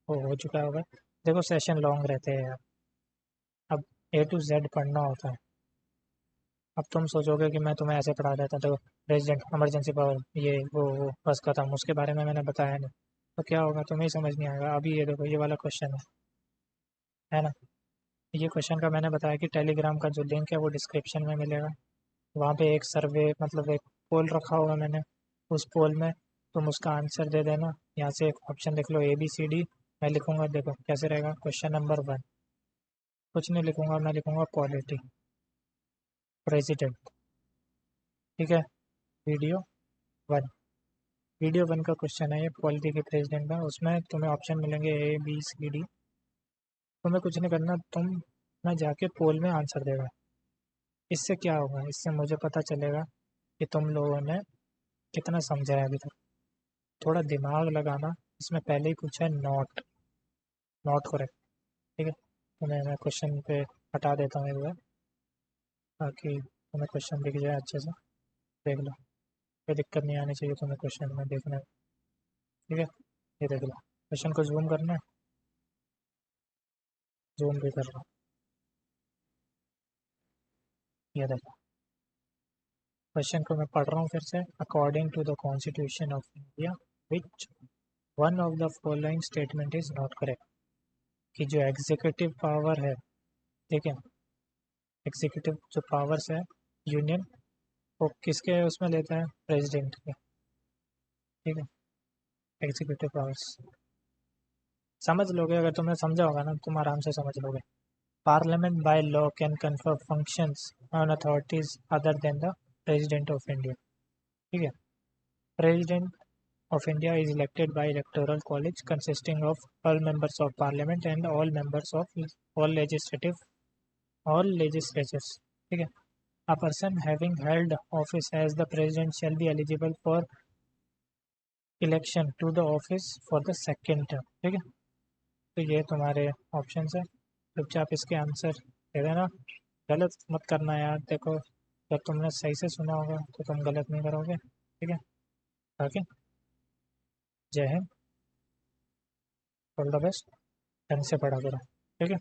वो हो चुका होगा। देखो सेशन लॉन्ग रहते हैं यार, अब A to Z पढ़ना होता है। अब तुम सोचोगे कि मैं तुम्हें ऐसे पढ़ा देता तो प्रेसिडेंट, इमरजेंसी पावर, ये वो बस खत्म, उसके बारे में मैंने बताया नहीं, तो क्या होगा, तुम्हें ही समझ नहीं आएगा। अभी ये देखो, ये वाला क्वेश्चन है ना, ये क्वेश्चन का मैंने बताया कि टेलीग्राम का जो लिंक है वो डिस्क्रिप्शन में मिलेगा। वहाँ पे एक सर्वे, मतलब एक पोल रखा हुआ है मैंने, उस पोल में तुम उसका आंसर दे देना। यहाँ से एक ऑप्शन देख लो, ABCD, मैं लिखूंगा, देखो कैसे रहेगा। क्वेश्चन नंबर 1, कुछ नहीं लिखूंगा, मैं लिखूंगा पॉलिटी, प्रेसिडेंट, ठीक है। वीडियो 1, वीडियो 1 का क्वेश्चन है ये, पॉलिटी के प्रेसिडेंट का। उसमें तुम्हें ऑप्शन मिलेंगे ABCD। तुम्हें कुछ नहीं करना, तुम ना जाके पोल में आंसर देगा। इससे क्या होगा, इससे मुझे पता चलेगा कि तुम लोगों ने कितना समझा है अभी तक। थोड़ा दिमाग लगाना, इसमें पहले ही पूछा है नॉट, नॉट करेक्ट, ठीक है। तो मैं क्वेश्चन पे हटा देता हूँ एक बार, ताकि तुम्हें क्वेश्चन दिख जाए अच्छे से, देख लो, कोई दिक्कत नहीं आनी चाहिए तुम्हें क्वेश्चन में देखने में, ठीक है। ये देख लो, क्वेश्चन को जूम करना है, जूम भी कर लो, ये देखो क्वेश्चन को मैं पढ़ रहा हूँ फिर से। According to the constitution of India, which one of the following statement is not correct. कि जो एग्जीक्यूटिव पावर है, ठीक है, एग्जीक्यूटिव जो पावर्स है यूनियन, वो किसके उसमें लेता है, प्रेसिडेंट के, ठीक है। एग्जीक्यूटिव पावर्स समझ लोगे, अगर तुमने समझा होगा ना तुम आराम से समझ लोगे। Parliament by law can confer functions on authorities other than the president of India, ठीक है। President of India is elected by electoral college consisting of all members of parliament and all members of all legislatures, ठीक है। A person having held office as the president shall be eligible for election to the office for the second term, ठीक है। तो ये तुम्हारे option है, चुपचाप इसके आंसर दे देना। गलत मत करना यार, देखो जब तुमने सही से सुना होगा तो तुम गलत नहीं करोगे, ठीक है। ओके, जय हिंद, ऑल द बेस्ट, ढंग से पढ़ा करो, ठीक है।